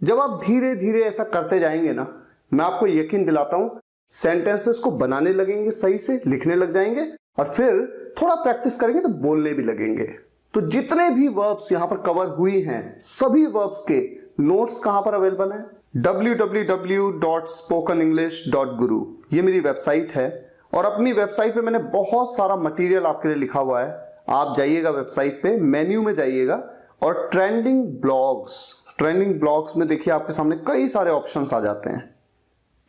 जब आप धीरे धीरे ऐसा करते जाएंगे ना, मैं आपको यकीन दिलाता हूं सेंटेंसेस को बनाने लगेंगे, सही से लिखने लग जाएंगे, और फिर थोड़ा प्रैक्टिस करेंगे तो बोलने भी लगेंगे। तो जितने भी वर्ब्स यहां पर कवर हुई हैं, सभी वर्ब्स के नोट्स कहां पर अवेलेबल हैं? www.spokenenglish.guru, ये मेरी वेबसाइट है, और अपनी वेबसाइट पे मैंने बहुत सारा मटेरियल आपके लिए लिखा हुआ है। आप जाइएगा वेबसाइट पे, मेन्यू में जाइएगा और ट्रेंडिंग ब्लॉग्स में देखिए आपके सामने कई सारे ऑप्शंस आ जाते हैं।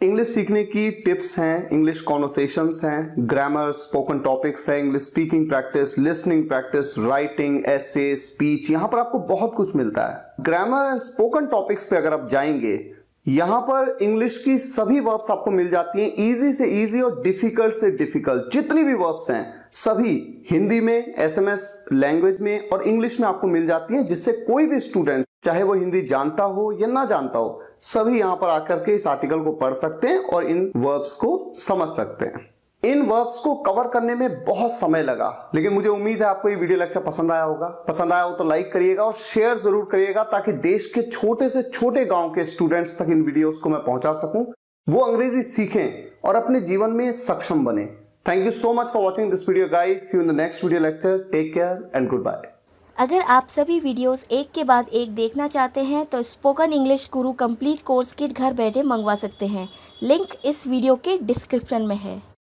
इंग्लिश सीखने की टिप्स हैं, इंग्लिश कॉन्वर्सेशंस हैं, ग्रामर, स्पोकन टॉपिक्स हैं, English speaking practice, listening practice, writing, essay, speech, यहां पर आपको बहुत कुछ मिलता है। ग्रामर एंड स्पोकन टॉपिक्स पे अगर आप जाएंगे, यहां पर इंग्लिश की सभी वर्ब्स आपको मिल जाती हैं, इजी से इजी और डिफिकल्ट से डिफिकल्ट, जितनी भी वर्ब्स हैं सभी हिंदी में, एसएमएस लैंग्वेज में और इंग्लिश में आपको मिल जाती हैं, जिससे कोई भी स्टूडेंट चाहे वो हिंदी जानता हो या ना जानता हो, सभी यहां पर आकर के इस आर्टिकल को पढ़ सकते हैं और इन वर्ब्स को समझ सकते हैं। इन वर्ब्स को कवर करने में बहुत समय लगा, लेकिन मुझे उम्मीद है आपको ये वीडियो लेक्चर पसंद आया होगा। पसंद आया हो तो लाइक करिएगा और शेयर जरूर करिएगा, ताकि देश के छोटे से छोटे गांव के स्टूडेंट्स तक इन वीडियोस को मैं पहुंचा सकूं, वो अंग्रेजी सीखें और अपने जीवन में सक्षम बने। Thank you so much for watching this video guys. See you in the next video lecture. Take care and goodbye. अगर आप सभी वीडियोस एक के बाद एक देखना चाहते हैं तो स्पोकन इंग्लिश गुरु कंप्लीट कोर्स किट घर बैठे मंगवा सकते हैं। लिंक इस वीडियो के डिस्क्रिप्शन में है।